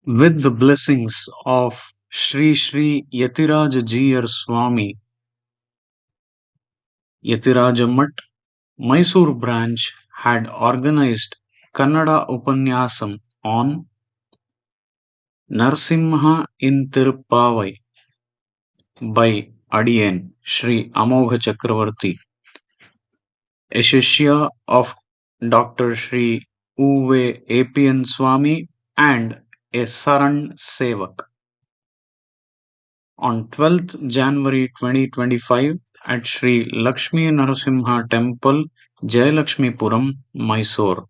With the blessings of Sri Sri Yatiraja Jiyar Swami, Yatiraja Mutt, Mysore branch had organized Kannada Upanyasam on Narsimha in Tirupavai by Adiyan Sri Amogha Chakravarti, a Shishya of Dr. Sri Uve Apn Swami and a Saran Sevak. On 12th January 2025 at Sri Lakshmi Narasimha Temple, Jayalakshmipuram, Mysore.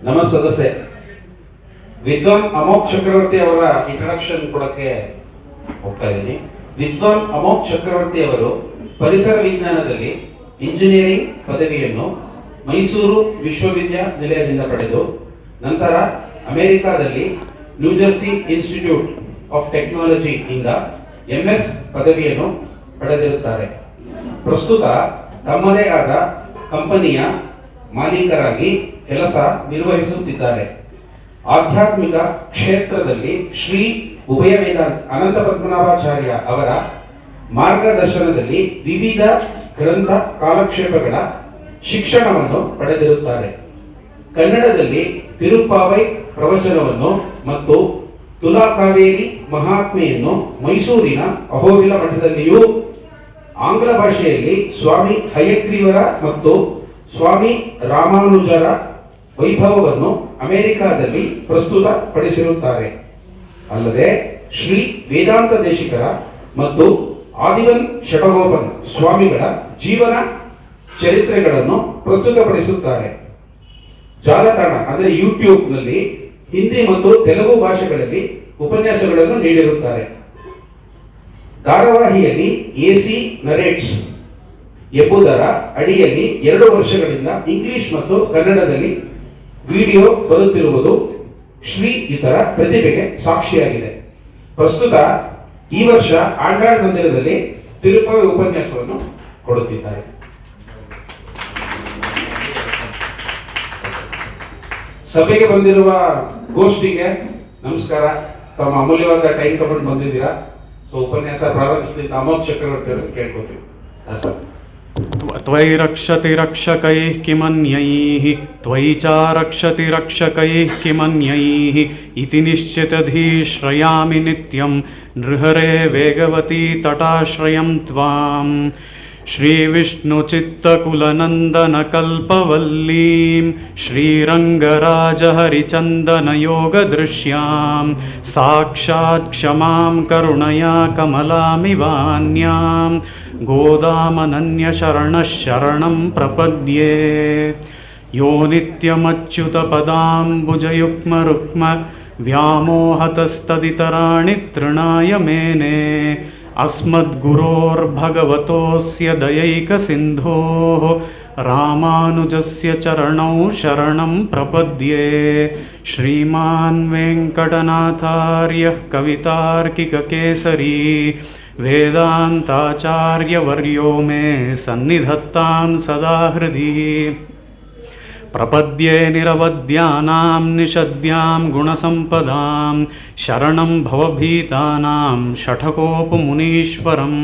ನಮ್ಮ ಸದಸ್ಯ ವಿದ್ವಾನ್ ಅಮೋಕ್ ಚಕ್ರವರ್ತಿ ಅವರ introduction ಕೊಡಕ್ಕೆ ಹೋಗ್ತಾ ಇದ್ದೀನಿ. ವಿದ್ವಾನ್ ಅಮೋಕ್ ಚಕ್ರವರ್ತಿ ಅವರು ಪರಿಸರ ವಿಜ್ಞಾನದಲ್ಲಿ ಇಂಜಿನಿಯರಿಂಗ್ ಪದವಿಯನ್ನು ಮೈಸೂರು ವಿಶ್ವವಿದ್ಯಾನಿಲಯದಿಂದ ಪಡೆದು ನಂತರ ಅಮೆರಿಕಾದಲ್ಲಿ ನ್ಯೂಜೆರ್ಸಿ ಇನ್ಸ್ಟಿಟ್ಯೂಟ್ ಆಫ್ ಟೆಕ್ನಾಲಜಿ ಇಂದ MS ಪದವಿಯನ್ನು ಪಡೆದಿರುತ್ತಾರೆ. ಪ್ರಸ್ತುತ ತಮ್ಮದೇ ಆದ ಕಂಪನಿಯ ಮಾಲೀಕರಾಗಿ ಕೆಲಸ ನಿರ್ವಹಿಸುತ್ತಿದ್ದಾರೆ. ಆಧ್ಯಾತ್ಮಿಕ ಕ್ಷೇತ್ರದಲ್ಲಿ ಶ್ರೀ ಉಭಯ ವೇದಾಂತ ಅನಂತ ಪದ್ಮನಾಭಾಚಾರ್ಯ ಅವರ ಮಾರ್ಗದರ್ಶನದಲ್ಲಿ ವಿವಿಧ ಗ್ರಂಥ ಕಾಲಕ್ಷೇಪಗಳ ಶಿಕ್ಷಣವನ್ನು ಪಡೆದಿರುತ್ತಾರೆ. ಕನ್ನಡದಲ್ಲಿ ತಿರುಪ್ಪಾವೈ ಪ್ರವಚನವನ್ನು ಮತ್ತು ತುಲಾ ಕಾವೇರಿ ಮಹಾತ್ಮೆಯನ್ನು ಮೈಸೂರಿನ ಅಹೋಬಿಲ ಮಠದಲ್ಲಿಯೂ, ಆಂಗ್ಲ ಭಾಷೆಯಲ್ಲಿ ಸ್ವಾಮಿ ಹಯಗ್ರೀವರ ಮತ್ತು ಸ್ವಾಮಿ ರಾಮಾನುಜರ ವೈಭವವನ್ನು ಅಮೆರಿಕಾದಲ್ಲಿ ಪ್ರಸ್ತುತಪಡಿಸಿರುತ್ತಾರೆ. ಅಲ್ಲದೆ ಶ್ರೀ ವೇದಾಂತ ದೇಶಿಕರ ಮತ್ತು ಆದಿವನ್ ಷಟಗೋಪನ್ ಸ್ವಾಮಿಗಳ ಜೀವನ ಚರಿತ್ರೆಗಳನ್ನು ಪ್ರಸ್ತುತಪಡಿಸುತ್ತಾರೆ. ಜಾಲತಾಣ ಅಂದರೆ ಯೂಟ್ಯೂಬ್ನಲ್ಲಿ ಹಿಂದಿ ಮತ್ತು ತೆಲುಗು ಭಾಷೆಗಳಲ್ಲಿ ಉಪನ್ಯಾಸಗಳನ್ನು ನೀಡಿರುತ್ತಾರೆ. ಧಾರಾವಾಹಿಯಲ್ಲಿ AC ನರೇಟ್ಸ್ ಎಂಬುದರ ಅಡಿಯಲ್ಲಿ 2 ವರ್ಷಗಳಿಂದ ಇಂಗ್ಲಿಷ್ ಮತ್ತು ಕನ್ನಡದಲ್ಲಿ ವಿಡಿಯೋ ಬರುತ್ತಿರುವುದು ಶ್ರೀ ಇತರ ಪ್ರತಿಭೆಗೆ ಸಾಕ್ಷಿಯಾಗಿದೆ. ಪ್ರಸ್ತುತ ಈ ವರ್ಷ ಆಂಡ್ರಾಯ್ಡ್ ಮಂದಿರದಲ್ಲಿ ತಿರುಪತಿ ಉಪನ್ಯಾಸವನ್ನು ಕೊಡುತ್ತಿದ್ದಾರೆ. ಸಭೆಗೆ ಬಂದಿರುವ ಗೋಷ್ಠಿಗೆ ನಮಸ್ಕಾರ. ತಮ್ಮ ಅಮೂಲ್ಯವಾದ ಟೈಮ್ ತಗೊಂಡು ಬಂದಿದ್ದೀರಾ. ಸೊ ಉಪನ್ಯಾಸ ಪ್ರಾರಂಭಿಸಿದ ಅಮೋಕ್ ಚಕ್ರವರ್ತಿ ಅವರನ್ನು ಕೇಳ್ಕೊತೀವಿ. त्वयि रक्षति रक्षकैः किमन्यैः त्वयि च रक्षति रक्षकैः किमन्यैः इति निश्चितधीश्रयामि नित्यं नृहरे वेगवती तटाश्रयं त्वाम् श्रीविष्णुचित्तकुलनन्दनकल्पवल्लीं श्रीरङ्गराजहरिचन्दनयोगदृश्यां साक्षात् क्षमां करुणया कमलामिवान्यां गोदामनन्यशरणः शरणं प्रपद्ये. यो नित्यमच्युतपदाम्बुजयुग्मरुक्म व्यामोहतस्तदितराणि तृणाय मेने अस्मद्गुरोर्भगवतोऽस्य दयैकसिन्धोः रामानुजस्य चरणौ शरणं प्रपद्ये. श्रीमान् वेङ्कटनाथार्यः कवितार्किककेसरी वेदान्ताचार्यवर्यो मे सन्निधत्तां सदा हृदि. प्रपद्ये निरवद्यानां निषद्यां गुणसम्पदां शरणं भवभीतानां षठकोपमुनीश्वरम्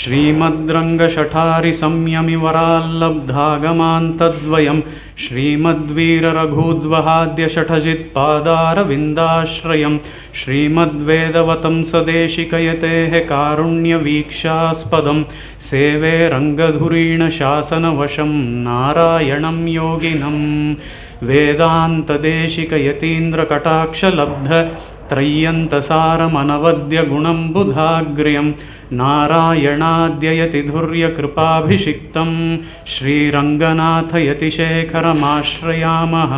श्रीमद्रङ्गशठारिसंयमिवराल्लब्धागमान्तद्वयं श्रीमद्वीररघूद्वहाद्यषठजित्पादारविन्दाश्रयं श्रीमद्वेदवतंसदेशिकयतेः कारुण्यवीक्षास्पदं सेवे रङ्गधुरीण शासनवशं नारायणं योगिनं वेदान्तदेशिकयतीन्द्रकटाक्षलब्ध त्रय्यन्तसारमनवद्य गुणं बुधाग्र्यं नारायणाद्ययतिधुर्यकृपाभिषिक्तं श्रीरङ्गनाथयतिशेखरमाश्रयामः.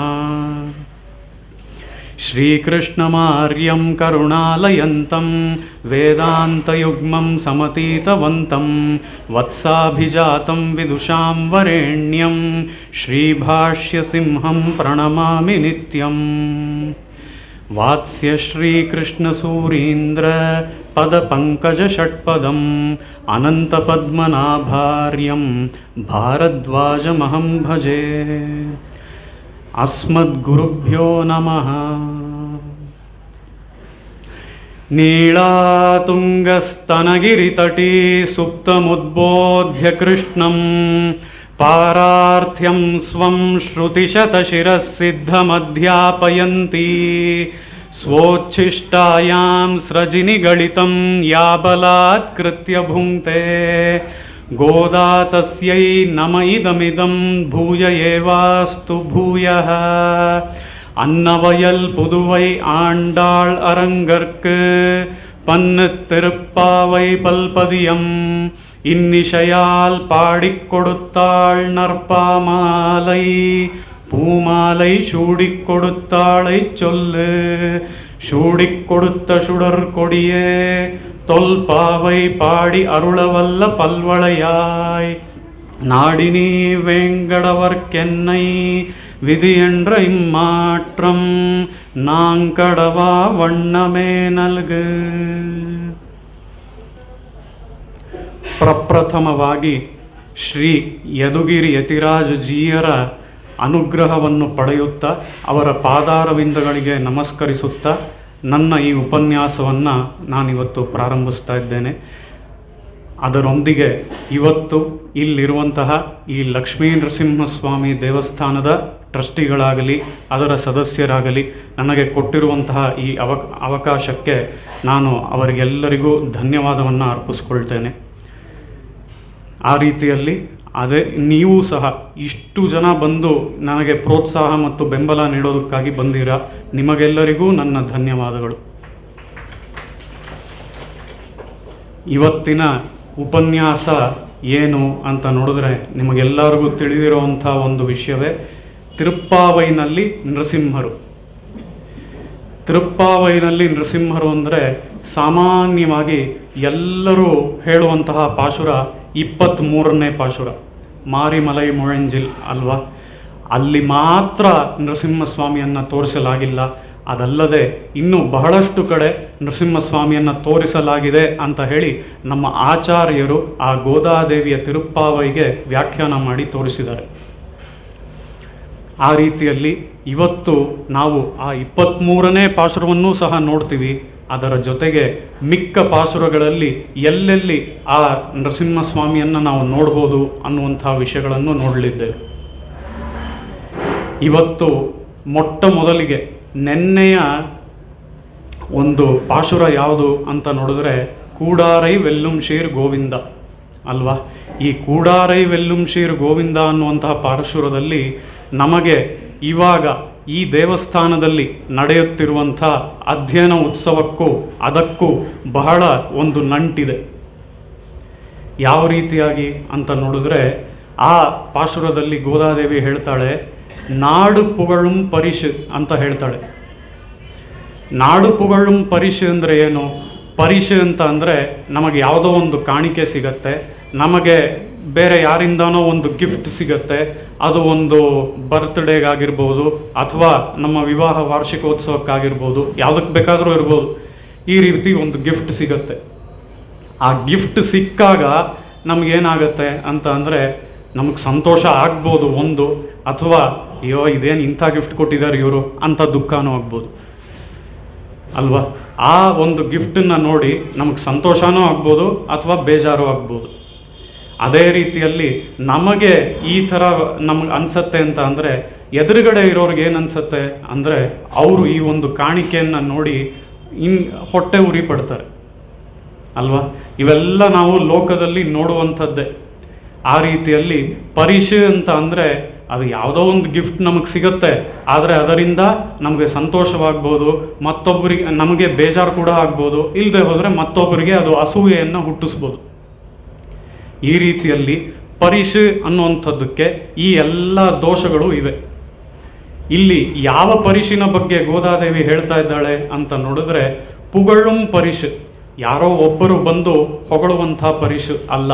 श्रीकृष्णमार्यं करुणालयन्तं वेदान्तयुग्मं समतीतवन्तं वत्साभिजातं विदुषां वरेण्यं श्रीभाष्यसिंहं प्रणमामि नित्यम्. वात्स्य श्रीकृष्णसूरीन्द्र पदपङ्कजषट्पदम् अनन्तपद्मनाभार्यं भारद्वाजमहं भजे. अस्मद्गुरुभ्यो नमः. ನೀಳಾತುಂಗಸ್ತನಗಿರಿತಟೀ ಸುಪ್ತಮುದ್ಬೋಧ್ಯ ಕೃಷ್ಣಂ ಪಾರಾರ್ಥ್ಯಂ ಸ್ವಂ ಶ್ರುತಿಶತಶಿರಸ್ಸಿದ್ಧಮಧ್ಯಾಪಯಂತಿ ಸ್ವೋಚ್ಛಿಷ್ಟಾಯಾಂ ಸ್ರಜಿನಿಗಳಿತಂ ಯಾ ಬಲಾತ್ಕೃತ್ಯ ಭುಂಕ್ತೆ ಗೋದಾ ತಸ್ಯೈ ನಮ ಇದಮಿದಂ ಭೂಯ ಏವಾಸ್ತು ಭೂಯಃ. அன்னவயல் புதுவை ஆண்டாள் அரங்கற்கு பன்னு திருப்பாவை பல்பதியம் இன்னிசையால் பாடிக் கொடுத்தாள் நற்பாமாலை பூமாலை சூடிக் கொடுத்தாளை சொல்லு சூடிக் கொடுத்த சுடர் கொடியே தொல்பாவை பாடி அருளவல்ல பல்வளையாய் நாடினி வேங்கடவர்க்கென்னை விதி என்ற இம்மாற்றம் நாங்கடவா வண்ணமே நல்கு. ಪ್ರಪ್ರಥಮವಾಗಿ ಶ್ರೀ ಯದುಗಿರಿ ಯತಿರಾಜ ಜೀಯರ ಅನುಗ್ರಹವನ್ನು ಪಡೆಯುತ್ತಾ ಅವರ ಪಾದಾರವಿಂದಗಳಿಗೆ ನಮಸ್ಕರಿಸುತ್ತಾ ನನ್ನ ಈ ಉಪನ್ಯಾಸವನ್ನು ನಾನಿವತ್ತು ಪ್ರಾರಂಭಿಸ್ತಾ ಇದ್ದೇನೆ. ಅದರೊಂದಿಗೆ ಇವತ್ತು ಇಲ್ಲಿರುವಂತಹ ಈ ಲಕ್ಷ್ಮೀ ನರಸಿಂಹಸ್ವಾಮಿ ದೇವಸ್ಥಾನದ ಟ್ರಸ್ಟಿಗಳಾಗಲಿ ಅದರ ಸದಸ್ಯರಾಗಲಿ ನನಗೆ ಕೊಟ್ಟಿರುವಂತಹ ಈ ಅವಕಾಶಕ್ಕೆ ನಾನು ಅವರಿಗೆಲ್ಲರಿಗೂ ಧನ್ಯವಾದವನ್ನು ಅರ್ಪಿಸ್ಕೊಳ್ತೇನೆ. ಆ ರೀತಿಯಲ್ಲಿ ಅದೇ ನೀವು ಸಹ ಇಷ್ಟು ಜನ ಬಂದು ನನಗೆ ಪ್ರೋತ್ಸಾಹ ಮತ್ತು ಬೆಂಬಲ ನೀಡೋದಕ್ಕಾಗಿ ಬಂದಿರ ನಿಮಗೆಲ್ಲರಿಗೂ ನನ್ನ ಧನ್ಯವಾದಗಳು. ಇವತ್ತಿನ ಉಪನ್ಯಾಸ ಏನು ಅಂತ ನೋಡಿದ್ರೆ ನಿಮಗೆಲ್ಲರಿಗೂ ತಿಳಿದಿರುವಂಥ ಒಂದು ವಿಷಯವೇ ತಿರುಪ್ಪಾವೈನಲ್ಲಿ ನರಸಿಂಹರು. ತಿರುಪ್ಪಾವೈನಲ್ಲಿ ನರಸಿಂಹರು ಅಂದರೆ ಸಾಮಾನ್ಯವಾಗಿ ಎಲ್ಲರೂ ಹೇಳುವಂತಹ ಪಾಶುರ 23ನೇ ಪಾಶುರ ಮಾರಿಮಲೈ ಮುഴഞ്ചಿಲ್ ಅಲ್ವಾ. ಅಲ್ಲಿ ಮಾತ್ರ ನರಸಿಂಹಸ್ವಾಮಿಯನ್ನು ತೋರಿಸಲಾಗಿಲ್ಲ. ಅದಲ್ಲದೆ ಇನ್ನೂ ಬಹಳಷ್ಟು ಕಡೆ ನರಸಿಂಹಸ್ವಾಮಿಯನ್ನು ತೋರಿಸಲಾಗಿದೆ ಅಂತ ಹೇಳಿ ನಮ್ಮ ಆಚಾರ್ಯರು ಆ ಗೋದಾದೇವಿಯ ತಿರುಪ್ಪಾವೈಗೆ ವ್ಯಾಖ್ಯಾನ ಮಾಡಿ ತೋರಿಸಿದ್ದಾರೆ. ಆ ರೀತಿಯಲ್ಲಿ ಇವತ್ತು ನಾವು ಆ 23ನೇ ಪಾಶುರವನ್ನೂ ಸಹ ನೋಡ್ತೀವಿ. ಅದರ ಜೊತೆಗೆ ಮಿಕ್ಕ ಪಾಶುರಗಳಲ್ಲಿ ಎಲ್ಲೆಲ್ಲಿ ಆ ನರಸಿಂಹಸ್ವಾಮಿಯನ್ನು ನಾವು ನೋಡ್ಬೋದು ಅನ್ನುವಂಥ ವಿಷಯಗಳನ್ನು ನೋಡಲಿದ್ದೇವೆ. ಇವತ್ತು ಮೊಟ್ಟ ಮೊದಲಿಗೆ ನೆನ್ನೆಯ ಒಂದು ಪಾಶುರ ಯಾವುದು ಅಂತ ನೋಡಿದ್ರೆ ಕೂಡಾರೈ ವೆಲ್ಲುಂಶೀರ್ ಗೋವಿಂದ ಅಲ್ವಾ. ಈ ಕೂಡಾರೈ ವೆಲ್ಲುಂಶೀರ್ ಗೋವಿಂದ ಅನ್ನುವಂತಹ ಪಾಶುರದಲ್ಲಿ ನಮಗೆ ಇವಾಗ ಈ ದೇವಸ್ಥಾನದಲ್ಲಿ ನಡೆಯುತ್ತಿರುವಂಥ ಅಧ್ಯಯನ ಉತ್ಸವಕ್ಕೂ ಅದಕ್ಕೂ ಬಹಳ ಒಂದು ನಂಟಿದೆ. ಯಾವ ರೀತಿಯಾಗಿ ಅಂತ ನೋಡಿದ್ರೆ ಆ ಪಾಶುರದಲ್ಲಿ ಗೋದಾದೇವಿ ಹೇಳ್ತಾಳೆ, ನಾಡು ಪುಗಳುಂ ಪರಿಷ್ ಅಂತ ಹೇಳ್ತಾಳೆ. ನಾಡು ಪುಗಳುಂ ಪರಿಷ್ ಅಂದರೆ ಏನು? ಪರಿಷ್ ಅಂತ ಅಂದರೆ ನಮಗೆ ಯಾವುದೋ ಒಂದು ಕಾಣಿಕೆ ಸಿಗತ್ತೆ, ನಮಗೆ ಬೇರೆ ಯಾರಿಂದನೋ ಒಂದು ಗಿಫ್ಟ್ ಸಿಗತ್ತೆ. ಅದು ಒಂದು ಬರ್ತ್ಡೇಗಾಗಿರ್ಬೋದು ಅಥವಾ ನಮ್ಮ ವಿವಾಹ ವಾರ್ಷಿಕೋತ್ಸವಕ್ಕಾಗಿರ್ಬೋದು, ಯಾವುದಕ್ಕೆ ಬೇಕಾದರೂ ಇರ್ಬೋದು. ಈ ರೀತಿ ಒಂದು ಗಿಫ್ಟ್ ಸಿಗತ್ತೆ. ಆ ಗಿಫ್ಟ್ ಸಿಕ್ಕಾಗ ನಮಗೇನಾಗತ್ತೆ ಅಂತ ಅಂದರೆ ನಮಗೆ ಸಂತೋಷ ಆಗ್ಬೋದು ಒಂದು, ಅಥವಾ ಅಯ್ಯೋ ಇದೇನು ಇಂಥ ಗಿಫ್ಟ್ ಕೊಟ್ಟಿದ್ದಾರೆ ಇವರು ಅಂತ ದುಃಖನೂ ಆಗ್ಬೋದು ಅಲ್ವಾ. ಆ ಒಂದು ಗಿಫ್ಟನ್ನು ನೋಡಿ ನಮಗೆ ಸಂತೋಷನೂ ಆಗ್ಬೋದು ಅಥವಾ ಬೇಜಾರು ಆಗ್ಬೋದು. ಅದೇ ರೀತಿಯಲ್ಲಿ ನಮಗೆ ಈ ಥರ ನಮಗೆ ಅನಿಸತ್ತೆ ಅಂತ ಅಂದರೆ ಎದುರುಗಡೆ ಇರೋರಿಗೆ ಏನು ಅನಿಸತ್ತೆ ಅಂದರೆ ಅವರು ಈ ಒಂದು ಕಾಣಿಕೆಯನ್ನು ನೋಡಿ ಹೊಟ್ಟೆ ಉರಿ ಪಡ್ತಾರೆ ಅಲ್ವಾ. ಇವೆಲ್ಲ ನಾವು ಲೋಕದಲ್ಲಿ ನೋಡುವಂಥದ್ದೇ. ಆ ರೀತಿಯಲ್ಲಿ ಪರಿಷ್ ಅಂತ ಅಂದರೆ ಅದು ಯಾವುದೋ ಒಂದು ಗಿಫ್ಟ್ ನಮಗೆ ಸಿಗುತ್ತೆ, ಆದರೆ ಅದರಿಂದ ನಮಗೆ ಸಂತೋಷವಾಗ್ಬೋದು, ಮತ್ತೊಬ್ಬರಿಗೆ ನಮಗೆ ಬೇಜಾರು ಕೂಡ ಆಗ್ಬೋದು, ಇಲ್ಲದೆ ಹೋದರೆ ಮತ್ತೊಬ್ಬರಿಗೆ ಅದು ಅಸೂಯೆಯನ್ನು ಹುಟ್ಟಿಸ್ಬೋದು. ಈ ರೀತಿಯಲ್ಲಿ ಪರಿಷ್ ಅನ್ನುವಂಥದ್ದಕ್ಕೆ ಈ ಎಲ್ಲ ದೋಷಗಳು ಇವೆ. ಇಲ್ಲಿ ಯಾವ ಪರಿಷಿನ ಬಗ್ಗೆ ಗೋದಾದೇವಿ ಹೇಳ್ತಾ ಇದ್ದಾಳೆ ಅಂತ ನೋಡಿದ್ರೆ ಪುಗಳುಂ ಪರಿಷ್, ಯಾರೋ ಒಬ್ಬರು ಬಂದು ಹೊಗಳುವಂಥ ಪರಿಷ್ ಅಲ್ಲ.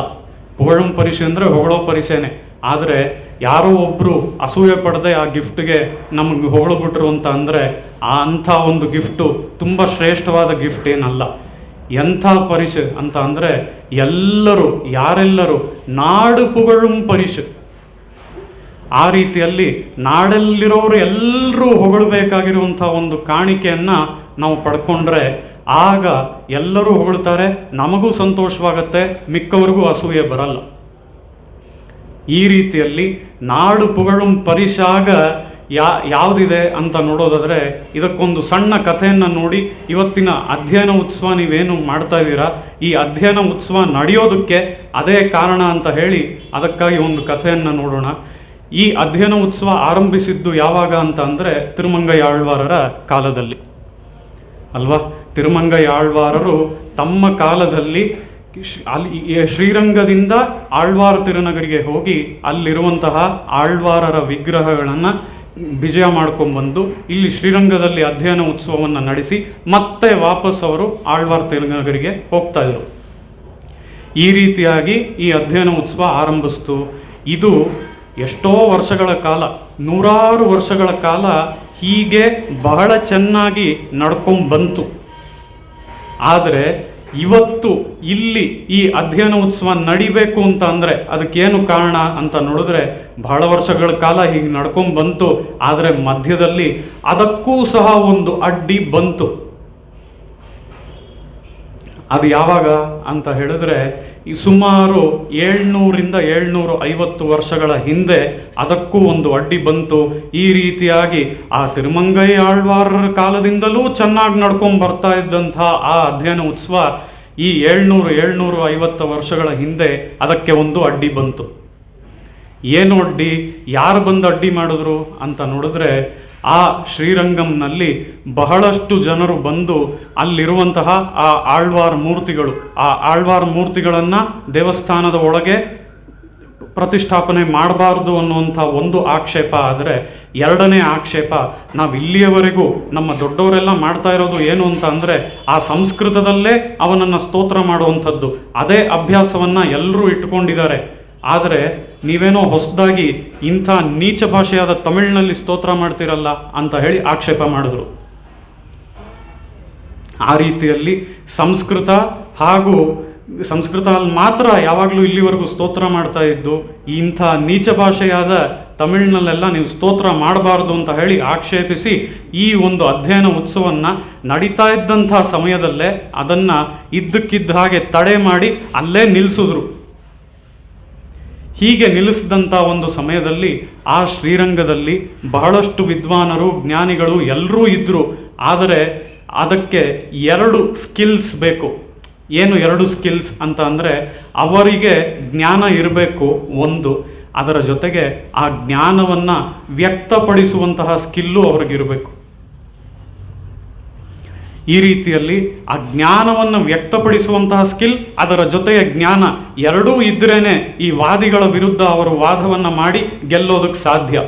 ಪುಗಳುಂ ಪರಿಷ್ ಅಂದರೆ ಹೊಗಳೋ ಪರಿಷೇನೆ. ಆದರೆ ಯಾರೋ ಒಬ್ಬರು ಅಸೂಯೆ ಪಡದೆ ಆ ಗಿಫ್ಟ್ಗೆ ನಮಗೆ ಹೊಗಳ್ಬಿಟ್ರು ಅಂತ ಅಂದರೆ ಅಂಥ ಒಂದು ಗಿಫ್ಟು ತುಂಬ ಶ್ರೇಷ್ಠವಾದ ಗಿಫ್ಟ್ ಏನಲ್ಲ. ಎಂಥ ಪರಿಷ್ ಅಂತ ಅಂದರೆ ಎಲ್ಲರೂ ಯಾರೆಲ್ಲರೂ ನಾಡು ಪುಗಳುಂ ಪರಿಷ್. ಆ ರೀತಿಯಲ್ಲಿ ನಾಡಲ್ಲಿರೋರು ಎಲ್ಲರೂ ಹೊಗಳಬೇಕಾಗಿರುವಂಥ ಒಂದು ಕಾಣಿಕೆಯನ್ನು ನಾವು ಪಡ್ಕೊಂಡ್ರೆ ಆಗ ಎಲ್ಲರೂ ಹೊಗಳ್ತಾರೆ, ನಮಗೂ ಸಂತೋಷವಾಗತ್ತೆ, ಮಿಕ್ಕವರಿಗೂ ಅಸೂಯೆ ಬರಲ್ಲ. ಈ ರೀತಿಯಲ್ಲಿ ನಾಡು ಪುಗಳುಂ ಪರಿಶಾಗ ಯಾವುದಿದೆ ಅಂತ ನೋಡೋದಾದರೆ, ಇದಕ್ಕೊಂದು ಸಣ್ಣ ಕಥೆಯನ್ನು ನೋಡಿ, ಇವತ್ತಿನ ಅಧ್ಯಯನ ಉತ್ಸವ ನೀವೇನು ಮಾಡ್ತಾ ಇದ್ದೀರಾ, ಈ ಅಧ್ಯಯನ ಉತ್ಸವ ನಡೆಯೋದಕ್ಕೆ ಅದೇ ಕಾರಣ ಅಂತ ಹೇಳಿ ಅದಕ್ಕಾಗಿ ಒಂದು ಕಥೆಯನ್ನು ನೋಡೋಣ. ಈ ಅಧ್ಯಯನ ಉತ್ಸವ ಆರಂಭಿಸಿದ್ದು ಯಾವಾಗ ಅಂತ ಅಂದರೆ ತಿರುಮಂಗೈ ಆಳ್ವಾರರ ಕಾಲದಲ್ಲಿ ಅಲ್ವಾ. ತಿರುಮಂಗೈ ಆಳ್ವಾರರು ತಮ್ಮ ಕಾಲದಲ್ಲಿ ಅಲ್ಲಿ ಶ್ರೀರಂಗದಿಂದ ಆಳ್ವಾರ ತಿರುನಗರಿಗೆ ಹೋಗಿ ಅಲ್ಲಿರುವಂತಹ ಆಳ್ವಾರರ ವಿಗ್ರಹಗಳನ್ನು ವಿಜಯ ಮಾಡ್ಕೊಂಡ್ಬಂದು ಇಲ್ಲಿ ಶ್ರೀರಂಗದಲ್ಲಿ ಅಧ್ಯಯನ ಉತ್ಸವವನ್ನು ನಡೆಸಿ ಮತ್ತೆ ವಾಪಸ್ ಅವರು ಆಳ್ವಾರ ತಿರುನಗರಿಗೆ ಹೋಗ್ತಾ ಇದ್ರು. ಈ ರೀತಿಯಾಗಿ ಈ ಅಧ್ಯಯನ ಉತ್ಸವ ಆರಂಭಿಸ್ತು. ಇದು ಎಷ್ಟೋ ವರ್ಷಗಳ ಕಾಲ, ನೂರಾರು ವರ್ಷಗಳ ಕಾಲ ಹೀಗೆ ಬಹಳ ಚೆನ್ನಾಗಿ ನಡ್ಕೊಂಡ್ಬಂತು. ಆದರೆ ಇವತ್ತು ಇಲ್ಲಿ ಈ ಅಧ್ಯಯನ ಉತ್ಸವ ನಡಿಬೇಕು ಅಂತ ಅಂದರೆ ಅದಕ್ಕೇನು ಕಾರಣ ಅಂತ ನೋಡಿದ್ರೆ, ಬಹಳ ವರ್ಷಗಳ ಕಾಲ ಹೀಗೆ ನಡ್ಕೊಂಡ್ಬಂತು, ಆದರೆ ಮಧ್ಯದಲ್ಲಿ ಅದಕ್ಕೂ ಸಹ ಒಂದು ಅಡ್ಡಿ ಬಂತು. ಅದು ಯಾವಾಗ ಅಂತ ಹೇಳಿದ್ರೆ, ಈ ಸುಮಾರು 700ರಿಂದ 750 ವರ್ಷಗಳ ಹಿಂದೆ ಅದಕ್ಕೂ ಒಂದು ಅಡ್ಡಿ ಬಂತು. ಈ ರೀತಿಯಾಗಿ ಆ ತಿರುಮಂಗೈ ಆಳ್ವಾರರ ಕಾಲದಿಂದಲೂ ಚೆನ್ನಾಗಿ ನಡ್ಕೊಂಡು ಬರ್ತಾ ಇದ್ದಂಥ ಆ ಅಧ್ಯಯನ ಉತ್ಸವ ಈ 700-750 ವರ್ಷಗಳ ಹಿಂದೆ ಅದಕ್ಕೆ ಒಂದು ಅಡ್ಡಿ ಬಂತು. ಏನು ಅಡ್ಡಿ, ಯಾರು ಬಂದು ಅಡ್ಡಿ ಮಾಡಿದ್ರು ಅಂತ ನೋಡಿದ್ರೆ, ಆ ಶ್ರೀರಂಗಂನಲ್ಲಿ ಬಹಳಷ್ಟು ಜನರು ಬಂದು ಅಲ್ಲಿರುವಂತಹ ಆ ಆಳ್ವಾರ ಮೂರ್ತಿಗಳು, ಆ ಆಳ್ವಾರ ಮೂರ್ತಿಗಳನ್ನು ದೇವಸ್ಥಾನದ ಒಳಗೆ ಪ್ರತಿಷ್ಠಾಪನೆ ಮಾಡಬಾರ್ದು ಅನ್ನುವಂಥ ಒಂದು ಆಕ್ಷೇಪ. ಆದರೆ ಎರಡನೇ ಆಕ್ಷೇಪ, ನಾವು ಇಲ್ಲಿಯವರೆಗೂ ನಮ್ಮ ದೊಡ್ಡವರೆಲ್ಲ ಮಾಡ್ತಾ ಇರೋದು ಏನು ಅಂತ ಅಂದರೆ, ಆ ಸಂಸ್ಕೃತದಲ್ಲೇ ಅವನನ್ನು ಸ್ತೋತ್ರ ಮಾಡುವಂಥದ್ದು, ಅದೇ ಅಭ್ಯಾಸವನ್ನು ಎಲ್ಲರೂ ಇಟ್ಕೊಂಡಿದ್ದಾರೆ. ಆದರೆ ನೀವೇನೋ ಹೊಸದಾಗಿ ಇಂಥ ನೀಚ ಭಾಷೆಯಾದ ತಮಿಳಿನಲ್ಲಿ ಸ್ತೋತ್ರ ಮಾಡ್ತಿರಲ್ಲ ಅಂತ ಹೇಳಿ ಆಕ್ಷೇಪ ಮಾಡಿದ್ರು. ಆ ರೀತಿಯಲ್ಲಿ ಸಂಸ್ಕೃತ ಹಾಗೂ ಸಂಸ್ಕೃತದಲ್ಲಿ ಮಾತ್ರ ಯಾವಾಗಲೂ ಇಲ್ಲಿವರೆಗೂ ಸ್ತೋತ್ರ ಮಾಡ್ತಾ ಇದ್ದು, ಇಂಥ ನೀಚ ಭಾಷೆಯಾದ ತಮಿಳಿನಲ್ಲೆಲ್ಲ ನೀವು ಸ್ತೋತ್ರ ಮಾಡಬಾರ್ದು ಅಂತ ಹೇಳಿ ಆಕ್ಷೇಪಿಸಿ ಈ ಒಂದು ಅಧ್ಯಯನ ಉತ್ಸವವನ್ನು ನಡೀತಾ ಇದ್ದಂಥ ಸಮಯದಲ್ಲೇ ಅದನ್ನು ಇದ್ದಕ್ಕಿದ್ದ ಹಾಗೆ ತಡೆ ಮಾಡಿ ಅಲ್ಲೇ ನಿಲ್ಲಿಸಿದ್ರು. ಹೀಗೆ ನಿಲ್ಲಿಸಿದಂಥ ಒಂದು ಸಮಯದಲ್ಲಿ ಆ ಶ್ರೀರಂಗದಲ್ಲಿ ಬಹಳಷ್ಟು ವಿದ್ವಾನರು, ಜ್ಞಾನಿಗಳು ಎಲ್ಲರೂ ಇದ್ದರು. ಆದರೆ ಅದಕ್ಕೆ 2 ಸ್ಕಿಲ್ಸ್ ಬೇಕು. ಏನು 2 ಸ್ಕಿಲ್ಸ್ ಅಂತ ಅಂದರೆ, ಅವರಿಗೆ ಜ್ಞಾನ ಇರಬೇಕು ಒಂದು, ಅದರ ಜೊತೆಗೆ ಆ ಜ್ಞಾನವನ್ನು ವ್ಯಕ್ತಪಡಿಸುವಂತಹ ಸ್ಕಿಲ್ಲು ಅವ್ರಿಗಿರಬೇಕು. ಈ ರೀತಿಯಲ್ಲಿ ಆ ಜ್ಞಾನವನ್ನು ವ್ಯಕ್ತಪಡಿಸುವಂತಹ ಸ್ಕಿಲ್, ಅದರ ಜೊತೆಗೆ ಜ್ಞಾನ ಎರಡೂ ಇದ್ರೇ ಈ ವಾದಿಗಳ ವಿರುದ್ಧ ಅವರು ವಾದವನ್ನು ಮಾಡಿ ಗೆಲ್ಲೋದಕ್ಕೆ ಸಾಧ್ಯ.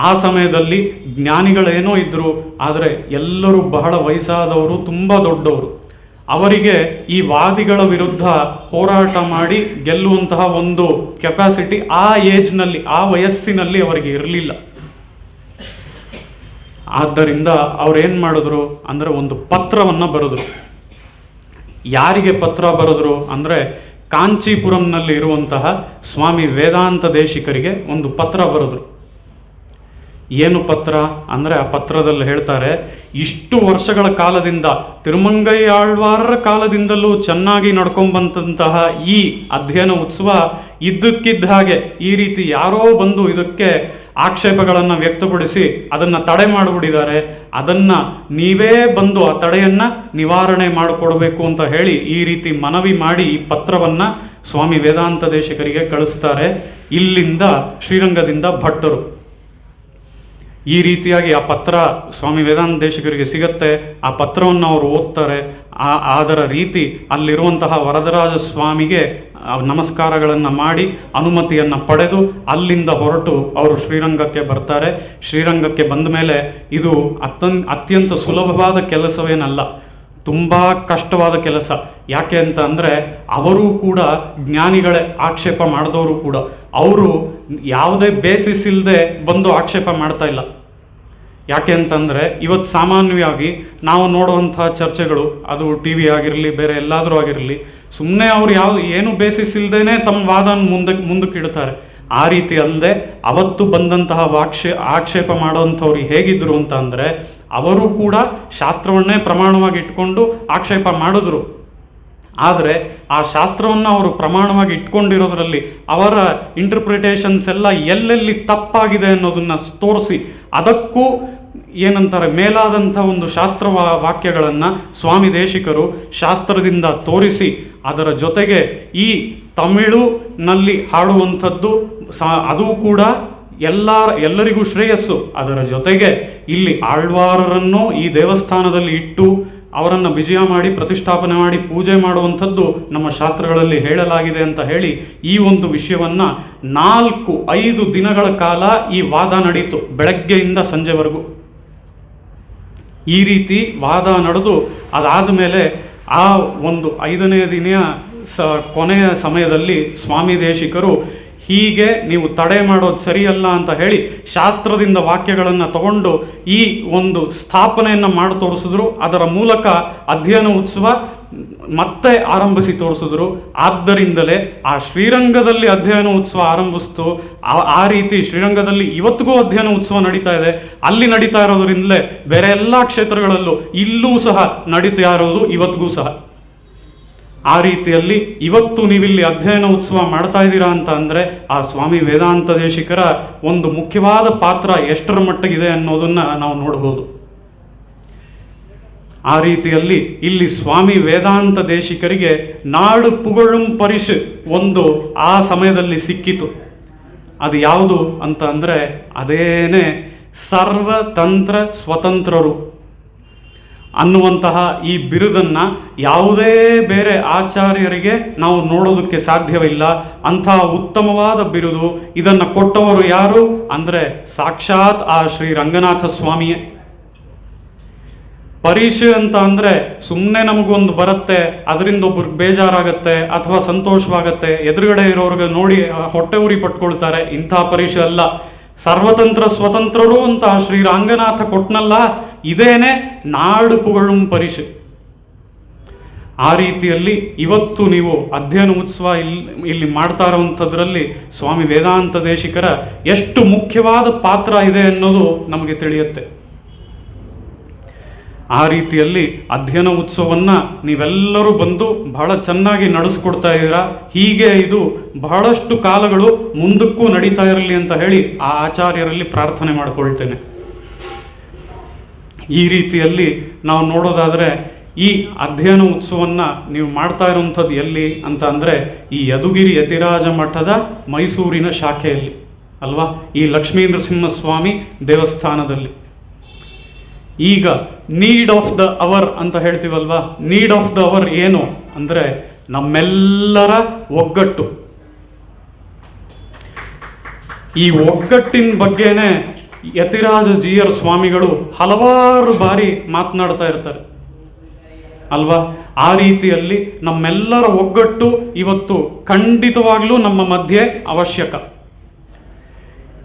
ಆ ಸಮಯದಲ್ಲಿ ಜ್ಞಾನಿಗಳೇನೋ ಇದ್ದರು, ಆದರೆ ಎಲ್ಲರೂ ಬಹಳ ವಯಸ್ಸಾದವರು, ತುಂಬ ದೊಡ್ಡವರು. ಅವರಿಗೆ ಈ ವಾದಿಗಳ ವಿರುದ್ಧ ಹೋರಾಟ ಮಾಡಿ ಗೆಲ್ಲುವಂತಹ ಒಂದು ಕೆಪಾಸಿಟಿ ಆ ಏಜ್ನಲ್ಲಿ, ಆ ವಯಸ್ಸಿನಲ್ಲಿ ಅವರಿಗೆ ಇರಲಿಲ್ಲ. ಆದ್ದರಿಂದ ಅವ್ರೇನು ಮಾಡಿದ್ರು ಅಂದರೆ, ಒಂದು ಪತ್ರವನ್ನು ಬರೆದ್ರು. ಯಾರಿಗೆ ಪತ್ರ ಬರೆದ್ರು ಅಂದರೆ, ಕಾಂಚೀಪುರಂನಲ್ಲಿ ಇರುವಂತಹ ಸ್ವಾಮಿ ವೇದಾಂತ ದೇಶಿಕರಿಗೆ ಒಂದು ಪತ್ರ ಬರೆದ್ರು. ಏನು ಪತ್ರ ಅಂದರೆ, ಆ ಪತ್ರದಲ್ಲಿ ಹೇಳ್ತಾರೆ, ಇಷ್ಟು ವರ್ಷಗಳ ಕಾಲದಿಂದ, ತಿರುಮಂಗೈ ಆಳ್ವಾರರ ಕಾಲದಿಂದಲೂ ಚೆನ್ನಾಗಿ ನಡ್ಕೊಂಡ್ಬಂತಹ ಈ ಅಧ್ಯಯನ ಉತ್ಸವ ಇದ್ದಕ್ಕಿದ್ದ ಹಾಗೆ ಈ ರೀತಿ ಯಾರೋ ಬಂದು ಇದಕ್ಕೆ ಆಕ್ಷೇಪಗಳನ್ನು ವ್ಯಕ್ತಪಡಿಸಿ ಅದನ್ನು ತಡೆ ಮಾಡಿಬಿಟ್ಟಿದ್ದಾರೆ. ಅದನ್ನು ನೀವೇ ಬಂದು ಆ ತಡೆಯನ್ನು ನಿವಾರಣೆ ಮಾಡಿಕೊಡ್ಬೇಕು ಅಂತ ಹೇಳಿ ಈ ರೀತಿ ಮನವಿ ಮಾಡಿ ಈ ಪತ್ರವನ್ನು ಸ್ವಾಮಿ ವೇದಾಂತ ದೇಶಿಕರಿಗೆ ಕಳಿಸ್ತಾರೆ. ಇಲ್ಲಿಂದ ಶ್ರೀರಂಗದಿಂದ ಭಟ್ಟರು ಈ ರೀತಿಯಾಗಿ ಆ ಪತ್ರ ಸ್ವಾಮಿ ವೇದಾಂತ ದೇಶಿಕರಿಗೆ ಸಿಗತ್ತೆ. ಆ ಪತ್ರವನ್ನು ಅವರು ಓದ್ತಾರೆ. ಅದರ ರೀತಿ ಅಲ್ಲಿರುವಂತಹ ವರದರಾಜ ಸ್ವಾಮಿಗೆ ನಮಸ್ಕಾರಗಳನ್ನು ಮಾಡಿ ಅನುಮತಿಯನ್ನು ಪಡೆದು ಅಲ್ಲಿಂದ ಹೊರಟು ಅವರು ಶ್ರೀರಂಗಕ್ಕೆ ಬರ್ತಾರೆ. ಶ್ರೀರಂಗಕ್ಕೆ ಬಂದ ಮೇಲೆ ಇದು ಅತ್ಯಂತ ಸುಲಭವಾದ ಕೆಲಸವೇನಲ್ಲ, ತುಂಬ ಕಷ್ಟವಾದ ಕೆಲಸ. ಯಾಕೆ ಅಂತ ಅಂದರೆ, ಅವರೂ ಕೂಡ ಜ್ಞಾನಿಗಳೇ, ಆಕ್ಷೇಪ ಮಾಡಿದವರು ಕೂಡ. ಅವರು ಯಾವುದೇ ಬೇಸಿಸ್ ಇಲ್ಲದೆ ಬಂದು ಆಕ್ಷೇಪ ಮಾಡ್ತಾ ಇಲ್ಲ. ಯಾಕೆ ಅಂತಂದರೆ, ಇವತ್ತು ಸಾಮಾನ್ಯವಾಗಿ ನಾವು ನೋಡುವಂಥ ಚರ್ಚೆಗಳು, ಅದು ಟಿ ವಿ ಆಗಿರಲಿ, ಬೇರೆ ಎಲ್ಲಾದರೂ ಆಗಿರಲಿ, ಸುಮ್ಮನೆ ಅವ್ರು ಏನು ಬೇಸಿಸ್ ಇಲ್ಲದೇ ತಮ್ಮ ವಾದನ ಮುಂದಕ್ಕೆ ಇಡ್ತಾರೆ. ಆ ರೀತಿ ಅಲ್ಲದೆ ಅವತ್ತು ಬಂದಂತಹ ಆಕ್ಷೇಪ ಮಾಡೋವಂಥವ್ರು ಹೇಗಿದ್ರು ಅಂತ ಅಂದರೆ, ಅವರು ಕೂಡ ಶಾಸ್ತ್ರವನ್ನೇ ಪ್ರಮಾಣವಾಗಿ ಇಟ್ಕೊಂಡು ಆಕ್ಷೇಪ ಮಾಡಿದ್ರು. ಆದರೆ ಆ ಶಾಸ್ತ್ರವನ್ನು ಅವರು ಪ್ರಮಾಣವಾಗಿ ಇಟ್ಕೊಂಡಿರೋದ್ರಲ್ಲಿ ಅವರ ಇಂಟರ್ಪ್ರಿಟೇಷನ್ಸ್ ಎಲ್ಲ ಎಲ್ಲೆಲ್ಲಿ ತಪ್ಪಾಗಿದೆ ಅನ್ನೋದನ್ನು ತೋರಿಸಿ, ಅದಕ್ಕೂ ಏನಂತಾರೆ ಮೇಲಾದಂಥ ಒಂದು ಶಾಸ್ತ್ರ ವಾಕ್ಯಗಳನ್ನು ಸ್ವಾಮಿ ದೇಶಿಕರು ಶಾಸ್ತ್ರದಿಂದ ತೋರಿಸಿ, ಅದರ ಜೊತೆಗೆ ಈ ತಮಿಳುನಲ್ಲಿ ಹಾಡುವಂಥದ್ದು ಅದು ಕೂಡ ಎಲ್ಲರಿಗೂ ಶ್ರೇಯಸ್ಸು. ಅದರ ಜೊತೆಗೆ ಇಲ್ಲಿ ಆಳ್ವಾರರನ್ನು ಈ ದೇವಸ್ಥಾನದಲ್ಲಿ ಇಟ್ಟು ಅವರನ್ನು ವಿಜಯ ಮಾಡಿ ಪ್ರತಿಷ್ಠಾಪನೆ ಮಾಡಿ ಪೂಜೆ ಮಾಡುವಂಥದ್ದು ನಮ್ಮ ಶಾಸ್ತ್ರಗಳಲ್ಲಿ ಹೇಳಲಾಗಿದೆ ಅಂತ ಹೇಳಿ ಈ ಒಂದು ವಿಷಯವನ್ನು 4-5 ದಿನಗಳ ಕಾಲ ಈ ವಾದ ನಡೀತು, ಬೆಳಗ್ಗೆಯಿಂದ ಸಂಜೆವರೆಗೂ. ಈ ರೀತಿ ವಾದ ನಡೆದು ಅದಾದ ಮೇಲೆ ಆ ಒಂದು 5ನೇ ದಿನ ಕೊನೆಯ ಸಮಯದಲ್ಲಿ ಸ್ವಾಮಿ ದೇಶಿಕರು ಹೀಗೆ ನೀವು ತಡೆ ಮಾಡೋದು ಸರಿಯಲ್ಲ ಅಂತ ಹೇಳಿ ಶಾಸ್ತ್ರದಿಂದ ವಾಕ್ಯಗಳನ್ನು ತಗೊಂಡು ಈ ಒಂದು ಸ್ಥಾಪನೆಯನ್ನು ಮಾಡಿ ತೋರಿಸಿದ್ರು. ಅದರ ಮೂಲಕ ಅಧ್ಯಯನ ಉತ್ಸವ ಮತ್ತೆ ಆರಂಭಿಸಿ ತೋರಿಸಿದ್ರು. ಆದ್ದರಿಂದಲೇ ಆ ಶ್ರೀರಂಗದಲ್ಲಿ ಅಧ್ಯಯನ ಉತ್ಸವ ಆರಂಭಿಸ್ತು. ಆ ರೀತಿ ಶ್ರೀರಂಗದಲ್ಲಿ ಇವತ್ತಿಗೂ ಅಧ್ಯಯನ ಉತ್ಸವ ನಡೀತಾ ಇದೆ. ಅಲ್ಲಿ ನಡೀತಾ ಇರೋದ್ರಿಂದಲೇ ಬೇರೆ ಎಲ್ಲ ಕ್ಷೇತ್ರಗಳಲ್ಲೂ ಇಲ್ಲೂ ಸಹ ನಡೀತಾ ಇರೋದು ಇವತ್ತಿಗೂ ಸಹ. ಆ ರೀತಿಯಲ್ಲಿ ಇವತ್ತು ನೀವಿಲ್ಲಿ ಅಧ್ಯಯನ ಉತ್ಸವ ಮಾಡ್ತಾ ಇದ್ದೀರಾ ಅಂತ ಅಂದರೆ ಆ ಸ್ವಾಮಿ ವೇದಾಂತ ದೇಶಿಕರ ಒಂದು ಮುಖ್ಯವಾದ ಪಾತ್ರ ಎಷ್ಟರ ಮಟ್ಟಿಗಿದೆ ಅನ್ನೋದನ್ನು ನಾವು ನೋಡ್ಬೋದು. ಆ ರೀತಿಯಲ್ಲಿ ಇಲ್ಲಿ ಸ್ವಾಮಿ ವೇದಾಂತ ದೇಶಿಕರಿಗೆ ನಾಡು ಪುಗಳುಂ ಪರಿಷ್ ಒಂದು ಆ ಸಮಯದಲ್ಲಿ ಸಿಕ್ಕಿತು. ಅದು ಯಾವುದು ಅಂತ ಅಂದರೆ ಅದೇನೇ ಸರ್ವತಂತ್ರ ಸ್ವತಂತ್ರರು ಅನ್ನುವಂತಹ ಈ ಬಿರುದನ್ನು ಯಾವುದೇ ಬೇರೆ ಆಚಾರ್ಯರಿಗೆ ನಾವು ನೋಡೋದಕ್ಕೆ ಸಾಧ್ಯವಿಲ್ಲ. ಅಂತಹ ಉತ್ತಮವಾದ ಬಿರುದು. ಇದನ್ನು ಕೊಟ್ಟವರು ಯಾರು ಅಂದರೆ ಸಾಕ್ಷಾತ್ ಆ ಶ್ರೀ ರಂಗನಾಥ ಸ್ವಾಮಿಯೇ. ಪರೀಕ್ಷೆ ಅಂತ ಅಂದರೆ ಸುಮ್ಮನೆ ನಮಗೊಂದು ಬರುತ್ತೆ, ಅದರಿಂದ ಒಬ್ರಿಗೆ ಬೇಜಾರಾಗತ್ತೆ ಅಥವಾ ಸಂತೋಷವಾಗತ್ತೆ, ಎದುರುಗಡೆ ಇರೋರಿಗೆ ನೋಡಿ ಹೊಟ್ಟೆ ಉರಿ ಪಟ್ಕೊಳ್ತಾರೆ. ಇಂತಹ ಪರೀಕ್ಷೆ ಅಲ್ಲ. ಸರ್ವತಂತ್ರ ಸ್ವತಂತ್ರರು ಅಂತ ಶ್ರೀರಂಗನಾಥ ಕೊಟ್ನಲ್ಲ, ಇದೇನೆ ನಾಡು ಪುಗಳುಂ ಪರಿಷೆ. ಆ ರೀತಿಯಲ್ಲಿ ಇವತ್ತು ನೀವು ಅಧ್ಯಯನ ಉತ್ಸವ ಇಲ್ಲಿ ಮಾಡ್ತಾ ಇರುವಂಥದ್ರಲ್ಲಿ ಸ್ವಾಮಿ ವೇದಾಂತ ದೇಶಿಕರ ಎಷ್ಟು ಮುಖ್ಯವಾದ ಪಾತ್ರ ಇದೆ ಅನ್ನೋದು ನಮಗೆ ತಿಳಿಯುತ್ತೆ. ಆ ರೀತಿಯಲ್ಲಿ ಅಧ್ಯಯನ ಉತ್ಸವವನ್ನು ನೀವೆಲ್ಲರೂ ಬಂದು ಬಹಳ ಚೆನ್ನಾಗಿ ನಡೆಸ್ಕೊಡ್ತಾ ಇದ್ದೀರಾ. ಹೀಗೆ ಇದು ಬಹಳಷ್ಟು ಕಾಲಗಳು ಮುಂದಕ್ಕೂ ನಡೀತಾ ಇರಲಿ ಅಂತ ಹೇಳಿ ಆ ಆಚಾರ್ಯರಲ್ಲಿ ಪ್ರಾರ್ಥನೆ ಮಾಡಿಕೊಳ್ತೇನೆ. ಈ ರೀತಿಯಲ್ಲಿ ನಾವು ನೋಡೋದಾದರೆ ಈ ಅಧ್ಯಯನ ಉತ್ಸವವನ್ನು ನೀವು ಮಾಡ್ತಾ ಇರುವಂಥದ್ದು ಎಲ್ಲಿ ಅಂತ ಅಂದರೆ ಈ ಯದುಗಿರಿ ಯತಿರಾಜ ಮಠದ ಮೈಸೂರಿನ ಶಾಖೆಯಲ್ಲಿ ಅಲ್ವಾ, ಈ ಲಕ್ಷ್ಮೀ ನರಸಿಂಹಸ್ವಾಮಿ ದೇವಸ್ಥಾನದಲ್ಲಿ. ಈಗ ನೀಡ್ ಆಫ್ ದ ಅವರ್ ಅಂತ ಹೇಳ್ತೀವಲ್ವಾ, ನೀಡ್ ಆಫ್ ದ ಅವರ್ ಏನು ಅಂದರೆ ನಮ್ಮೆಲ್ಲರ ಒಗ್ಗಟ್ಟು. ಈ ಒಗ್ಗಟ್ಟಿನ ಬಗ್ಗೆನೇ ಯತಿರಾಜ ಜೀಯರ್ ಸ್ವಾಮಿಗಳು ಹಲವಾರು ಬಾರಿ ಮಾತನಾಡ್ತಾ ಇರ್ತಾರೆ ಅಲ್ವಾ. ಆ ರೀತಿಯಲ್ಲಿ ನಮ್ಮೆಲ್ಲರ ಒಗ್ಗಟ್ಟು ಇವತ್ತು ಖಂಡಿತವಾಗ್ಲೂ ನಮ್ಮ ಮಧ್ಯೆ ಅವಶ್ಯಕ.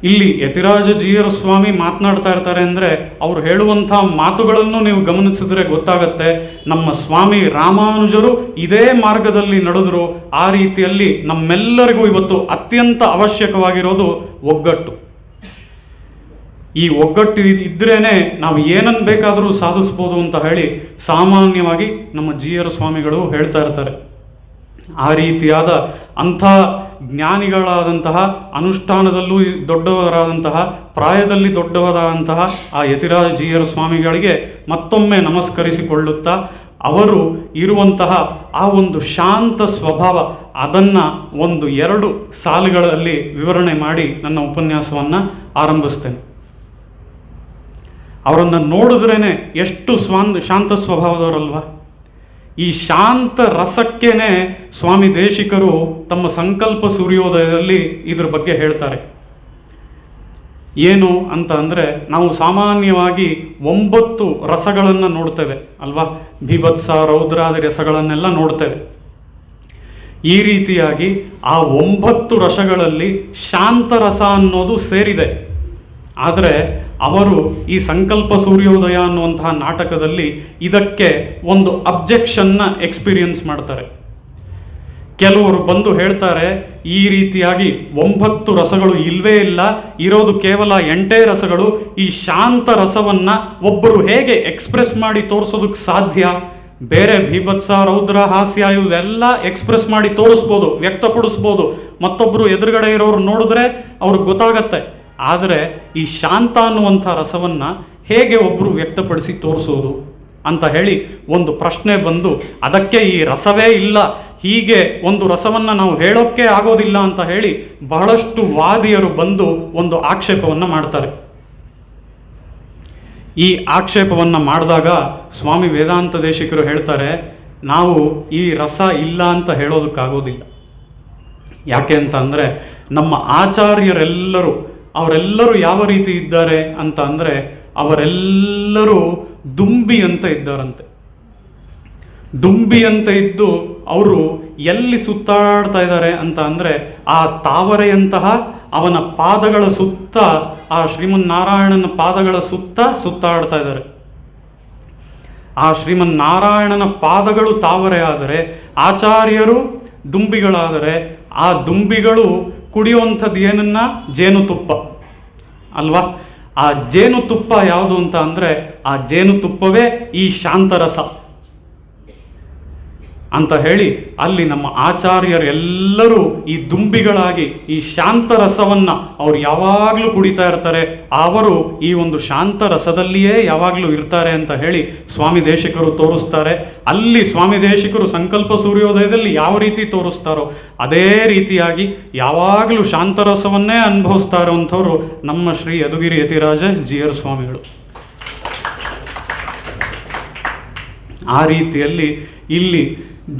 ಇಲ್ಲಿ ಯತಿರಾಜ ಜೀಯರ್ ಸ್ವಾಮಿ ಮಾತನಾಡ್ತಾ ಇರ್ತಾರೆ ಅಂದರೆ ಅವ್ರು ಹೇಳುವಂಥ ಮಾತುಗಳನ್ನು ನೀವು ಗಮನಿಸಿದ್ರೆ ಗೊತ್ತಾಗತ್ತೆ, ನಮ್ಮ ಸ್ವಾಮಿ ರಾಮಾನುಜರು ಇದೇ ಮಾರ್ಗದಲ್ಲಿ ನಡೆದರು. ಆ ರೀತಿಯಲ್ಲಿ ನಮ್ಮೆಲ್ಲರಿಗೂ ಇವತ್ತು ಅತ್ಯಂತ ಅವಶ್ಯಕವಾಗಿರೋದು ಒಗ್ಗಟ್ಟು. ಈ ಒಗ್ಗಟ್ಟು ಇದ್ರೇನೆ ನಾವು ಏನನ್ನು ಬೇಕಾದರೂ ಸಾಧಿಸ್ಬೋದು ಅಂತ ಹೇಳಿ ಸಾಮಾನ್ಯವಾಗಿ ನಮ್ಮ ಜೀಯರ್ ಸ್ವಾಮಿಗಳು ಹೇಳ್ತಾ ಇರ್ತಾರೆ. ಆ ರೀತಿಯಾದ ಅಂಥ ಜ್ಞಾನಿಗಳಾದಂತಹ, ಅನುಷ್ಠಾನದಲ್ಲೂ ದೊಡ್ಡವರಾದಂತಹ, ಪ್ರಾಯದಲ್ಲಿ ದೊಡ್ಡವರಾದಂತಹ ಆ ಯತಿರಾಜ ಜೀಯರ್ ಸ್ವಾಮಿಗಳಿಗೆ ಮತ್ತೊಮ್ಮೆ ನಮಸ್ಕರಿಸಿಕೊಳ್ಳುತ್ತಾ ಅವರು ಇರುವಂತಹ ಆ ಒಂದು ಶಾಂತ ಸ್ವಭಾವ ಅದನ್ನು 1-2 ಸಾಲುಗಳಲ್ಲಿ ವಿವರಣೆ ಮಾಡಿ ನನ್ನ ಉಪನ್ಯಾಸವನ್ನು ಆರಂಭಿಸ್ತೇನೆ. ಅವರನ್ನು ನೋಡಿದ್ರೇ ಎಷ್ಟು ಶಾಂತ ಸ್ವಭಾವದವರಲ್ವ. ಈ ಶಾಂತ ರಸಕ್ಕೇನೆ ಸ್ವಾಮಿ ದೇಶಿಕರು ತಮ್ಮ ಸಂಕಲ್ಪ ಸೂರ್ಯೋದಯದಲ್ಲಿ ಇದ್ರ ಬಗ್ಗೆ ಹೇಳ್ತಾರೆ. ಏನು ಅಂತ ಅಂದರೆ ನಾವು ಸಾಮಾನ್ಯವಾಗಿ 9 ರಸಗಳನ್ನು ನೋಡ್ತೇವೆ ಅಲ್ವಾ, ಭೀಭತ್ಸ ರೌದ್ರಾದಿ ರಸಗಳನ್ನೆಲ್ಲ ನೋಡ್ತೇವೆ. ಈ ರೀತಿಯಾಗಿ ಆ 9 ರಸಗಳಲ್ಲಿ ಶಾಂತರಸ ಅನ್ನೋದು ಸೇರಿದೆ. ಆದರೆ ಅವರು ಈ ಸಂಕಲ್ಪ ಸೂರ್ಯೋದಯ ಅನ್ನುವಂತಹ ನಾಟಕದಲ್ಲಿ ಇದಕ್ಕೆ ಒಂದು ಅಬ್ಜೆಕ್ಷನ್ನ ಎಕ್ಸ್ಪೀರಿಯನ್ಸ್ ಮಾಡ್ತಾರೆ. ಕೆಲವರು ಬಂದು ಹೇಳ್ತಾರೆ, ಈ ರೀತಿಯಾಗಿ 9 ರಸಗಳು ಇಲ್ವೇ ಇಲ್ಲ, ಇರೋದು ಕೇವಲ 8 ರಸಗಳು. ಈ ಶಾಂತ ರಸವನ್ನ ಒಬ್ಬರು ಹೇಗೆ ಎಕ್ಸ್ಪ್ರೆಸ್ ಮಾಡಿ ತೋರಿಸೋದಕ್ಕೆ ಸಾಧ್ಯ? ಬೇರೆ ಭೀಭತ್ಸ, ರೌದ್ರ, ಹಾಸ್ಯ ಇವೆಲ್ಲ ಎಕ್ಸ್ಪ್ರೆಸ್ ಮಾಡಿ ತೋರಿಸ್ಬೋದು, ವ್ಯಕ್ತಪಡಿಸ್ಬೋದು, ಮತ್ತೊಬ್ಬರು ಎದುರುಗಡೆ ಇರೋರು ನೋಡಿದ್ರೆ ಅವ್ರಿಗೆ ಗೊತ್ತಾಗತ್ತೆ. ಆದರೆ ಈ ಶಾಂತ ಅನ್ನುವಂಥ ರಸವನ್ನ ಹೇಗೆ ಒಬ್ಬರು ವ್ಯಕ್ತಪಡಿಸಿ ತೋರಿಸೋದು ಅಂತ ಹೇಳಿ ಒಂದು ಪ್ರಶ್ನೆ ಬಂದು, ಅದಕ್ಕೆ ಈ ರಸವೇ ಇಲ್ಲ, ಹೀಗೆ ಒಂದು ರಸವನ್ನು ನಾವು ಹೇಳೋಕ್ಕೆ ಆಗೋದಿಲ್ಲ ಅಂತ ಹೇಳಿ ಬಹಳಷ್ಟು ವಾದಿಯರು ಬಂದು ಒಂದು ಆಕ್ಷೇಪವನ್ನು ಮಾಡ್ತಾರೆ. ಈ ಆಕ್ಷೇಪವನ್ನು ಮಾಡಿದಾಗ ಸ್ವಾಮಿ ವೇದಾಂತ ದೇಶಿಕರು ಹೇಳ್ತಾರೆ, ನಾವು ಈ ರಸ ಇಲ್ಲ ಅಂತ ಹೇಳೋದಕ್ಕಾಗೋದಿಲ್ಲ. ಯಾಕೆ ಅಂತ ಅಂದರೆ, ನಮ್ಮ ಆಚಾರ್ಯರೆಲ್ಲರೂ ಅವರೆಲ್ಲರೂ ಯಾವ ರೀತಿ ಇದ್ದಾರೆ ಅಂತ ಅಂದರೆ, ಅವರೆಲ್ಲರೂ ದುಂಬಿ ಅಂತ ಇದ್ದಾರಂತೆ. ದುಂಬಿ ಅಂತ ಇದ್ದು ಅವರು ಎಲ್ಲಿ ಸುತ್ತಾಡ್ತಾ ಇದ್ದಾರೆ ಅಂತ ಅಂದರೆ, ಆ ತಾವರೆಯಂತಹ ಅವನ ಪಾದಗಳ ಸುತ್ತ, ಆ ಶ್ರೀಮನ್ನಾರಾಯಣನ ಪಾದಗಳ ಸುತ್ತ ಸುತ್ತಾಡ್ತಾ ಇದ್ದಾರೆ. ಆ ಶ್ರೀಮನ್ನಾರಾಯಣನ ಪಾದಗಳು ತಾವರೆ ಆದರೆ, ಆಚಾರ್ಯರು ದುಂಬಿಗಳಾದರೆ, ಆ ದುಂಬಿಗಳು ಕುಡಿಯುವಂಥದ್ದು ಏನನ್ನ? ಜೇನುತುಪ್ಪ ಅಲ್ವಾ? ಆ ಜೇನುತುಪ್ಪ ಯಾವುದು ಅಂತ ಅಂದರೆ, ಆ ಜೇನುತುಪ್ಪವೇ ಈ ಶಾಂತರಸ ಅಂತ ಹೇಳಿ ಅಲ್ಲಿ ನಮ್ಮ ಆಚಾರ್ಯರೆಲ್ಲರೂ ಈ ದುಂಬಿಗಳಾಗಿ ಈ ಶಾಂತರಸವನ್ನು ಅವ್ರು ಯಾವಾಗಲೂ ಕುಡಿತಾ ಇರ್ತಾರೆ. ಅವರು ಈ ಒಂದು ಶಾಂತರಸದಲ್ಲಿಯೇ ಯಾವಾಗಲೂ ಇರ್ತಾರೆ ಅಂತ ಹೇಳಿ ಸ್ವಾಮಿ ದೇಶಿಕರು ತೋರಿಸ್ತಾರೆ. ಅಲ್ಲಿ ಸ್ವಾಮಿ ದೇಶಿಕರು ಸಂಕಲ್ಪ ಸೂರ್ಯೋದಯದಲ್ಲಿ ಯಾವ ರೀತಿ ತೋರಿಸ್ತಾರೋ ಅದೇ ರೀತಿಯಾಗಿ ಯಾವಾಗಲೂ ಶಾಂತರಸವನ್ನೇ ಅನುಭವಿಸ್ತಾ ಇರುವಂಥವ್ರು ನಮ್ಮ ಶ್ರೀ ಯದುಗಿರಿ ಯತಿರಾಜ ಜೀಯರ್ ಸ್ವಾಮಿಗಳು. ಆ ರೀತಿಯಲ್ಲಿ ಇಲ್ಲಿ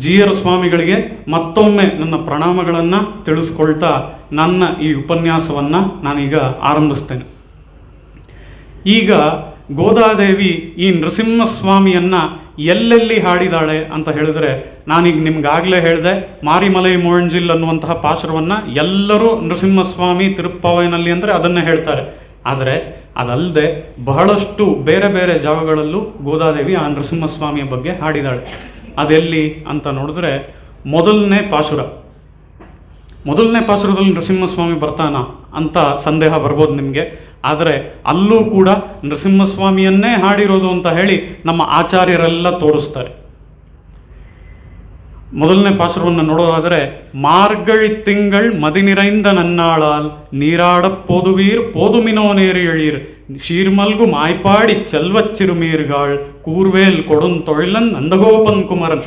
ಜೀಯರ್ ಸ್ವಾಮಿಗಳಿಗೆ ಮತ್ತೊಮ್ಮೆ ನನ್ನ ಪ್ರಣಾಮಗಳನ್ನು ತಿಳಿಸ್ಕೊಳ್ತಾ ನನ್ನ ಈ ಉಪನ್ಯಾಸವನ್ನು ನಾನೀಗ ಆರಂಭಿಸ್ತೇನೆ. ಈಗ ಗೋದಾದೇವಿ ಈ ನೃಸಿಂಹಸ್ವಾಮಿಯನ್ನು ಎಲ್ಲೆಲ್ಲಿ ಹಾಡಿದಾಳೆ ಅಂತ ಹೇಳಿದ್ರೆ, ನಾನೀಗ ನಿಮ್ಗಾಗಲೇ ಹೇಳಿದೆ, ಮಾರಿಮಲೈ ಮೋಹಂಜಿಲ್ ಅನ್ನುವಂತಹ ಪಾಶುರವನ್ನು ಎಲ್ಲರೂ ನೃಸಿಂಹಸ್ವಾಮಿ ತಿರುಪ್ಪಾವೈನಲ್ಲಿ ಅಂದರೆ ಅದನ್ನೇ ಹೇಳ್ತಾರೆ. ಆದರೆ ಅದಲ್ಲದೆ ಬಹಳಷ್ಟು ಬೇರೆ ಬೇರೆ ಜಾಗಗಳಲ್ಲೂ ಗೋದಾದೇವಿ ಆ ನೃಸಿಂಹಸ್ವಾಮಿಯ ಬಗ್ಗೆ ಹಾಡಿದಾಳೆ. ಅದೆಲ್ಲಿ ಅಂತ ನೋಡಿದ್ರೆ, ಮೊದಲನೇ ಪಾಶುರದಲ್ಲಿ ನೃಸಿಂಹಸ್ವಾಮಿ ಬರ್ತಾನ ಅಂತ ಸಂದೇಹ ಬರ್ಬೋದು ನಿಮಗೆ. ಆದರೆ ಅಲ್ಲೂ ಕೂಡ ನೃಸಿಂಹಸ್ವಾಮಿಯನ್ನೇ ಹಾಡಿರೋದು ಅಂತ ಹೇಳಿ ನಮ್ಮ ಆಚಾರ್ಯರೆಲ್ಲ ತೋರಿಸ್ತಾರೆ. ಮೊದಲನೇ ಪಾಶುರವನ್ನು ನೋಡೋದಾದರೆ, ಮಾರ್ಗಳಿ ತಿಂಗಳ್ ಮದಿನಿರೈಂದ ನನ್ನಾಳಾಲ್ ನೀರಾಡ ಪೋದುವೀರ್ ಪೋದುಮಿನೋ ನೇರಿ ಎಳೀರ್ ಶೀರ್ಮಲ್ಗು ಮಾಯ್ಪಾಡಿ ಚೆಲ್ವಚ್ಚಿರುಮೀರ್ಗಾಳ್ ಕೂರ್ವೇಲ್ ಕೊಡುನ್ ತೊழிலன் நந்தகோபன் குமரன்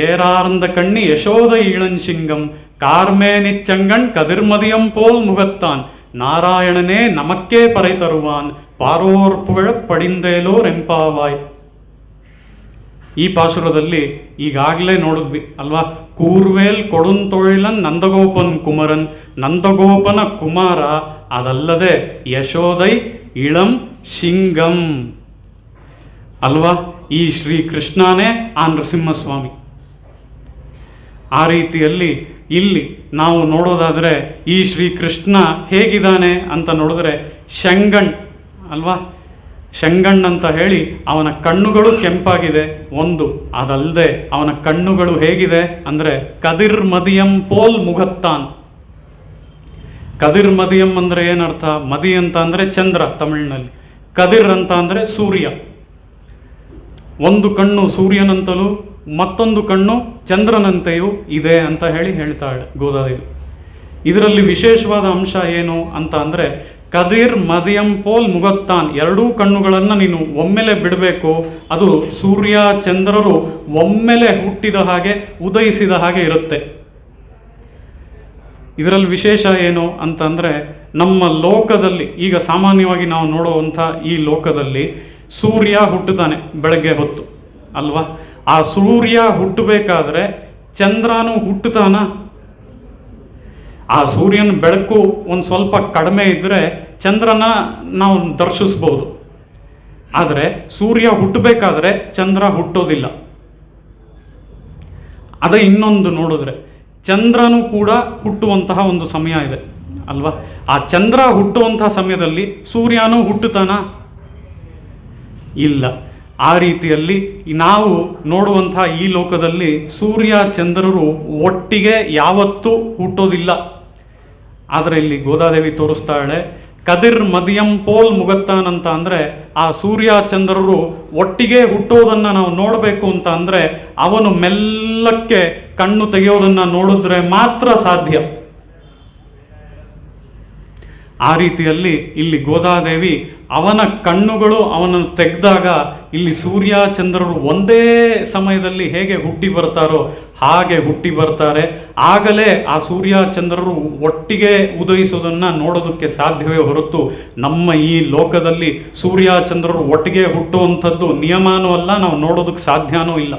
ஏறார்ந்த கண்ணி யசோத இளஞ்சிங்கம் கார்மே நிச்சங்கண் கதிர்மதியம் போல் முகத்தான் நாராயணனே நமக்கே பறை தருவான் பாரோர் புகழ படிந்தேலೋರ್ ಎಂಪಾವಾಯ್. ಈ ಪಾಶುರದಲ್ಲಿ ಈಗಾಗಲೇ ನೋಡಿದ್ವಿ ಅಲ್ವಾ? ಕೂರ್ವೇಲ್ ಕೊಡುನ್ ತೊழிலன் ನಂದಗೋಪನ್ ಕುಮರನ್, ನಂದಗೋಪನ ಕುಮಾರ, ಅದಲ್ಲದೆ ಯಶೋದೈ ಇಳಂ ಶಿಂಗಂ ಅಲ್ವಾ? ಈ ಶ್ರೀ ಕೃಷ್ಣನೇ ಆ ನೃಸಿಂಹಸ್ವಾಮಿ. ಆ ರೀತಿಯಲ್ಲಿ ಇಲ್ಲಿ ನಾವು ನೋಡೋದಾದರೆ ಈ ಶ್ರೀಕೃಷ್ಣ ಹೇಗಿದ್ದಾನೆ ಅಂತ ನೋಡಿದ್ರೆ, ಶಂಗಣ್ ಅಲ್ವಾ? ಶಂಗಣ್ ಅಂತ ಹೇಳಿ ಅವನ ಕಣ್ಣುಗಳು ಕೆಂಪಾಗಿದೆ ಒಂದು. ಅದಲ್ಲದೆ ಅವನ ಕಣ್ಣುಗಳು ಹೇಗಿದೆ ಅಂದರೆ, ಕದಿರ್ ಮದಿಯಂ ಪೋಲ್ ಮುಗತ್ತಾನ್. ಕದಿರ್ ಮದಿಯಂ ಅಂದರೆ ಏನರ್ಥ? ಮದಿ ಅಂತ ಅಂದರೆ ಚಂದ್ರ ತಮಿಳಿನಲ್ಲಿ, ಕದಿರ್ ಅಂತ ಅಂದರೆ ಸೂರ್ಯ. ಒಂದು ಕಣ್ಣು ಸೂರ್ಯನಂತಲೂ ಮತ್ತೊಂದು ಕಣ್ಣು ಚಂದ್ರನಂತೆಯೂ ಇದೆ ಅಂತ ಹೇಳ್ತಾಳೆ ಗೋದಾದೇವಿ. ಇದರಲ್ಲಿ ವಿಶೇಷವಾದ ಅಂಶ ಏನು ಅಂತ ಅಂದರೆ, ಕದಿರ್ ಮದಿಯಂ ಪೋಲ್ ಮುಗತ್ತಾನ್, ಎರಡೂ ಕಣ್ಣುಗಳನ್ನು ನೀನು ಒಮ್ಮೆಲೆ ಬಿಡಬೇಕು. ಅದು ಸೂರ್ಯ ಚಂದ್ರರು ಒಮ್ಮೆಲೆ ಹುಟ್ಟಿದ ಹಾಗೆ ಉದಯಿಸಿದ ಹಾಗೆ ಇರುತ್ತೆ. ಇದರಲ್ಲಿ ವಿಶೇಷ ಏನು ಅಂತಂದರೆ, ನಮ್ಮ ಲೋಕದಲ್ಲಿ ಈಗ ಸಾಮಾನ್ಯವಾಗಿ ನಾವು ನೋಡುವಂಥ ಈ ಲೋಕದಲ್ಲಿ ಸೂರ್ಯ ಹುಟ್ಟುತ್ತಾನೆ ಬೆಳಗ್ಗೆ ಹೊತ್ತು ಅಲ್ವಾ? ಆ ಸೂರ್ಯ ಹುಟ್ಟಬೇಕಾದ್ರೆ ಚಂದ್ರನೂ ಹುಟ್ಟುತ್ತಾನ? ಆ ಸೂರ್ಯನ ಬೆಳಕು ಒಂದು ಸ್ವಲ್ಪ ಕಡಿಮೆ ಇದ್ದರೆ ಚಂದ್ರನ ನಾವು ದರ್ಶಿಸ್ಬೋದು. ಆದರೆ ಸೂರ್ಯ ಹುಟ್ಟಬೇಕಾದ್ರೆ ಚಂದ್ರ ಹುಟ್ಟೋದಿಲ್ಲ. ಅದೇ ಇನ್ನೊಂದು ನೋಡಿದ್ರೆ, ಚಂದ್ರನೂ ಕೂಡ ಹುಟ್ಟುವಂತಹ ಒಂದು ಸಮಯ ಇದೆ ಅಲ್ವಾ? ಆ ಚಂದ್ರ ಹುಟ್ಟುವಂತಹ ಸಮಯದಲ್ಲಿ ಸೂರ್ಯನೂ ಹುಟ್ಟುತ್ತಾನ? ಇಲ್ಲ. ಆ ರೀತಿಯಲ್ಲಿ ನಾವು ನೋಡುವಂತಹ ಈ ಲೋಕದಲ್ಲಿ ಸೂರ್ಯ ಚಂದ್ರರು ಒಟ್ಟಿಗೆ ಯಾವತ್ತೂ ಹುಟ್ಟೋದಿಲ್ಲ ಆದರೆ ಇಲ್ಲಿ ಗೋದಾದೇವಿ ತೋರಿಸ್ತಾಳೆ ಕದಿರ್ ಮದಿಯಂ ಪೋಲ್ ಮುಗತ್ತಾನ್ ಅಂತ ಅಂದರೆ ಆ ಸೂರ್ಯ ಚಂದ್ರರು ಒಟ್ಟಿಗೆ ಹುಟ್ಟೋದನ್ನು ನಾವು ನೋಡಬೇಕು ಅಂತ ಅಂದರೆ ಅವನು ಮೆಲ್ಲಕ್ಕೆ ಕಣ್ಣು ತೆಗೆಯೋದನ್ನು ನೋಡಿದ್ರೆ ಮಾತ್ರ ಸಾಧ್ಯ. ಆ ರೀತಿಯಲ್ಲಿ ಇಲ್ಲಿ ಗೋದಾದೇವಿ ಅವನ ಕಣ್ಣುಗಳು ಅವನನ್ನು ತೆಗೆದಾಗ ಇಲ್ಲಿ ಸೂರ್ಯ ಚಂದ್ರರು ಒಂದೇ ಸಮಯದಲ್ಲಿ ಹೇಗೆ ಹುಟ್ಟಿ ಬರ್ತಾರೋ ಹಾಗೆ ಹುಟ್ಟಿ ಬರ್ತಾರೆ. ಆಗಲೇ ಆ ಸೂರ್ಯ ಚಂದ್ರರು ಒಟ್ಟಿಗೆ ಉದಯಿಸೋದನ್ನು ನೋಡೋದಕ್ಕೆ ಸಾಧ್ಯವೇ ಹೊರತು ನಮ್ಮ ಈ ಲೋಕದಲ್ಲಿ ಸೂರ್ಯ ಚಂದ್ರರು ಒಟ್ಟಿಗೆ ಹುಟ್ಟುವಂಥದ್ದು ನಿಯಮನೂ ಅಲ್ಲ, ನಾವು ನೋಡೋದಕ್ಕೆ ಸಾಧ್ಯನೂ ಇಲ್ಲ.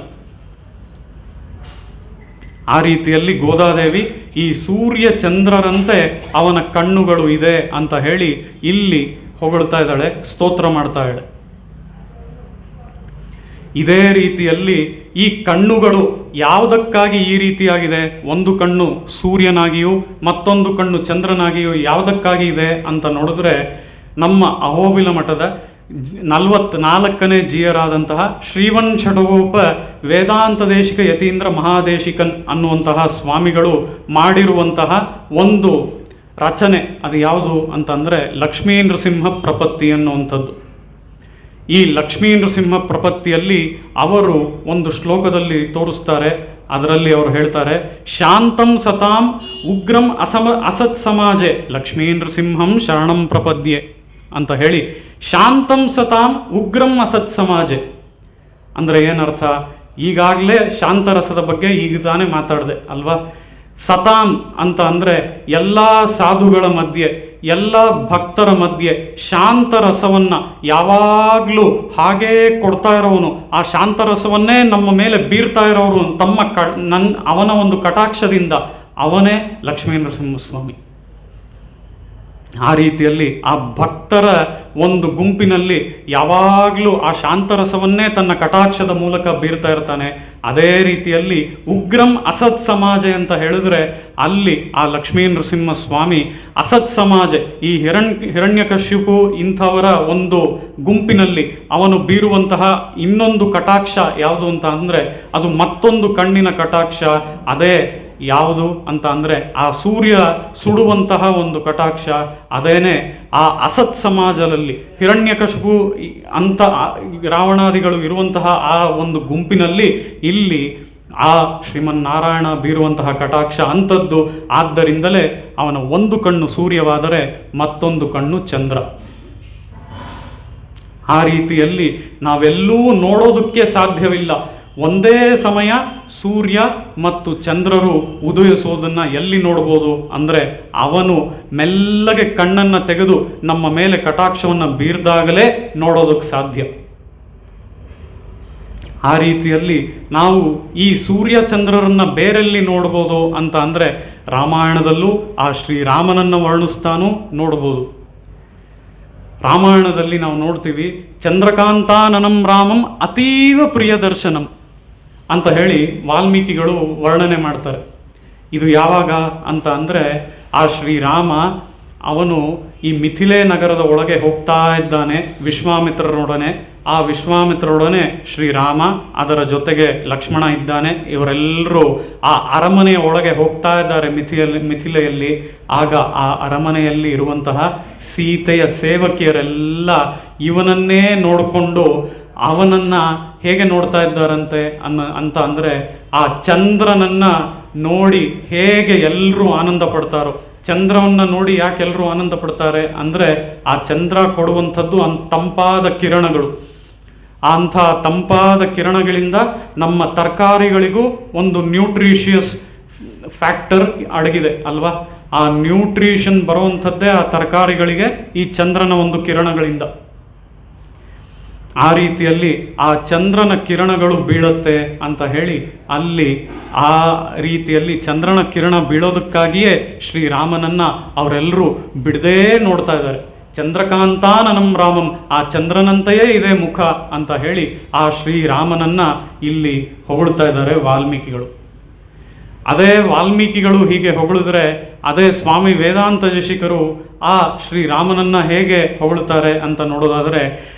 ಆ ರೀತಿಯಲ್ಲಿ ಗೋದಾದೇವಿ ಈ ಸೂರ್ಯ ಚಂದ್ರರಂತೆ ಅವನ ಕಣ್ಣುಗಳು ಇದೆ ಅಂತ ಹೇಳಿ ಇಲ್ಲಿ ಹೊಗಳ್ತಾ ಇದ್ದಾಳೆ, ಸ್ತೋತ್ರ ಮಾಡ್ತಾ ಇದ್ದಾಳೆ. ಇದೇ ರೀತಿಯಲ್ಲಿ ಈ ಕಣ್ಣುಗಳು ಯಾವುದಕ್ಕಾಗಿ ಈ ರೀತಿಯಾಗಿದೆ, ಒಂದು ಕಣ್ಣು ಸೂರ್ಯನಾಗಿಯೂ ಮತ್ತೊಂದು ಕಣ್ಣು ಚಂದ್ರನಾಗಿಯೂ ಯಾವುದಕ್ಕಾಗಿ ಇದೆ ಅಂತ ನೋಡಿದ್ರೆ ನಮ್ಮ ಅಹೋಬಿಲ ಮಠದ 44ನೇ ಜಿಯರಾದಂತಹ ಶ್ರೀವನ್ ಷಡಗೋಪ ವೇದಾಂತ ದೇಶಿಕ ಯತೀಂದ್ರ ಮಹಾದೇಶಿಕನ್ ಅನ್ನುವಂತಹ ಸ್ವಾಮಿಗಳು ಮಾಡಿರುವಂತಹ ಒಂದು ರಚನೆ ಅದು ಯಾವುದು ಅಂತಂದರೆ ಲಕ್ಷ್ಮೀ ನೃಸಿಂಹ ಪ್ರಪತ್ತಿ ಅನ್ನುವಂಥದ್ದು. ಈ ಲಕ್ಷ್ಮೀ ನೃಸಿಂಹ ಪ್ರಪತ್ತಿಯಲ್ಲಿ ಅವರು ಒಂದು ಶ್ಲೋಕದಲ್ಲಿ ತೋರಿಸ್ತಾರೆ. ಅದರಲ್ಲಿ ಅವರು ಹೇಳ್ತಾರೆ, ಶಾಂತಂ ಸತಾಂ ಉಗ್ರಂ ಅಸತ್ ಸಮಾಜೆ ಲಕ್ಷ್ಮೀ ನೃಸಿಂಹಂ ಶರಣಂ ಪ್ರಪದ್ಯೆ ಅಂತ ಹೇಳಿ, ಶಾಂತಂ ಸತಾಂ ಉಗ್ರಂ ಅಸತ್ ಸಮಾಜೆ ಅಂದರೆ ಏನರ್ಥ? ಈಗಾಗಲೇ ಶಾಂತರಸದ ಬಗ್ಗೆ ಈಗ ತಾನೇ ಮಾತಾಡಿದೆ ಅಲ್ವಾ. ಸತಾಂ ಅಂತ ಅಂದರೆ ಎಲ್ಲ ಸಾಧುಗಳ ಮಧ್ಯೆ, ಎಲ್ಲ ಭಕ್ತರ ಮಧ್ಯೆ ಶಾಂತರಸವನ್ನು ಯಾವಾಗಲೂ ಹಾಗೇ ಕೊಡ್ತಾ ಇರೋವನು, ಆ ಶಾಂತರಸವನ್ನೇ ನಮ್ಮ ಮೇಲೆ ಬೀರ್ತಾ ಇರೋರು ಅವನ ಒಂದು ಕಟಾಕ್ಷದಿಂದ ಅವನೇ ಲಕ್ಷ್ಮೀ ನರಸಿಂಹಸ್ವಾಮಿ. ಆ ರೀತಿಯಲ್ಲಿ ಆ ಭಕ್ತರ ಒಂದು ಗುಂಪಿನಲ್ಲಿ ಯಾವಾಗಲೂ ಆ ಶಾಂತರಸವನ್ನೇ ತನ್ನ ಕಟಾಕ್ಷದ ಮೂಲಕ ಬೀರ್ತಾ ಇರ್ತಾನೆ. ಅದೇ ರೀತಿಯಲ್ಲಿ ಉಗ್ರಂ ಅಸತ್ ಸಮಾಜ ಅಂತ ಹೇಳಿದ್ರೆ ಅಲ್ಲಿ ಆ ಲಕ್ಷ್ಮೀ ನರಸಿಂಹ ಸ್ವಾಮಿ ಅಸತ್ ಸಮಾಜ, ಈ ಹಿರಣ್ಯಕಶ್ಯಪು ಇಂಥವರ ಒಂದು ಗುಂಪಿನಲ್ಲಿ ಅವನು ಬೀರುವಂತಹ ಇನ್ನೊಂದು ಕಟಾಕ್ಷ ಯಾವುದು ಅಂತ ಅಂದರೆ ಅದು ಮತ್ತೊಂದು ಕಣ್ಣಿನ ಕಟಾಕ್ಷ. ಅದೇ ಯಾವುದು ಅಂತ ಅಂದರೆ ಆ ಸೂರ್ಯ ಸುಡುವಂತಹ ಒಂದು ಕಟಾಕ್ಷ. ಅದೇನೇ ಆ ಅಸತ್ ಸಮಾಜದಲ್ಲಿ ಹಿರಣ್ಯಕಶಿಪು ಅಂತ ರಾವಣಾದಿಗಳು ಇರುವಂತಹ ಆ ಒಂದು ಗುಂಪಿನಲ್ಲಿ ಇಲ್ಲಿ ಆ ಶ್ರೀಮನ್ನಾರಾಯಣ ಬೀರುವಂತಹ ಕಟಾಕ್ಷ ಅಂಥದ್ದು. ಆದ್ದರಿಂದಲೇ ಅವನ ಒಂದು ಕಣ್ಣು ಸೂರ್ಯವಾದರೆ ಮತ್ತೊಂದು ಕಣ್ಣು ಚಂದ್ರ. ಆ ರೀತಿಯಲ್ಲಿ ನಾವೆಲ್ಲೂ ನೋಡೋದಕ್ಕೆ ಸಾಧ್ಯವಿಲ್ಲ. ಒಂದೇ ಸಮಯ ಸೂರ್ಯ ಮತ್ತು ಚಂದ್ರರು ಉದಯಿಸೋದನ್ನು ಎಲ್ಲಿ ನೋಡ್ಬೋದು ಅಂದರೆ ಅವನು ಮೆಲ್ಲಗೆ ಕಣ್ಣನ್ನು ತೆಗೆದು ನಮ್ಮ ಮೇಲೆ ಕಟಾಕ್ಷವನ್ನು ಬೀರ್ದಾಗಲೇ ನೋಡೋದಕ್ಕೆ ಸಾಧ್ಯ. ಆ ರೀತಿಯಲ್ಲಿ ನಾವು ಈ ಸೂರ್ಯ ಚಂದ್ರರನ್ನು ಬೇರೆಲ್ಲಿ ನೋಡ್ಬೋದು ಅಂತ ಅಂದರೆ ರಾಮಾಯಣದಲ್ಲೂ ಆ ಶ್ರೀರಾಮನನ್ನು ವರ್ಣಿಸ್ತಾನೂ ನೋಡ್ಬೋದು. ರಾಮಾಯಣದಲ್ಲಿ ನಾವು ನೋಡ್ತೀವಿ, ಚಂದ್ರಕಾಂತಾನನಂ ರಾಮಂ ಅತೀವ ಪ್ರಿಯ ದರ್ಶನಂ ಅಂತ ಹೇಳಿ ವಾಲ್ಮೀಕಿಗಳು ವರ್ಣನೆ ಮಾಡ್ತಾರೆ. ಇದು ಯಾವಾಗ ಅಂತ ಅಂದರೆ ಆ ಶ್ರೀರಾಮ ಅವನು ಈ ಮಿಥಿಲೆ ನಗರದ ಒಳಗೆ ಹೋಗ್ತಾ ಇದ್ದಾನೆ ವಿಶ್ವಾಮಿತ್ರರೊಡನೆ. ಆ ವಿಶ್ವಾಮಿತ್ರರೊಡನೆ ಶ್ರೀರಾಮ, ಅದರ ಜೊತೆಗೆ ಲಕ್ಷ್ಮಣ ಇದ್ದಾನೆ. ಇವರೆಲ್ಲರೂ ಆ ಅರಮನೆಯ ಒಳಗೆ ಹೋಗ್ತಾ ಇದ್ದಾರೆ ಮಿಥಿಲೆಯಲ್ಲಿ. ಆಗ ಆ ಅರಮನೆಯಲ್ಲಿ ಇರುವಂತಹ ಸೀತೆಯ ಸೇವಕಿಯರೆಲ್ಲ ಇವನನ್ನೇ ನೋಡಿಕೊಂಡು ಅವನನ್ನು ಹೇಗೆ ನೋಡ್ತಾ ಇದ್ದಾರಂತೆ ಅಂತ ಅಂದರೆ ಆ ಚಂದ್ರನನ್ನು ನೋಡಿ ಹೇಗೆ ಎಲ್ಲರೂ ಆನಂದ ಪಡ್ತಾರೋ. ಚಂದ್ರವನ್ನು ನೋಡಿ ಯಾಕೆ ಎಲ್ಲರೂ ಆನಂದ ಪಡ್ತಾರೆ ಅಂದರೆ ಆ ಚಂದ್ರ ಕೊಡುವಂಥದ್ದು ತಂಪಾದ ಕಿರಣಗಳು. ಅಂಥ ತಂಪಾದ ಕಿರಣಗಳಿಂದ ನಮ್ಮ ತರಕಾರಿಗಳಿಗೂ ಒಂದು ನ್ಯೂಟ್ರಿಷಿಯಸ್ ಫ್ಯಾಕ್ಟರ್ ಅಡಗಿದೆ ಅಲ್ವಾ. ಆ ನ್ಯೂಟ್ರಿಷನ್ ಬರುವಂಥದ್ದೇ ಆ ತರಕಾರಿಗಳಿಗೆ ಈ ಚಂದ್ರನ ಒಂದು ಕಿರಣಗಳಿಂದ. ಆ ರೀತಿಯಲ್ಲಿ ಆ ಚಂದ್ರನ ಕಿರಣಗಳು ಬೀಳುತ್ತೆ ಅಂತ ಹೇಳಿ ಅಲ್ಲಿ ಆ ರೀತಿಯಲ್ಲಿ ಚಂದ್ರನ ಕಿರಣ ಬೀಳೋದಕ್ಕಾಗಿಯೇ ಶ್ರೀರಾಮನನ್ನು ಅವರೆಲ್ಲರೂ ಬಿಡದೇ ನೋಡ್ತಾ ಇದ್ದಾರೆ. ಚಂದ್ರಕಾಂತಾನನಂ ರಾಮಂ, ಆ ಚಂದ್ರನಂತೆಯೇ ಇದೆ ಮುಖ ಅಂತ ಹೇಳಿ ಆ ಶ್ರೀರಾಮನನ್ನು ಇಲ್ಲಿ ಹೊಗಳ್ತಾ ಇದ್ದಾರೆ ವಾಲ್ಮೀಕಿಗಳು. ಅದೇ ವಾಲ್ಮೀಕಿಗಳು ಹೀಗೆ ಹೊಗಳಿದ್ರೆ ಅದೇ ಸ್ವಾಮಿ ವೇದಾಂತ ದೇಶಿಕರು ಆ ಶ್ರೀರಾಮನನ್ನು ಹೇಗೆ ಹೊಗಳ್ತಾರೆ ಅಂತ ನೋಡೋದಾದರೆ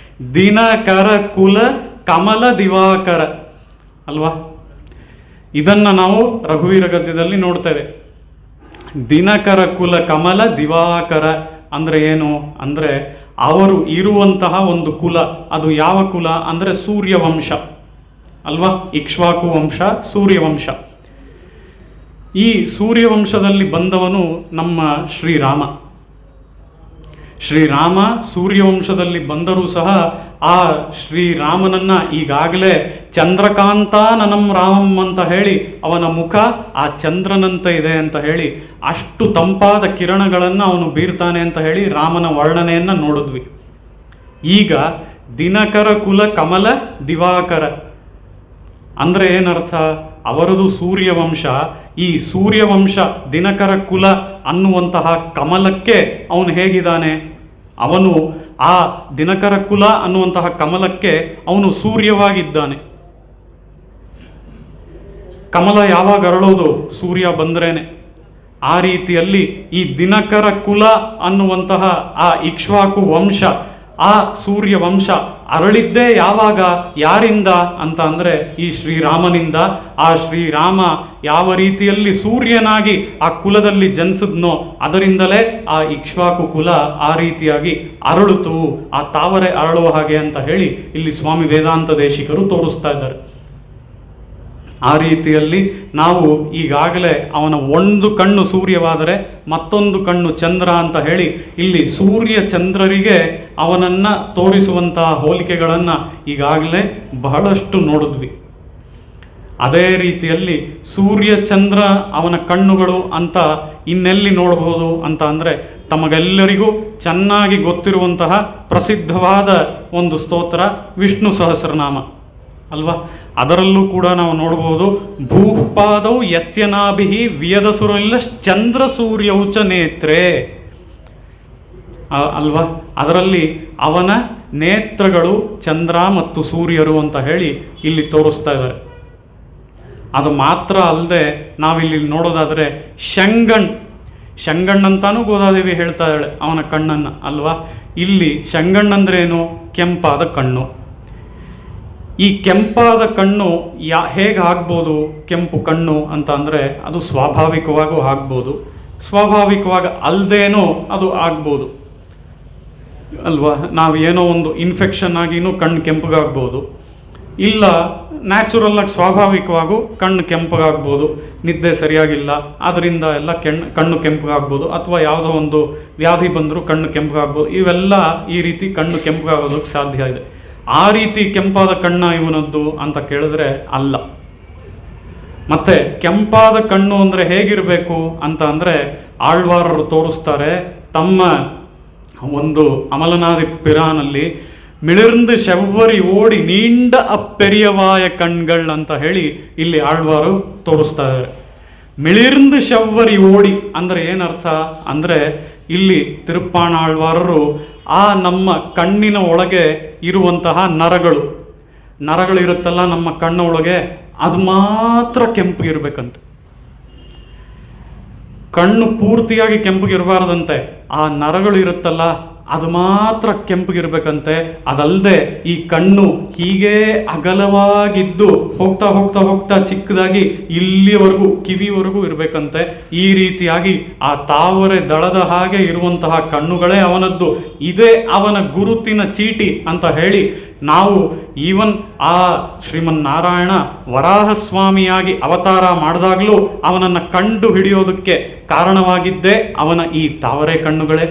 ದಿನಕರ ಕುಲ ಕಮಲ ದಿವಾಕರ ಅಲ್ವಾ. ಇದನ್ನು ನಾವು ರಘುವೀರ ಗದ್ಯದಲ್ಲಿ ನೋಡ್ತೇವೆ. ದಿನಕರ ಕುಲ ಕಮಲ ದಿವಾಕರ ಅಂದರೆ ಏನು ಅಂದರೆ ಅವರು ಇರುವಂತಹ ಒಂದು ಕುಲ, ಅದು ಯಾವ ಕುಲ ಅಂದರೆ ಸೂರ್ಯವಂಶ ಅಲ್ವಾ. ಇಕ್ಷ್ವಾಕು ವಂಶ, ಸೂರ್ಯವಂಶ. ಈ ಸೂರ್ಯವಂಶದಲ್ಲಿ ಬಂದವನು ನಮ್ಮ ಶ್ರೀರಾಮ. ಶ್ರೀರಾಮ ಸೂರ್ಯವಂಶದಲ್ಲಿ ಬಂದರೂ ಸಹ ಆ ಶ್ರೀರಾಮನನ್ನ ಈಗಾಗಲೇ ಚಂದ್ರಕಾಂತಾನನಂ ರಾಮಂ ಅಂತ ಹೇಳಿ, ಅವನ ಮುಖ ಆ ಚಂದ್ರನಂತೆ ಇದೆ ಅಂತ ಹೇಳಿ, ಅಷ್ಟು ತಂಪಾದ ಕಿರಣಗಳನ್ನು ಅವನು ಬೀರ್ತಾನೆ ಅಂತ ಹೇಳಿ ರಾಮನ ವರ್ಣನೆಯನ್ನು ನೋಡಿದ್ವಿ. ಈಗ ದಿನಕರ ಕುಲ ಕಮಲ ದಿವಾಕರ ಅಂದರೆ ಏನರ್ಥ? ಅವರದು ಸೂರ್ಯವಂಶ. ಈ ಸೂರ್ಯವಂಶ ದಿನಕರ ಕುಲ ಅನ್ನುವಂತಹ ಕಮಲಕ್ಕೆ ಅವನು ಹೇಗಿದ್ದಾನೆ? ಅವನು ಆ ದಿನಕರ ಕುಲ ಅನ್ನುವಂತಹ ಕಮಲಕ್ಕೆ ಅವನು ಸೂರ್ಯವಾಗಿದ್ದಾನೆ. ಕಮಲ ಯಾವಾಗ ಅರಳೋದು? ಸೂರ್ಯ ಬಂದ್ರೇನೆ. ಆ ರೀತಿಯಲ್ಲಿ ಈ ದಿನಕರ ಕುಲ ಅನ್ನುವಂತಹ ಆ ಇಕ್ಷ್ವಾಕು ವಂಶ, ಆ ಸೂರ್ಯ ವಂಶ ಅರಳಿದ್ದೇ ಯಾವಾಗ, ಯಾರಿಂದ ಅಂತ ಅಂದರೆ ಈ ಶ್ರೀರಾಮನಿಂದ. ಆ ಶ್ರೀರಾಮ ಯಾವ ರೀತಿಯಲ್ಲಿ ಸೂರ್ಯನಾಗಿ ಆ ಕುಲದಲ್ಲಿ ಜನಿಸಿದ್ನೋ ಅದರಿಂದಲೇ ಆ ಇಕ್ಷ್ವಾಕು ಕುಲ ಆ ರೀತಿಯಾಗಿ ಅರಳುತು, ಆ ತಾವರೆ ಅರಳುವ ಹಾಗೆ ಅಂತ ಹೇಳಿ ಇಲ್ಲಿ ಸ್ವಾಮಿ ವೇದಾಂತ ದೇಶಿಕರು ತೋರಿಸ್ತಾ ಇದ್ದಾರೆ. ಆ ರೀತಿಯಲ್ಲಿ ನಾವು ಈಗಾಗಲೇ ಅವನ ಒಂದು ಕಣ್ಣು ಸೂರ್ಯವಾದರೆ ಮತ್ತೊಂದು ಕಣ್ಣು ಚಂದ್ರ ಅಂತ ಹೇಳಿ ಇಲ್ಲಿ ಸೂರ್ಯ ಚಂದ್ರರಿಗೆ ಅವನನ್ನು ತೋರಿಸುವಂತಹ ಹೋಲಿಕೆಗಳನ್ನು ಈಗಾಗಲೇ ಬಹಳಷ್ಟು ನೋಡಿದ್ವಿ. ಅದೇ ರೀತಿಯಲ್ಲಿ ಸೂರ್ಯ ಚಂದ್ರ ಅವನ ಕಣ್ಣುಗಳು ಅಂತ ಇನ್ನೆಲ್ಲಿ ನೋಡಬಹುದು ಅಂತ ಅಂದರೆ ತಮಗೆಲ್ಲರಿಗೂ ಚೆನ್ನಾಗಿ ಗೊತ್ತಿರುವಂತಹ ಪ್ರಸಿದ್ಧವಾದ ಒಂದು ಸ್ತೋತ್ರ ವಿಷ್ಣು ಸಹಸ್ರನಾಮ ಅಲ್ವಾ. ಅದರಲ್ಲೂ ಕೂಡ ನಾವು ನೋಡ್ಬೋದು, ಭೂಪಾದೌ ಯಸ್ಯ ನಾಭಿಹಿ ವಿಯದಸುರಲ್ಲ ಚಂದ್ರ ಸೂರ್ಯೌಚ ನೇತ್ರೇ ಅಲ್ವಾ. ಅದರಲ್ಲಿ ಅವನ ನೇತ್ರಗಳು ಚಂದ್ರ ಮತ್ತು ಸೂರ್ಯರು ಅಂತ ಹೇಳಿ ಇಲ್ಲಿ ತೋರಿಸ್ತಾ ಇದ್ದಾರೆ. ಅದು ಮಾತ್ರ ಅಲ್ಲದೆ ನಾವಿಲ್ಲಿ ನೋಡೋದಾದರೆ ಶಂಗಣ್ಣಂತಾನೂ ಗೋದಾದೇವಿ ಹೇಳ್ತಾ ಇದ್ದಾಳೆ ಅವನ ಕಣ್ಣನ್ನು ಅಲ್ವಾ. ಇಲ್ಲಿ ಶಂಗಣ್ಣಂದ್ರೇನು? ಕೆಂಪಾದ ಕಣ್ಣು. ಈ ಕೆಂಪಾದ ಕಣ್ಣು ಹೇಗೆ ಆಗ್ಬೋದು? ಕೆಂಪು ಕಣ್ಣು ಅಂತ ಅಂದರೆ ಅದು ಸ್ವಾಭಾವಿಕವಾಗೂ ಆಗ್ಬೋದು, ಸ್ವಾಭಾವಿಕವಾಗಿ ಅಲ್ಲದೇನೋ ಅದು ಆಗ್ಬೋದು ಅಲ್ವಾ. ನಾವು ಏನೋ ಒಂದು ಇನ್ಫೆಕ್ಷನ್ ಆಗಿನೂ ಕಣ್ಣು ಕೆಂಪಗಾಗ್ಬೋದು, ಇಲ್ಲ ನ್ಯಾಚುರಲ್ಲಾಗಿ ಸ್ವಾಭಾವಿಕವಾಗೂ ಕಣ್ಣು ಕೆಂಪಗಾಗ್ಬೋದು. ನಿದ್ದೆ ಸರಿಯಾಗಿಲ್ಲ ಅದರಿಂದ ಎಲ್ಲ ಕಣ್ಣು ಕೆಂಪಗಾಗ್ಬೋದು, ಅಥವಾ ಯಾವುದೋ ಒಂದು ವ್ಯಾಧಿ ಬಂದರೂ ಕಣ್ಣು ಕೆಂಪಗಾಗ್ಬೋದು. ಇವೆಲ್ಲ ಈ ರೀತಿ ಕಣ್ಣು ಕೆಂಪಗಾಗೋದಕ್ಕೆ ಸಾಧ್ಯ ಇದೆ. ಆ ರೀತಿ ಕೆಂಪಾದ ಕಣ್ಣ ಇವನದ್ದು ಅಂತ ಕೇಳಿದ್ರೆ ಅಲ್ಲ. ಮತ್ತೆ ಕೆಂಪಾದ ಕಣ್ಣು ಅಂದರೆ ಹೇಗಿರಬೇಕು ಅಂತ ಅಂದರೆ ಆಳ್ವಾರರು ತೋರಿಸ್ತಾರೆ ತಮ್ಮ ಒಂದು ಅಮಲನಾದಿ ಪಿರಾನಲ್ಲಿ, ಮಿಳಿರ್ந்து ಶೆವ್ವರಿ ಓಡಿ ನೀಂಡ ಅಪ್ಪೆರಿಯವಾಯ ಕಣ್ಗಳ್ ಅಂತ ಹೇಳಿ ಇಲ್ಲಿ ಆಳ್ವಾರು ತೋರಿಸ್ತಾ ಇದ್ದಾರೆ. ಮಿಳಿರ್ந்து ಶೆವ್ವರಿ ಓಡಿ ಅಂದರೆ ಏನರ್ಥ ಅಂದರೆ ಇಲ್ಲಿ ತಿರುಪ್ಪಾಣಾಳ್ವಾರರು ಆ ನಮ್ಮ ಕಣ್ಣಿನ ಒಳಗೆ ಇರುವಂತಹ ನರಗಳಿರುತ್ತಲ್ಲ ನಮ್ಮ ಕಣ್ಣ ಒಳಗೆ, ಅದು ಮಾತ್ರ ಕೆಂಪಗಿರ್ಬೇಕಂತೆ. ಕಣ್ಣು ಪೂರ್ತಿಯಾಗಿ ಕೆಂಪಗಿರಬಾರ್ದಂತೆ, ಆ ನರಗಳಿರುತ್ತಲ್ಲ ಅದು ಮಾತ್ರ ಕೆಂಪಗಿರ್ಬೇಕಂತೆ. ಅದಲ್ಲದೆ ಈ ಕಣ್ಣು ಹೀಗೆ ಅಗಲವಾಗಿದ್ದು ಹೋಗ್ತಾ ಹೋಗ್ತಾ ಹೋಗ್ತಾ ಚಿಕ್ಕದಾಗಿ ಇಲ್ಲಿವರೆಗೂ ಕಿವಿವರೆಗೂ ಇರಬೇಕಂತೆ. ಈ ರೀತಿಯಾಗಿ ಆ ತಾವರೆ ದಳದ ಹಾಗೆ ಇರುವಂತಹ ಕಣ್ಣುಗಳೇ ಅವನದ್ದು. ಇದೇ ಅವನ ಗುರುತಿನ ಚೀಟಿ ಅಂತ ಹೇಳಿ ನಾವು ಈವನ್ ಆ ಶ್ರೀಮನ್ನಾರಾಯಣ ವರಾಹಸ್ವಾಮಿಯಾಗಿ ಅವತಾರ ಮಾಡಿದಾಗಲೂ ಅವನನ್ನು ಕಂಡು ಹಿಡಿಯೋದಕ್ಕೆ ಕಾರಣವಾಗಿದ್ದೇ ಅವನ ಈ ತಾವರೆ ಕಣ್ಣುಗಳೇ.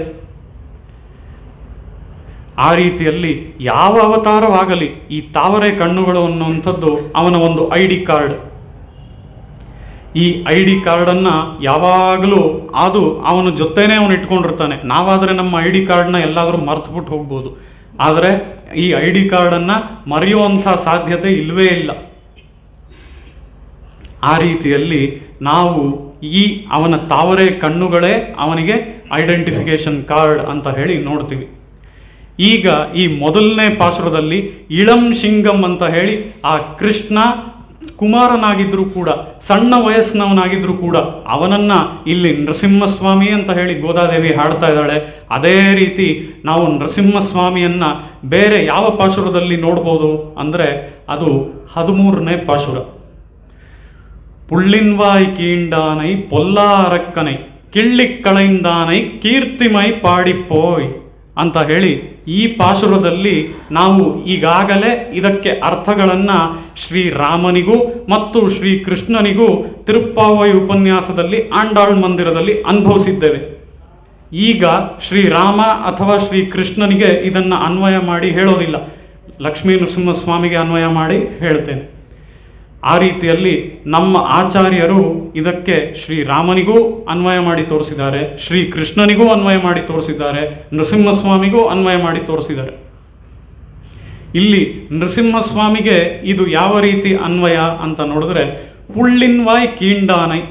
ಆ ರೀತಿಯಲ್ಲಿ ಯಾವ ಅವತಾರವಾಗಲಿ ಈ ತಾವರೆ ಕಣ್ಣುಗಳು ಅನ್ನುವಂಥದ್ದು ಅವನ ಒಂದು ID ಕಾರ್ಡ್. ಈ ID ಕಾರ್ಡನ್ನು ಯಾವಾಗಲೂ ಅದು ಅವನ ಜೊತೆನೇ ಅವನು ಇಟ್ಕೊಂಡಿರ್ತಾನೆ. ನಾವಾದರೆ ನಮ್ಮ ID ಕಾರ್ಡ್ನ ಎಲ್ಲಾದರೂ ಮರ್ತುಬಿಟ್ಟು ಹೋಗ್ಬೋದು, ಆದರೆ ಈ ID ಕಾರ್ಡನ್ನು ಮರೆಯುವಂಥ ಸಾಧ್ಯತೆ ಇಲ್ಲವೇ ಇಲ್ಲ. ಆ ರೀತಿಯಲ್ಲಿ ನಾವು ಈ ಅವನ ತಾವರೆ ಕಣ್ಣುಗಳೇ ಅವನಿಗೆ ಐಡೆಂಟಿಫಿಕೇಶನ್ ಕಾರ್ಡ್ ಅಂತ ಹೇಳಿ ನೋಡ್ತೀವಿ. ಈಗ ಈ ಮೊದಲನೇ ಪಾಶುರದಲ್ಲಿ ಇಳಂ ಶಿಂಗಂ ಅಂತ ಹೇಳಿ ಆ ಕೃಷ್ಣ ಕುಮಾರನಾಗಿದ್ದರೂ ಕೂಡ, ಸಣ್ಣ ವಯಸ್ಸಿನವನಾಗಿದ್ದರೂ ಕೂಡ ಅವನನ್ನು ಇಲ್ಲಿ ನರಸಿಂಹಸ್ವಾಮಿ ಅಂತ ಹೇಳಿ ಗೋದಾದೇವಿ ಹಾಡ್ತಾ ಇದ್ದಾಳೆ. ಅದೇ ರೀತಿ ನಾವು ನರಸಿಂಹಸ್ವಾಮಿಯನ್ನು ಬೇರೆ ಯಾವ ಪಾಶುರದಲ್ಲಿ ನೋಡ್ಬೋದು ಅಂದರೆ ಅದು 13ನೇ ಪಾಶುರ. ಪುಳ್ಳಿನ್ವಾಯ್ ಕೀಂಡಾನೈ ಪೊಲ್ಲಾ ಅರಕ್ಕನೈ ಕಿಳ್ಳಿಕ್ಕಳೆಯಿಂದಾನೈ ಕೀರ್ತಿಮೈ ಪಾಡಿಪ್ಪೋಯ್ ಅಂತ ಹೇಳಿ ಈ ಪಾಶುರದಲ್ಲಿ ನಾವು ಈಗಾಗಲೇ ಇದಕ್ಕೆ ಅರ್ಥಗಳನ್ನು ಶ್ರೀರಾಮನಿಗೂ ಮತ್ತು ಶ್ರೀಕೃಷ್ಣನಿಗೂ ತಿರುಪ್ಪಾವೈ ಉಪನ್ಯಾಸದಲ್ಲಿ ಆಂಡಾಳ್ ಮಂದಿರದಲ್ಲಿ ಅನುಭವಿಸಿದ್ದೇವೆ. ಈಗ ಶ್ರೀರಾಮ ಅಥವಾ ಶ್ರೀಕೃಷ್ಣನಿಗೆ ಇದನ್ನು ಅನ್ವಯ ಮಾಡಿ ಹೇಳೋದಿಲ್ಲ, ಲಕ್ಷ್ಮೀ ನರಸಿಂಹಸ್ವಾಮಿಗೆ ಅನ್ವಯ ಮಾಡಿ ಹೇಳ್ತೇನೆ. ಆ ರೀತಿಯಲ್ಲಿ ನಮ್ಮ ಆಚಾರ್ಯರು ಇದಕ್ಕೆ ಶ್ರೀರಾಮನಿಗೂ ಅನ್ವಯ ಮಾಡಿ ತೋರಿಸಿದ್ದಾರೆ, ಶ್ರೀಕೃಷ್ಣನಿಗೂ ಅನ್ವಯ ಮಾಡಿ ತೋರಿಸಿದ್ದಾರೆ, ನರಸಿಂಹಸ್ವಾಮಿಗೂ ಅನ್ವಯ ಮಾಡಿ ತೋರಿಸಿದ್ದಾರೆ. ಇಲ್ಲಿ ನರಸಿಂಹಸ್ವಾಮಿಗೆ ಇದು ಯಾವ ರೀತಿ ಅನ್ವಯ ಅಂತ ನೋಡಿದ್ರೆ, ಪುಳ್ಳಿನ್ವಾಯ್ ಕೀಂಡಾನೈ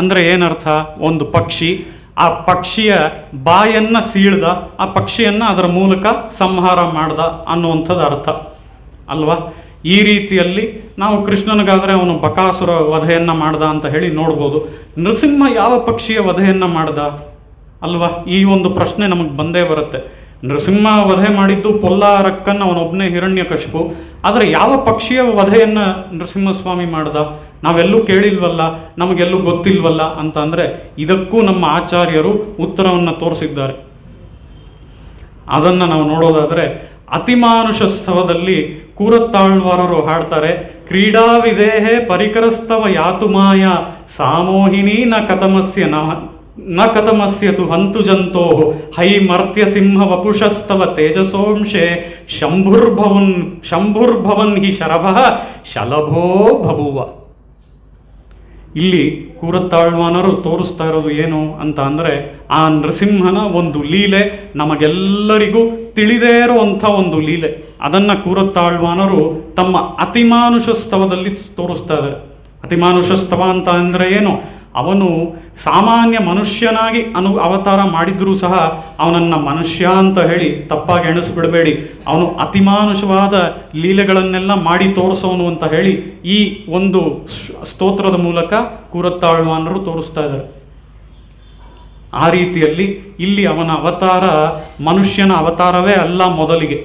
ಅಂದರೆ ಏನರ್ಥ? ಒಂದು ಪಕ್ಷಿ, ಆ ಪಕ್ಷಿಯ ಬಾಯನ್ನು ಸೀಳ್ದ, ಆ ಪಕ್ಷಿಯನ್ನು ಅದರ ಮೂಲಕ ಸಂಹಾರ ಮಾಡ್ದ ಅನ್ನುವಂಥದ್ದು ಅರ್ಥ ಅಲ್ವಾ? ಈ ರೀತಿಯಲ್ಲಿ ನಾವು ಕೃಷ್ಣನಿಗಾದರೆ ಅವನು ಬಕಾಸುರ ವಧೆಯನ್ನು ಮಾಡ್ದ ಅಂತ ಹೇಳಿ ನೋಡ್ಬೋದು. ನರಸಿಂಹ ಯಾವ ಪಕ್ಷಿಯ ವಧೆಯನ್ನು ಮಾಡ್ದ ಅಲ್ವಾ? ಈ ಒಂದು ಪ್ರಶ್ನೆ ನಮಗೆ ಬಂದೇ ಬರುತ್ತೆ. ನರಸಿಂಹ ವಧೆ ಮಾಡಿದ್ದು ಪೊಲ್ಲಾರಕ್ಕನ್ನು ಅವನೊಬ್ಬನೇ ಹಿರಣ್ಯಕಶಿಪು, ಆದರೆ ಯಾವ ಪಕ್ಷಿಯ ವಧೆಯನ್ನು ನರಸಿಂಹಸ್ವಾಮಿ ಮಾಡ್ದ? ನಾವೆಲ್ಲೂ ಕೇಳಿಲ್ವಲ್ಲ, ನಮಗೆಲ್ಲೂ ಗೊತ್ತಿಲ್ವಲ್ಲ ಅಂತ ಅಂದರೆ ಇದಕ್ಕೂ ನಮ್ಮ ಆಚಾರ್ಯರು ಉತ್ತರವನ್ನು ತೋರಿಸಿದ್ದಾರೆ. ಅದನ್ನು ನಾವು ನೋಡೋದಾದರೆ ಅತಿಮಾನುಷ ಸ್ತವದಲ್ಲಿ ಕೂರತ್ತಾಳ್ವಾರರು ಹಾಡ್ತಾರೆ, ಕ್ರೀಡಾವಿದೇಹೇ ಪರಿಕರಸ್ತವ ಯಾತುಮಾಯ ಸಾಮೋಹಿನಿ ನ ಕತಮಸ್ಯತು ಹಂತು ಜಂತೋ ಹೈ ಮರ್ತ್ಯ ಸಿಂಹ ವಪುಷಸ್ತವ ತೇಜಸೋಂಶೆ ಶಂಭುರ್ಭವನ್ ಹಿ ಶರಭಃ ಶಲಭೋ ಬಭುವ. ಇಲ್ಲಿ ಕೂರತ್ತಾಳ್ವಾನರು ತೋರಿಸ್ತಾ ಇರೋದು ಏನು ಅಂತ ಅಂದರೆ, ಆ ನರಸಿಂಹನ ಒಂದು ಲೀಲೆ ನಮಗೆಲ್ಲರಿಗೂ ತಿಳಿದೇ ಇರುವಂಥ ಒಂದು ಲೀಲೆ. ಅದನ್ನು ಕೂರತ್ತಾಳ್ವಾನರು ತಮ್ಮ ಅತಿಮಾನುಷ ಸ್ತವದಲ್ಲಿ ತೋರಿಸ್ತಾ ಇದ್ದಾರೆ. ಅತಿಮಾನುಷ ಸ್ತವ ಅಂತ ಅಂದರೆ ಏನು? ಅವನು ಸಾಮಾನ್ಯ ಮನುಷ್ಯನಾಗಿ ಅವತಾರ ಮಾಡಿದ್ರೂ ಸಹ ಅವನನ್ನು ಮನುಷ್ಯ ಅಂತ ಹೇಳಿ ತಪ್ಪಾಗಿ ಎಣಿಸ್ಬಿಡಬೇಡಿ, ಅವನು ಅತಿಮಾನುಷವಾದ ಲೀಲೆಗಳನ್ನೆಲ್ಲ ಮಾಡಿ ತೋರಿಸೋನು ಅಂತ ಹೇಳಿ ಈ ಒಂದು ಸ್ತೋತ್ರದ ಮೂಲಕ ಕೂರತ್ತಾಳ್ವಾನರು ತೋರಿಸ್ತಾ ಇದ್ದಾರೆ. ಆ ರೀತಿಯಲ್ಲಿ ಇಲ್ಲಿ ಅವನ ಅವತಾರ ಮನುಷ್ಯನ ಅವತಾರವೇ ಅಲ್ಲ. ಮೊದಲಿಗೆ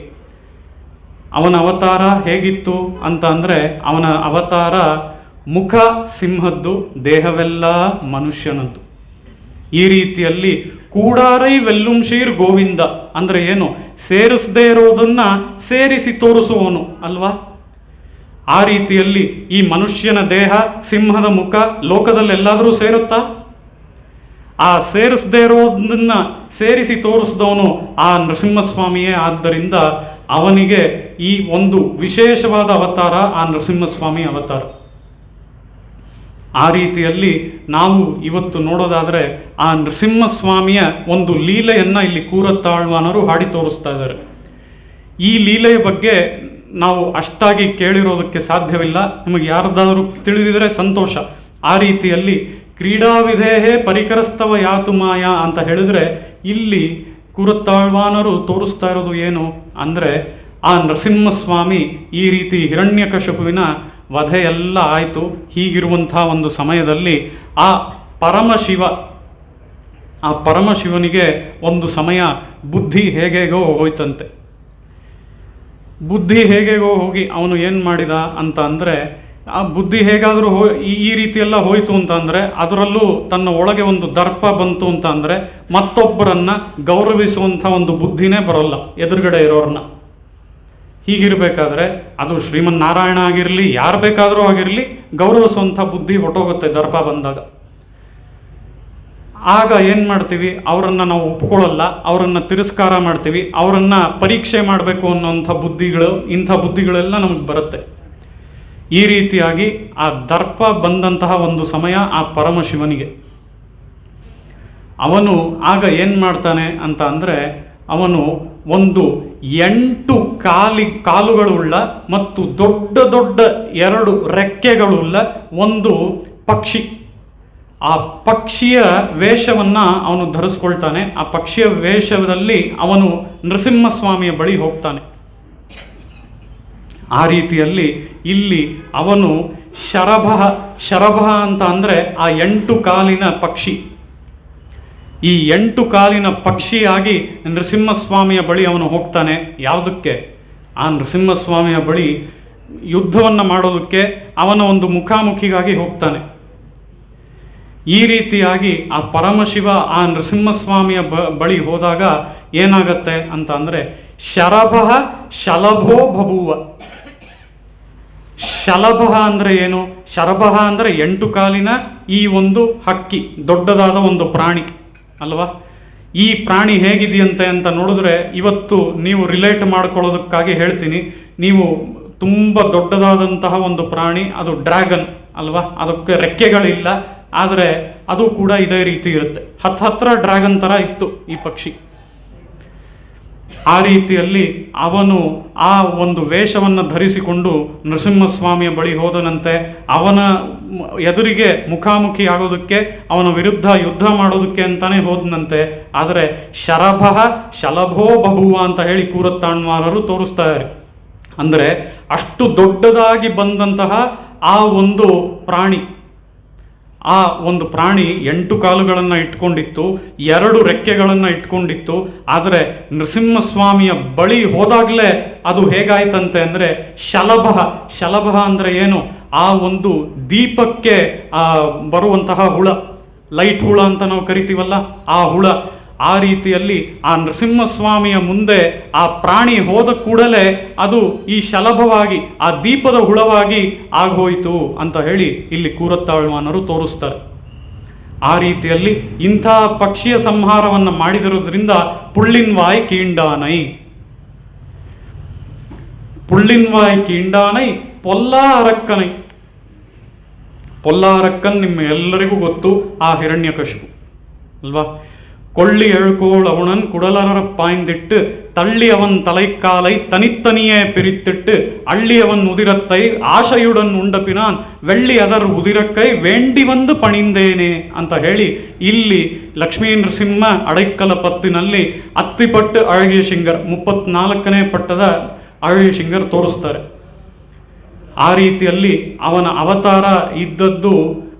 ಅವನ ಅವತಾರ ಹೇಗಿತ್ತು ಅಂತ ಅಂದರೆ, ಅವನ ಅವತಾರ ಮುಖ ಸಿಂಹದ್ದು, ದೇಹವೆಲ್ಲ ಮನುಷ್ಯನದ್ದು. ಈ ರೀತಿಯಲ್ಲಿ ಕೂಡಾರೈ ವೆಲ್ಲುಂಶೀರ್ ಗೋವಿಂದ ಅಂದರೆ ಏನು? ಸೇರಿಸದೇ ಇರೋದನ್ನು ಸೇರಿಸಿ ತೋರಿಸುವವನು ಅಲ್ವಾ? ಆ ರೀತಿಯಲ್ಲಿ ಈ ಮನುಷ್ಯನ ದೇಹ, ಸಿಂಹದ ಮುಖ ಲೋಕದಲ್ಲೆಲ್ಲಾದರೂ ಸೇರುತ್ತಾ? ಆ ಸೇರಿಸದೇ ಇರೋದನ್ನು ಸೇರಿಸಿ ತೋರಿಸಿದವನು ಆ ನರಸಿಂಹಸ್ವಾಮಿಯೇ. ಆದ್ದರಿಂದ ಅವನಿಗೆ ಈ ಒಂದು ವಿಶೇಷವಾದ ಅವತಾರ ಆ ನರಸಿಂಹಸ್ವಾಮಿ ಅವತಾರ. ಆ ರೀತಿಯಲ್ಲಿ ನಾವು ಇವತ್ತು ನೋಡೋದಾದರೆ ಆ ನರಸಿಂಹಸ್ವಾಮಿಯ ಒಂದು ಲೀಲೆಯನ್ನು ಇಲ್ಲಿ ಕೂರತ್ತಾಳ್ವಾನರು ಹಾಡಿ ತೋರಿಸ್ತಾ ಇದ್ದಾರೆ. ಈ ಲೀಲೆಯ ಬಗ್ಗೆ ನಾವು ಅಷ್ಟಾಗಿ ಕೇಳಿರೋದಕ್ಕೆ ಸಾಧ್ಯವಿಲ್ಲ, ನಿಮಗೆ ಯಾರ್ದಾದರೂ ತಿಳಿದಿದ್ರೆ ಸಂತೋಷ. ಆ ರೀತಿಯಲ್ಲಿ ಕ್ರೀಡಾವಿಧೇಹೇ ಪರಿಕರಸ್ತವ ಯಾತು ಮಾಯ ಅಂತ ಹೇಳಿದರೆ, ಇಲ್ಲಿ ಕೂರತ್ತಾಳ್ವಾನರು ತೋರಿಸ್ತಾ ಇರೋದು ಏನು ಅಂದರೆ, ಆ ನರಸಿಂಹಸ್ವಾಮಿ ಈ ರೀತಿ ಹಿರಣ್ಯಕಶಿಪುವಿನ ವಧೆ ಎಲ್ಲ ಆಯಿತು. ಹೀಗಿರುವಂಥ ಒಂದು ಸಮಯದಲ್ಲಿ ಆ ಪರಮಶಿವನಿಗೆ ಒಂದು ಸಮಯ ಬುದ್ಧಿ ಹೇಗೇಗೋ ಹೋಯ್ತಂತೆ. ಬುದ್ಧಿ ಹೇಗೇಗೋ ಹೋಗಿ ಅವನು ಏನು ಮಾಡಿದ ಅಂತ ಅಂದರೆ, ಆ ಬುದ್ಧಿ ಹೇಗಾದರೂ ಈ ರೀತಿಯೆಲ್ಲ ಹೋಯಿತು ಅಂತ ಅಂದರೆ, ಅದರಲ್ಲೂ ತನ್ನ ಒಳಗೆ ಒಂದು ದರ್ಪ ಬಂತು ಅಂತ ಅಂದರೆ ಮತ್ತೊಬ್ಬರನ್ನು ಗೌರವಿಸುವಂಥ ಒಂದು ಬುದ್ಧಿನೇ ಬರೋಲ್ಲ ಎದುರುಗಡೆ ಇರೋರನ್ನ. ಹೀಗಿರಬೇಕಾದ್ರೆ ಅದು ಶ್ರೀಮನ್ನಾರಾಯಣ ಆಗಿರಲಿ, ಯಾರು ಬೇಕಾದರೂ ಆಗಿರಲಿ, ಗೌರವಿಸುವಂಥ ಬುದ್ಧಿ ಹೊಟ್ಟೋಗುತ್ತೆ ದರ್ಪ ಬಂದಾಗ. ಆಗ ಏನು ಮಾಡ್ತೀವಿ? ಅವರನ್ನು ನಾವು ಒಪ್ಕೊಳ್ಳಲ್ಲ, ಅವರನ್ನು ತಿರಸ್ಕಾರ ಮಾಡ್ತೀವಿ, ಅವರನ್ನು ಪರೀಕ್ಷೆ ಮಾಡಬೇಕು ಅನ್ನೋಂಥ ಇಂಥ ಬುದ್ಧಿಗಳೆಲ್ಲ ನಮಗೆ ಬರುತ್ತೆ. ಈ ರೀತಿಯಾಗಿ ಆ ದರ್ಪ ಬಂದಂತಹ ಒಂದು ಸಮಯ ಆ ಪರಮಶಿವನಿಗೆ. ಅವನು ಆಗ ಏನು ಮಾಡ್ತಾನೆ ಅಂತ ಅಂದರೆ, ಅವನು ಒಂದು 8 ಕಾಲುಗಳುಳ್ಳ ಮತ್ತು ದೊಡ್ಡ ದೊಡ್ಡ 2 ರೆಕ್ಕೆಗಳುಳ್ಳ ಒಂದು ಪಕ್ಷಿ, ಆ ಪಕ್ಷಿಯ ವೇಷವನ್ನು ಅವನು ಧರಿಸ್ಕೊಳ್ತಾನೆ. ಆ ಪಕ್ಷಿಯ ವೇಷದಲ್ಲಿ ಅವನು ನರಸಿಂಹಸ್ವಾಮಿಯ ಬಳಿ ಹೋಗ್ತಾನೆ. ಆ ರೀತಿಯಲ್ಲಿ ಇಲ್ಲಿ ಅವನು ಶರಭ ಅಂತ ಅಂದರೆ ಆ 8 ಕಾಲಿನ ಪಕ್ಷಿ. ಈ 8 ಕಾಲಿನ ಪಕ್ಷಿಯಾಗಿ ನರಸಿಂಹಸ್ವಾಮಿಯ ಬಳಿ ಅವನು ಹೋಗ್ತಾನೆ. ಯಾವುದಕ್ಕೆ? ಆ ನರಸಿಂಹಸ್ವಾಮಿಯ ಬಳಿ ಯುದ್ಧವನ್ನು ಮಾಡೋದಕ್ಕೆ ಅವನ ಒಂದು ಮುಖಾಮುಖಿಗಾಗಿ ಹೋಗ್ತಾನೆ. ಈ ರೀತಿಯಾಗಿ ಆ ಪರಮಶಿವ ಆ ನರಸಿಂಹಸ್ವಾಮಿಯ ಬಳಿ ಹೋದಾಗ ಏನಾಗತ್ತೆ ಅಂತ ಅಂದರೆ ಶರಭ ಶಲಭೋ ಬಭೂವ. ಶಲಭ ಅಂದರೆ ಏನು? ಶರಭ ಅಂದರೆ 8 ಕಾಲಿನ ಈ ಒಂದು ಹಕ್ಕಿ, ದೊಡ್ಡದಾದ ಒಂದು ಪ್ರಾಣಿ ಅಲ್ವಾ. ಈ ಪ್ರಾಣಿ ಹೇಗಿದೆಯಂತೆ ಅಂತ ನೋಡಿದ್ರೆ, ಇವತ್ತು ನೀವು ರಿಲೇಟ್ ಮಾಡ್ಕೊಳ್ಳೋದಕ್ಕಾಗಿ ಹೇಳ್ತೀನಿ. ನೀವು ತುಂಬ ದೊಡ್ಡದಾದಂತಹ ಒಂದು ಪ್ರಾಣಿ, ಅದು ಡ್ರ್ಯಾಗನ್ ಅಲ್ವಾ. ಅದಕ್ಕೆ ರೆಕ್ಕೆಗಳಿಲ್ಲ, ಆದರೆ ಅದು ಕೂಡ ಇದೇ ರೀತಿ ಇರುತ್ತೆ. ಹತ್ರ ಡ್ರ್ಯಾಗನ್ ಥರ ಇತ್ತು ಈ ಪಕ್ಷಿ. ಆ ರೀತಿಯಲ್ಲಿ ಅವನು ಆ ಒಂದು ವೇಷವನ್ನು ಧರಿಸಿಕೊಂಡು ನರಸಿಂಹಸ್ವಾಮಿಯ ಬಳಿ ಹೋದನಂತೆ. ಅವನ ಎದುರಿಗೆ ಮುಖಾಮುಖಿ ಆಗೋದಕ್ಕೆ, ಅವನ ವಿರುದ್ಧ ಯುದ್ಧ ಮಾಡೋದಕ್ಕೆ ಅಂತಾನೆ ಹೋದನಂತೆ. ಆದರೆ ಶರಭ ಶಲಭೋ ಬಭುವ ಅಂತ ಹೇಳಿ ಕೂರತ್ತಾಳ್ವಾರರು ತೋರಿಸ್ತಾ ಇದ್ದಾರೆ. ಅಂದರೆ ಅಷ್ಟು ದೊಡ್ಡದಾಗಿ ಬಂದಂತಹ ಆ ಒಂದು ಪ್ರಾಣಿ, ಆ ಒಂದು ಪ್ರಾಣಿ 8 ಕಾಲುಗಳನ್ನು ಇಟ್ಕೊಂಡಿತ್ತು, 2 ರೆಕ್ಕೆಗಳನ್ನು ಇಟ್ಕೊಂಡಿತ್ತು. ಆದರೆ ನರಸಿಂಹಸ್ವಾಮಿಯ ಬಳಿ ಹೋದಾಗಲೇ ಅದು ಹೇಗಾಯ್ತಂತೆ ಅಂದರೆ ಶಲಭ ಅಂದರೆ ಏನು? ಆ ಒಂದು ದೀಪಕ್ಕೆ ಬರುವಂತಹ ಹುಳ, ಲೈಟ್ ಹುಳ ಅಂತ ನಾವು ಕರಿತೀವಲ್ಲ, ಆ ಹುಳ. ಆ ರೀತಿಯಲ್ಲಿ ಆ ನರಸಿಂಹಸ್ವಾಮಿಯ ಮುಂದೆ ಆ ಪ್ರಾಣಿ ಹೋದ ಕೂಡಲೇ ಅದು ಈ ಶಲಭವಾಗಿ, ಆ ದೀಪದ ಹುಳವಾಗಿ ಆಗೋಯ್ತು ಅಂತ ಹೇಳಿ ಇಲ್ಲಿ ಕೂರತ್ತಾಳ್ವಾನರು ತೋರಿಸ್ತಾರೆ. ಆ ರೀತಿಯಲ್ಲಿ ಇಂಥ ಪಕ್ಷಿಯ ಸಂಹಾರವನ್ನು ಮಾಡಿದಿರೋದ್ರಿಂದ ಪುಳ್ಳಿನ್ವಾಯ್ ಕೀಂಡಾನೈ ಪೊಲ್ಲಾ ಅರಕ್ಕನ್ ನಿಮ್ಮ ಎಲ್ಲರಿಗೂ ಗೊತ್ತು, ಆ ಹಿರಣ್ಯಕಶಿಪು ಅಲ್ವಾ. கொள்ளி எழுகோள் அவனன் குடலறப் பாய்ந்திட்டு தள்ளி அவன் தலைக்காலை தனித்தனியே பிரித்திட்டு அள்ளி அவன் உதிரத்தை ಆಶೆಯುಡನ್ ಉಂಡಪಿನಾನ್ வெள்ளி ಅದರ್ ಉದಿರಕ್ಕೈ ವೇಂಡಿ ಬಂದು ಪಣಿಂದೇನೆ ಅಂತ ಹೇಳಿ ಇಲ್ಲಿ ಲಕ್ಷ್ಮೀ ನರಸಿಂಹ ಅಡೈಕ್ಕಲ ಪತ್ತಿನಲ್ಲಿ ಅತ್ತಿಪಟ್ಟು ಅಳಗಿಯ ಶಿಂಗರ್ 34ನೇ ಪಟ್ಟದ ಅಳಗಿಯ ಶಿಂಗರ್ ತೋರಿಸ್ತಾರೆ. ಆ ರೀತಿಯಲ್ಲಿ ಅವನ ಅವತಾರ ಇದ್ದದ್ದು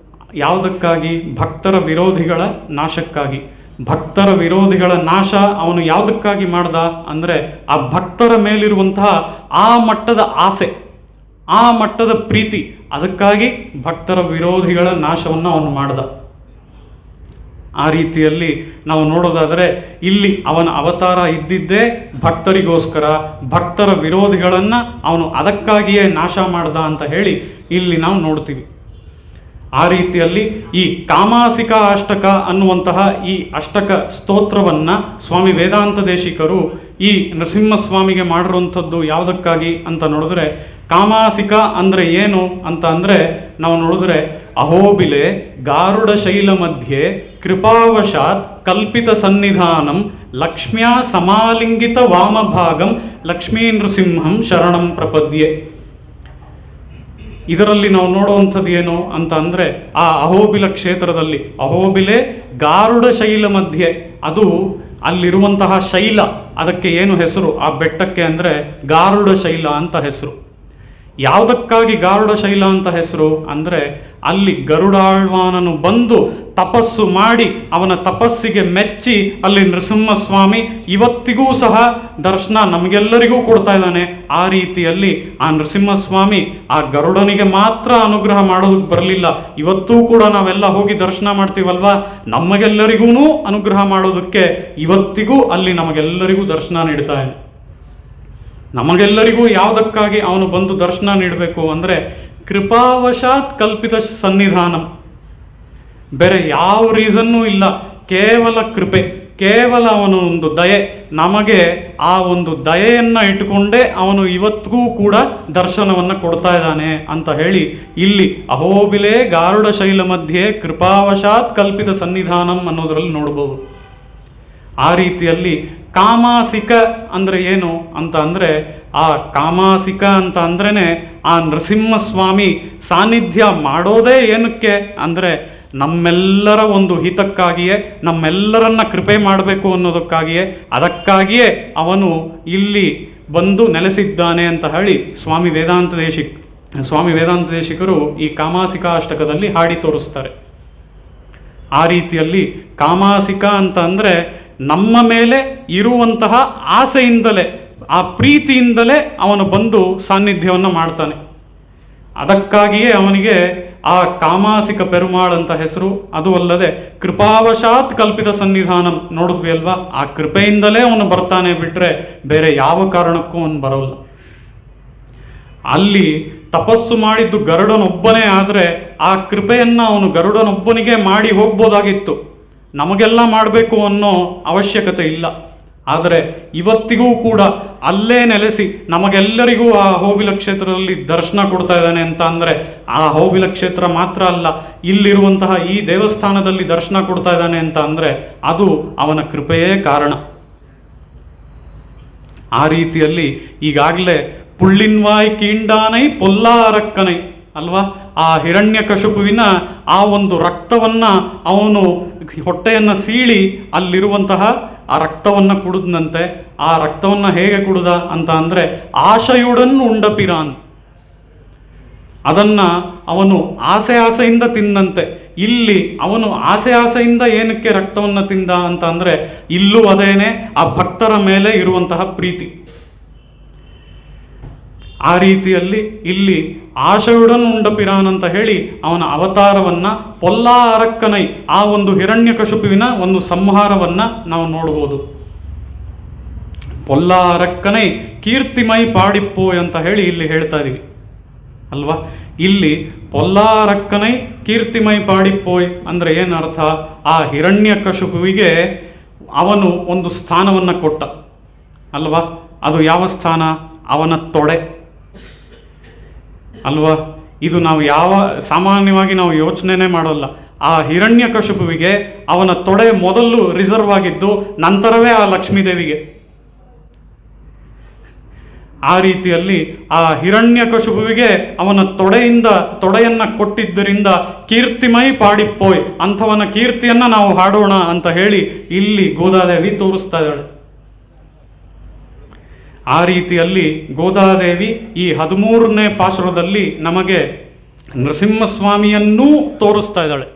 ಯಾವುದಕ್ಕಾಗಿ? ಭಕ್ತರ ವಿರೋಧಿಗಳ ನಾಶಕ್ಕಾಗಿ. ಭಕ್ತರ ವಿರೋಧಿಗಳ ನಾಶ ಅವನು ಯಾವುದಕ್ಕಾಗಿ ಮಾಡ್ದ ಅಂದರೆ ಆ ಭಕ್ತರ ಮೇಲಿರುವಂತಹ ಆ ಮಟ್ಟದ ಆಸೆ, ಆ ಮಟ್ಟದ ಪ್ರೀತಿ, ಅದಕ್ಕಾಗಿ ಭಕ್ತರ ವಿರೋಧಿಗಳ ನಾಶವನ್ನು ಅವನು ಮಾಡ್ದ. ಆ ರೀತಿಯಲ್ಲಿ ನಾವು ನೋಡೋದಾದರೆ ಇಲ್ಲಿ ಅವನ ಅವತಾರ ಇದ್ದಿದ್ದೇ ಭಕ್ತರಿಗೋಸ್ಕರ, ಭಕ್ತರ ವಿರೋಧಿಗಳನ್ನು ಅವನು ಅದಕ್ಕಾಗಿಯೇ ನಾಶ ಮಾಡ್ದ ಅಂತ ಹೇಳಿ ಇಲ್ಲಿ ನಾವು ನೋಡ್ತೀವಿ. ಆ ರೀತಿಯಲ್ಲಿ ಈ ಕಾಮಾಸಿಕ ಅಷ್ಟಕ ಅನ್ನುವಂತಹ ಈ ಅಷ್ಟಕ ಸ್ತೋತ್ರವನ್ನು ಸ್ವಾಮಿ ವೇದಾಂತ ದೇಶಿಕರು ಈ ನರಸಿಂಹಸ್ವಾಮಿಗೆ ಮಾಡಿರುವಂಥದ್ದು ಯಾವುದಕ್ಕಾಗಿ ಅಂತ ನೋಡಿದ್ರೆ, ಕಾಮಾಸಿಕ ಅಂದರೆ ಏನು ಅಂತ ಅಂದರೆ ನಾವು ನೋಡಿದ್ರೆ, ಅಹೋಬಿಲೆ ಗಾರುಡ ಶೈಲ ಮಧ್ಯೆ ಕೃಪಾವಶಾತ್ ಕಲ್ಪಿತ ಸನ್ನಿಧಾನಂ ಲಕ್ಷ್ಮ್ಯಾ ಸಮಾಲಿಂಗಿತ ವಾಮಭಾಗಂ ಲಕ್ಷ್ಮೀ ನೃಸಿಂಹಂ ಶರಣಂ ಪ್ರಪದ್ಯೆ. ಇದರಲ್ಲಿ ನಾವು ನೋಡುವಂಥದ್ದು ಏನು ಅಂತ ಅಂದರೆ, ಆ ಅಹೋಬಿಲ ಕ್ಷೇತ್ರದಲ್ಲಿ, ಅಹೋಬಿಲೆ ಗಾರುಡ ಶೈಲ ಮಧ್ಯೆ, ಅದು ಅಲ್ಲಿರುವಂತಹ ಶೈಲ, ಅದಕ್ಕೆ ಏನು ಹೆಸರು ಆ ಬೆಟ್ಟಕ್ಕೆ ಅಂದರೆ ಗಾರುಡ ಶೈಲ ಅಂತ ಹೆಸರು. ಯಾವುದಕ್ಕಾಗಿ ಗಾರುಡ ಶೈಲ ಅಂತ ಹೆಸರು ಅಂದರೆ, ಅಲ್ಲಿ ಗರುಡಾಳ್ವಾನನು ಬಂದು ತಪಸ್ಸು ಮಾಡಿ ಅವನ ತಪಸ್ಸಿಗೆ ಮೆಚ್ಚಿ ಅಲ್ಲಿ ನರಸಿಂಹಸ್ವಾಮಿ ಇವತ್ತಿಗೂ ಸಹ ದರ್ಶನ ನಮಗೆಲ್ಲರಿಗೂ ಕೊಡ್ತಾ ಇದ್ದಾನೆ. ಆ ರೀತಿಯಲ್ಲಿ ಆ ನರಸಿಂಹಸ್ವಾಮಿ ಆ ಗರುಡನಿಗೆ ಮಾತ್ರ ಅನುಗ್ರಹ ಮಾಡೋದಕ್ಕೆ ಬರಲಿಲ್ಲ. ಇವತ್ತೂ ಕೂಡ ನಾವೆಲ್ಲ ಹೋಗಿ ದರ್ಶನ ಮಾಡ್ತೀವಲ್ವಾ, ನಮಗೆಲ್ಲರಿಗೂ ಅನುಗ್ರಹ ಮಾಡೋದಕ್ಕೆ ಇವತ್ತಿಗೂ ಅಲ್ಲಿ ನಮಗೆಲ್ಲರಿಗೂ ದರ್ಶನ ನೀಡ್ತಾ ಇದೆ. ನಮಗೆಲ್ಲರಿಗೂ ಯಾವುದಕ್ಕಾಗಿ ಅವನು ಬಂದು ದರ್ಶನ ನೀಡಬೇಕು ಅಂದರೆ ಕೃಪಾವಶಾತ್ ಕಲ್ಪಿತ ಸನ್ನಿಧಾನಂ, ಬೇರೆ ಯಾವ ರೀಸನ್ನೂ ಇಲ್ಲ, ಕೇವಲ ಕೃಪೆ, ಕೇವಲ ಅವನು ಒಂದು ದಯೆ, ನಮಗೆ ಆ ಒಂದು ದಯೆಯನ್ನು ಇಟ್ಟುಕೊಂಡೇ ಅವನು ಇವತ್ತಿಗೂ ಕೂಡ ದರ್ಶನವನ್ನು ಕೊಡ್ತಾ ಇದ್ದಾನೆ ಅಂತ ಹೇಳಿ ಇಲ್ಲಿ ಅಹೋಬಿಲೆ ಗಾರುಡ ಶೈಲ ಮಧ್ಯೆ ಕೃಪಾವಶಾತ್ ಕಲ್ಪಿತ ಸನ್ನಿಧಾನಂ ಅನ್ನೋದರಲ್ಲಿ ನೋಡ್ಬೋದು. ಆ ರೀತಿಯಲ್ಲಿ ಕಾಮಾಸಿಕ ಅಂದರೆ ಏನು ಅಂತ ಅಂದರೆ, ಆ ಕಾಮಾಸಿಕ ಅಂತ ಅಂದ್ರೇ ಆ ನರಸಿಂಹಸ್ವಾಮಿ ಸಾನ್ನಿಧ್ಯ ಮಾಡೋದೇ ಏನಕ್ಕೆ ಅಂದರೆ ನಮ್ಮೆಲ್ಲರ ಒಂದು ಹಿತಕ್ಕಾಗಿಯೇ, ನಮ್ಮೆಲ್ಲರನ್ನ ಕೃಪೆ ಮಾಡಬೇಕು ಅನ್ನೋದಕ್ಕಾಗಿಯೇ, ಅದಕ್ಕಾಗಿಯೇ ಅವನು ಇಲ್ಲಿ ಬಂದು ನೆಲೆಸಿದ್ದಾನೆ ಅಂತ ಹೇಳಿ ಸ್ವಾಮಿ ವೇದಾಂತ ದೇಶಿಕರು ಈ ಕಾಮಾಸಿಕ ಅಷ್ಟಕದಲ್ಲಿ ಹಾಡಿ ತೋರಿಸ್ತಾರೆ. ಆ ರೀತಿಯಲ್ಲಿ ಕಾಮಾಸಿಕ ಅಂತ ಅಂದರೆ ನಮ್ಮ ಮೇಲೆ ಇರುವಂತಹ ಆಸೆಯಿಂದಲೇ, ಆ ಪ್ರೀತಿಯಿಂದಲೇ ಅವನು ಬಂದು ಸಾನ್ನಿಧ್ಯವನ್ನು ಮಾಡ್ತಾನೆ. ಅದಕ್ಕಾಗಿಯೇ ಅವನಿಗೆ ಆ ಕಾಮಾಸಿಕ ಪೆರುಮಾಳ್ ಅಂತ ಹೆಸರು. ಅದು ಅಲ್ಲದೆ ಕೃಪಾವಶಾತ್ ಕಲ್ಪಿತ ಸನ್ನಿಧಾನಂ ನೋಡಿದ್ವಿ ಅಲ್ವಾ, ಆ ಕೃಪೆಯಿಂದಲೇ ಅವನು ಬರ್ತಾನೆ ಬಿಟ್ರೆ ಬೇರೆ ಯಾವ ಕಾರಣಕ್ಕೂ ಅವನು ಬರೋಲ್ಲ. ಅಲ್ಲಿ ತಪಸ್ಸು ಮಾಡಿದ್ದು ಗರುಡನೊಬ್ಬನೇ ಆದರೆ ಆ ಕೃಪೆಯನ್ನ ಅವನು ಗರುಡನೊಬ್ಬನಿಗೆ ಮಾಡಿ ಹೋಗ್ಬೋದಾಗಿತ್ತು, ನಮಗೆಲ್ಲ ಮಾಡಬೇಕು ಅನ್ನೋ ಅವಶ್ಯಕತೆ ಇಲ್ಲ. ಆದರೆ ಇವತ್ತಿಗೂ ಕೂಡ ಅಲ್ಲೇ ನೆಲೆಸಿ ನಮಗೆಲ್ಲರಿಗೂ ಆ ಅಹೋಬಿಲ ಕ್ಷೇತ್ರದಲ್ಲಿ ದರ್ಶನ ಕೊಡ್ತಾ ಇದ್ದಾನೆ ಅಂತ ಅಂದರೆ ಆ ಅಹೋಬಿಲ ಕ್ಷೇತ್ರ ಮಾತ್ರ ಅಲ್ಲ, ಇಲ್ಲಿರುವಂತಹ ಈ ದೇವಸ್ಥಾನದಲ್ಲಿ ದರ್ಶನ ಕೊಡ್ತಾ ಇದ್ದಾನೆ ಅಂತ ಅಂದರೆ ಅದು ಅವನ ಕೃಪೆಯೇ ಕಾರಣ. ಆ ರೀತಿಯಲ್ಲಿ ಈಗಾಗಲೇ ಪುಳ್ಳಿನ್ವಾಯ್ ಕೀಂಡಾನೈ ಪೊಲ್ಲಾ ಅರಕ್ಕನೈ ಅಲ್ವಾ, ಆ ಹಿರಣ್ಯಕಶಿಪುವಿನ ಆ ಒಂದು ರಕ್ತವನ್ನು ಅವನು ಹೊಟ್ಟೆಯನ್ನು ಸೀಳಿ ಅಲ್ಲಿರುವಂತಹ ಆ ರಕ್ತವನ್ನು ಕುಡಿದ್ನಂತೆ. ಆ ರಕ್ತವನ್ನು ಹೇಗೆ ಕುಡಿದ ಅಂತ ಅಂದರೆ ಆಶೆಯುಡನ್ನು ಉಂಡಪಿರಾನ್, ಅದನ್ನು ಅವನು ಆಸೆಯಿಂದ ತಿಂದಂತೆ. ಇಲ್ಲಿ ಅವನು ಆಸೆಯಿಂದ ಏನಕ್ಕೆ ರಕ್ತವನ್ನು ತಿಂದ ಅಂತ ಅಂದರೆ ಇಲ್ಲೂ ಅದೇನೆ, ಆ ಭಕ್ತರ ಮೇಲೆ ಇರುವಂತಹ ಪ್ರೀತಿ. ಆ ರೀತಿಯಲ್ಲಿ ಇಲ್ಲಿ ಆಶೆಯುಡನ್ ಉಂಡಪಿರಾನ್ ಅಂತ ಹೇಳಿ ಅವನ ಅವತಾರವನ್ನು ಪೊಲ್ಲಾ ಅರಕ್ಕನೈ, ಆ ಒಂದು ಹಿರಣ್ಯಕಶಿಪುವಿನ ಒಂದು ಸಂಹಾರವನ್ನು ನಾವು ನೋಡ್ಬೋದು. ಪೊಲ್ಲಾ ಅರಕ್ಕನೈ ಕೀರ್ತಿಮೈ ಪಾಡಿಪ್ಪೋಯ್ ಅಂತ ಹೇಳಿ ಇಲ್ಲಿ ಹೇಳ್ತಾ ಇದೀವಿ ಅಲ್ವಾ. ಇಲ್ಲಿ ಪೊಲ್ಲಾ ಅರಕ್ಕನೈ ಕೀರ್ತಿಮೈ ಪಾಡಿಪ್ಪೋಯ್ ಅಂದರೆ ಏನರ್ಥ, ಆ ಹಿರಣ್ಯಕಶಿಪುವಿಗೆ ಅವನು ಒಂದು ಸ್ಥಾನವನ್ನು ಕೊಟ್ಟ ಅಲ್ವಾ. ಅದು ಯಾವ ಸ್ಥಾನ? ಅವನ ತೊಡೆ ಅಲ್ವಾ. ಇದು ನಾವು ಸಾಮಾನ್ಯವಾಗಿ ನಾವು ಯೋಚನೆನೇ ಮಾಡೋಲ್ಲ. ಆ ಹಿರಣ್ಯಕಶಿಪುವಿಗೆ ಅವನ ತೊಡೆ ಮೊದಲು ರಿಸರ್ವ್ ಆಗಿದ್ದು, ನಂತರವೇ ಆ ಲಕ್ಷ್ಮೀದೇವಿಗೆ. ಆ ರೀತಿಯಲ್ಲಿ ಆ ಹಿರಣ್ಯಕಶಿಪುವಿಗೆ ಅವನ ತೊಡೆಯನ್ನು ಕೊಟ್ಟಿದ್ದರಿಂದ ಕೀರ್ತಿಮೈ ಪಾಡಿಪ್ಪೋಯ್, ಅಂಥವನ ಕೀರ್ತಿಯನ್ನು ನಾವು ಹಾಡೋಣ ಅಂತ ಹೇಳಿ ಇಲ್ಲಿ ಗೋದಾದೇವಿ ತೋರಿಸ್ತಾ ಇದ್ದಾಳೆ. ಆ ರೀತಿಯಲ್ಲಿ ಗೋದಾದೇವಿ ಈ 13ನೇ ಪಾಶುರದಲ್ಲಿ ನಮಗೆ ನರಸಿಂಹಸ್ವಾಮಿಯನ್ನೂ ತೋರಿಸ್ತಾ ಇದ್ದಾಳೆ.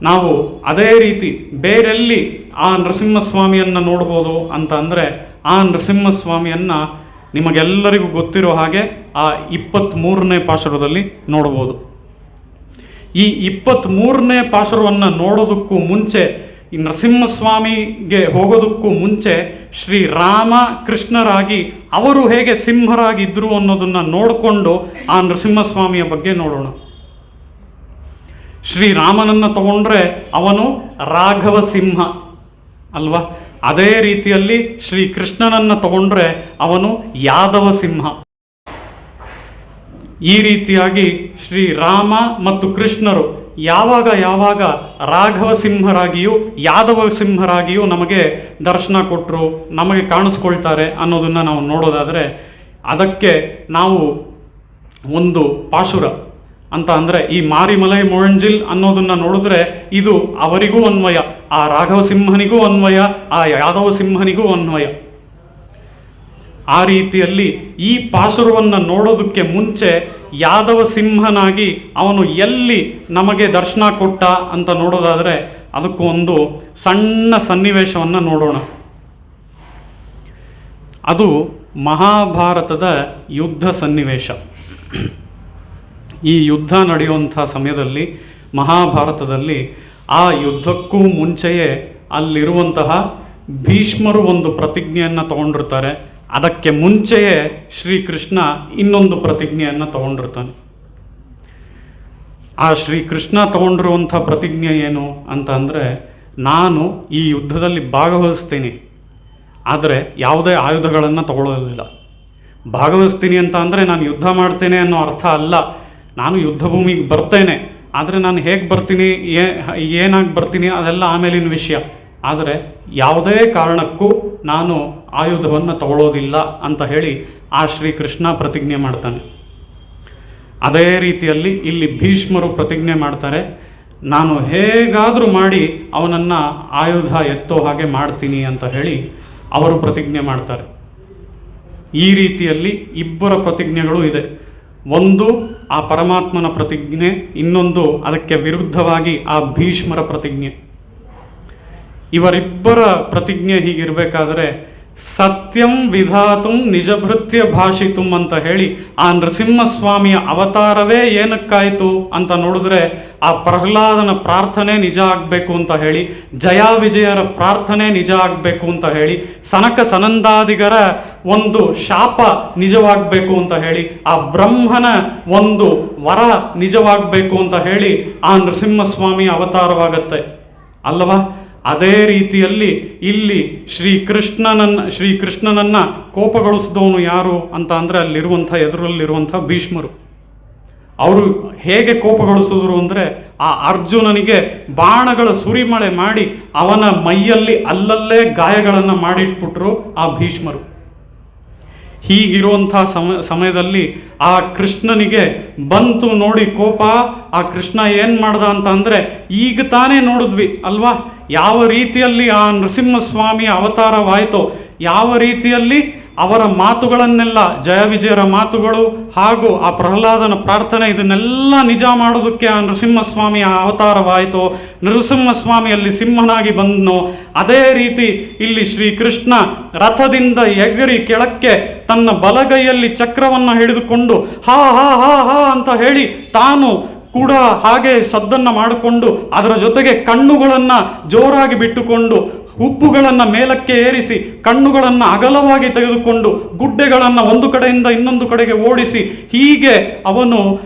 ನಾವು ಅದೇ ರೀತಿ ಬೇರೆಲ್ಲಿ ಆ ನರಸಿಂಹಸ್ವಾಮಿಯನ್ನು ನೋಡ್ಬೋದು ಅಂತ ಅಂದರೆ ಆ ನರಸಿಂಹಸ್ವಾಮಿಯನ್ನು ನಿಮಗೆಲ್ಲರಿಗೂ ಗೊತ್ತಿರೋ ಹಾಗೆ ಆ 23ನೇ ಪಾಶುರದಲ್ಲಿ ನೋಡ್ಬೋದು. ಈ 23ನೇ ಪಾಶುರವನ್ನು ನೋಡೋದಕ್ಕೂ ಮುಂಚೆ, ಈ ನರಸಿಂಹಸ್ವಾಮಿಗೆ ಹೋಗೋದಕ್ಕೂ ಮುಂಚೆ ಶ್ರೀರಾಮ ಕೃಷ್ಣರಾಗಿ ಅವರು ಹೇಗೆ ಸಿಂಹರಾಗಿದ್ದರು ಅನ್ನೋದನ್ನು ನೋಡಿಕೊಂಡು ಆ ನರಸಿಂಹಸ್ವಾಮಿಯ ಬಗ್ಗೆ ನೋಡೋಣ. ಶ್ರೀರಾಮನನ್ನು ತಗೊಂಡ್ರೆ ಅವನು ರಾಘವ ಸಿಂಹ ಅಲ್ವಾ. ಅದೇ ರೀತಿಯಲ್ಲಿ ಶ್ರೀಕೃಷ್ಣನನ್ನು ತಗೊಂಡ್ರೆ ಅವನು ಯಾದವ ಸಿಂಹ. ಈ ರೀತಿಯಾಗಿ ಶ್ರೀರಾಮ ಮತ್ತು ಕೃಷ್ಣರು ಯಾವಾಗ ರಾಘವ ಸಿಂಹರಾಗಿಯೂ ಯಾದವ ಸಿಂಹರಾಗಿಯೂ ನಮಗೆ ದರ್ಶನ ಕೊಟ್ಟರು, ನಮಗೆ ಕಾಣಿಸ್ಕೊಳ್ತಾರೆ ಅನ್ನೋದನ್ನು ನಾವು ನೋಡೋದಾದರೆ ಅದಕ್ಕೆ ನಾವು ಒಂದು ಪಾಶುರ ಅಂತ ಅಂದರೆ ಈ ಮಾರಿಮಲೈ ಮೊಳಂಜಿಲ್ ಅನ್ನೋದನ್ನು ನೋಡಿದ್ರೆ ಇದು ಅವರಿಗೂ ಅನ್ವಯ, ಆ ರಾಘವ ಸಿಂಹನಿಗೂ ಅನ್ವಯ, ಆ ಯಾದವ ಸಿಂಹನಿಗೂ ಅನ್ವಯ. ಆ ರೀತಿಯಲ್ಲಿ ಈ ಪಾಶುರವನ್ನು ನೋಡೋದಕ್ಕೆ ಮುಂಚೆ ಯಾದವ ಸಿಂಹನಾಗಿ ಅವನು ಎಲ್ಲಿ ನಮಗೆ ದರ್ಶನ ಕೊಟ್ಟ ಅಂತ ನೋಡೋದಾದರೆ ಅದಕ್ಕೂ ಒಂದು ಸಣ್ಣ ಸನ್ನಿವೇಶವನ್ನು ನೋಡೋಣ. ಅದು ಮಹಾಭಾರತದ ಯುದ್ಧ ಸನ್ನಿವೇಶ. ಈ ಯುದ್ಧ ನಡೆಯುವಂಥ ಸಮಯದಲ್ಲಿ ಮಹಾಭಾರತದಲ್ಲಿ ಆ ಯುದ್ಧಕ್ಕೂ ಮುಂಚೆಯೇ ಅಲ್ಲಿರುವಂತಹ ಭೀಷ್ಮರು ಒಂದು ಪ್ರತಿಜ್ಞೆಯನ್ನು ತಗೊಂಡಿರ್ತಾರೆ. ಅದಕ್ಕೆ ಮುಂಚೆಯೇ ಶ್ರೀಕೃಷ್ಣ ಇನ್ನೊಂದು ಪ್ರತಿಜ್ಞೆಯನ್ನು ತಗೊಂಡಿರ್ತಾನೆ. ಆ ಶ್ರೀಕೃಷ್ಣ ತಗೊಂಡಿರುವಂಥ ಪ್ರತಿಜ್ಞೆ ಏನು ಅಂತ ಅಂದರೆ, ನಾನು ಈ ಯುದ್ಧದಲ್ಲಿ ಭಾಗವಹಿಸ್ತೀನಿ, ಆದರೆ ಯಾವುದೇ ಆಯುಧಗಳನ್ನು ತಗೊಳ್ಳೋದಿಲ್ಲ. ಭಾಗವಹಿಸ್ತೀನಿ ಅಂತ ಅಂದರೆ ನಾನು ಯುದ್ಧ ಮಾಡ್ತೇನೆ ಅನ್ನೋ ಅರ್ಥ ಅಲ್ಲ. ನಾನು ಯುದ್ಧ ಭೂಮಿಗೆ ಬರ್ತೇನೆ, ಆದರೆ ನಾನು ಹೇಗೆ ಬರ್ತೀನಿ, ಏನಾಗಿ ಬರ್ತೀನಿ ಅದೆಲ್ಲ ಆಮೇಲಿನ ವಿಷಯ. ಆದರೆ ಯಾವುದೇ ಕಾರಣಕ್ಕೂ ನಾನು ಆಯುಧವನ್ನು ತಗೊಳ್ಳೋದಿಲ್ಲ ಅಂತ ಹೇಳಿ ಆ ಶ್ರೀಕೃಷ್ಣ ಪ್ರತಿಜ್ಞೆ ಮಾಡ್ತಾನೆ. ಅದೇ ರೀತಿಯಲ್ಲಿ ಇಲ್ಲಿ ಭೀಷ್ಮರು ಪ್ರತಿಜ್ಞೆ ಮಾಡ್ತಾರೆ, ನಾನು ಹೇಗಾದರೂ ಮಾಡಿ ಅವನನ್ನು ಆಯುಧ ಎತ್ತೋ ಹಾಗೆ ಮಾಡ್ತೀನಿ ಅಂತ ಹೇಳಿ ಅವರು ಪ್ರತಿಜ್ಞೆ ಮಾಡ್ತಾರೆ. ಈ ರೀತಿಯಲ್ಲಿ ಇಬ್ಬರ ಪ್ರತಿಜ್ಞೆಗಳು ಇದೆ. ಒಂದು ಆ ಪರಮಾತ್ಮನ ಪ್ರತಿಜ್ಞೆ, ಇನ್ನೊಂದು ಅದಕ್ಕೆ ವಿರುದ್ಧವಾಗಿ ಆ ಭೀಷ್ಮರ ಪ್ರತಿಜ್ಞೆ. ಇವರಿಬ್ಬರ ಪ್ರತಿಜ್ಞೆ ಹೀಗಿರಬೇಕಾದರೆ ಸತ್ಯಂ ವಿಧಾತುಂ ನಿಜಭೃತ್ಯ ಭಾಷಿತುಂ ಅಂತ ಹೇಳಿ ಆ ನರಸಿಂಹಸ್ವಾಮಿಯ ಅವತಾರವೇ ಏನಕ್ಕಾಯಿತು ಅಂತ ನೋಡಿದ್ರೆ ಆ ಪ್ರಹ್ಲಾದನ ಪ್ರಾರ್ಥನೆ ನಿಜ ಆಗಬೇಕು ಅಂತ ಹೇಳಿ, ಜಯ ವಿಜಯರ ಪ್ರಾರ್ಥನೆ ನಿಜ ಆಗಬೇಕು ಅಂತ ಹೇಳಿ, ಸನಕ ಸನಂದಾದಿಗರ ಒಂದು ಶಾಪ ನಿಜವಾಗಬೇಕು ಅಂತ ಹೇಳಿ, ಆ ಬ್ರಹ್ಮನ ಒಂದು ವರ ನಿಜವಾಗಬೇಕು ಅಂತ ಹೇಳಿ ಆ ನರಸಿಂಹಸ್ವಾಮಿಯ ಅವತಾರವಾಗತ್ತೆ ಅಲ್ಲವಾ? ಅದೇ ರೀತಿಯಲ್ಲಿ ಇಲ್ಲಿ ಶ್ರೀಕೃಷ್ಣನನ್ನ ಕೋಪಗೊಳಿಸಿದವನು ಯಾರು ಅಂತ ಅಂದರೆ ಎದುರಲ್ಲಿರುವಂಥ ಭೀಷ್ಮರು. ಅವರು ಹೇಗೆ ಕೋಪಗೊಳಿಸಿದ್ರು ಅಂದರೆ ಆ ಅರ್ಜುನನಿಗೆ ಬಾಣಗಳ ಸುರಿಮಳೆ ಮಾಡಿ ಅವನ ಮೈಯಲ್ಲಿ ಅಲ್ಲಲ್ಲೇ ಗಾಯಗಳನ್ನು ಮಾಡಿಟ್ಬಿಟ್ರು ಆ ಭೀಷ್ಮರು. ಹೀಗಿರುವಂಥ ಸಮಯದಲ್ಲಿ ಆ ಕೃಷ್ಣನಿಗೆ ಬಂತು ನೋಡಿ ಕೋಪ. ಆ ಕೃಷ್ಣ ಏನು ಮಾಡ್ದ ಅಂತ ಅಂದರೆ, ಈಗ ತಾನೇ ನೋಡಿದ್ವಿ ಅಲ್ವಾ ಯಾವ ರೀತಿಯಲ್ಲಿ ಆ ನರಸಿಂಹಸ್ವಾಮಿಯ ಅವತಾರವಾಯಿತೋ, ಯಾವ ರೀತಿಯಲ್ಲಿ ಅವರ ಮಾತುಗಳನ್ನೆಲ್ಲ, ಜಯ ವಿಜಯರ ಮಾತುಗಳು ಹಾಗೂ ಆ ಪ್ರಹ್ಲಾದನ ಪ್ರಾರ್ಥನೆ ಇದನ್ನೆಲ್ಲ ನಿಜ ಮಾಡೋದಕ್ಕೆ ಆ ನರಸಿಂಹಸ್ವಾಮಿಯ ಅವತಾರವಾಯಿತು. ನರಸಿಂಹಸ್ವಾಮಿಯಲ್ಲಿ ಸಿಂಹನಾಗಿ ಬಂದನೋ, ಅದೇ ರೀತಿ ಇಲ್ಲಿ ಶ್ರೀಕೃಷ್ಣ ರಥದಿಂದ ಎಗರಿ ಕೆಳಕ್ಕೆ ತನ್ನ ಬಲಗೈಯಲ್ಲಿ ಚಕ್ರವನ್ನು ಹಿಡಿದುಕೊಂಡು ಹಾ ಹಾ ಹಾ ಹಾ ಅಂತ ಹೇಳಿ ತಾನು ಕೂಡ ಹಾಗೆ ಸದ್ದನ್ನು ಮಾಡಿಕೊಂಡು ಅದರ ಜೊತೆಗೆ ಕಣ್ಣುಗಳನ್ನು ಜೋರಾಗಿ ಬಿಟ್ಟುಕೊಂಡು ಹುಬ್ಬುಗಳನ್ನು ಮೇಲಕ್ಕೆ ಏರಿಸಿ ಕಣ್ಣುಗಳನ್ನು ಅಗಲವಾಗಿ ತೆಗೆದುಕೊಂಡು ಗುಡ್ಡೆಗಳನ್ನು ಒಂದು ಕಡೆಯಿಂದ ಇನ್ನೊಂದು ಕಡೆಗೆ ಓಡಿಸಿ ಹೀಗೆ ಅವನು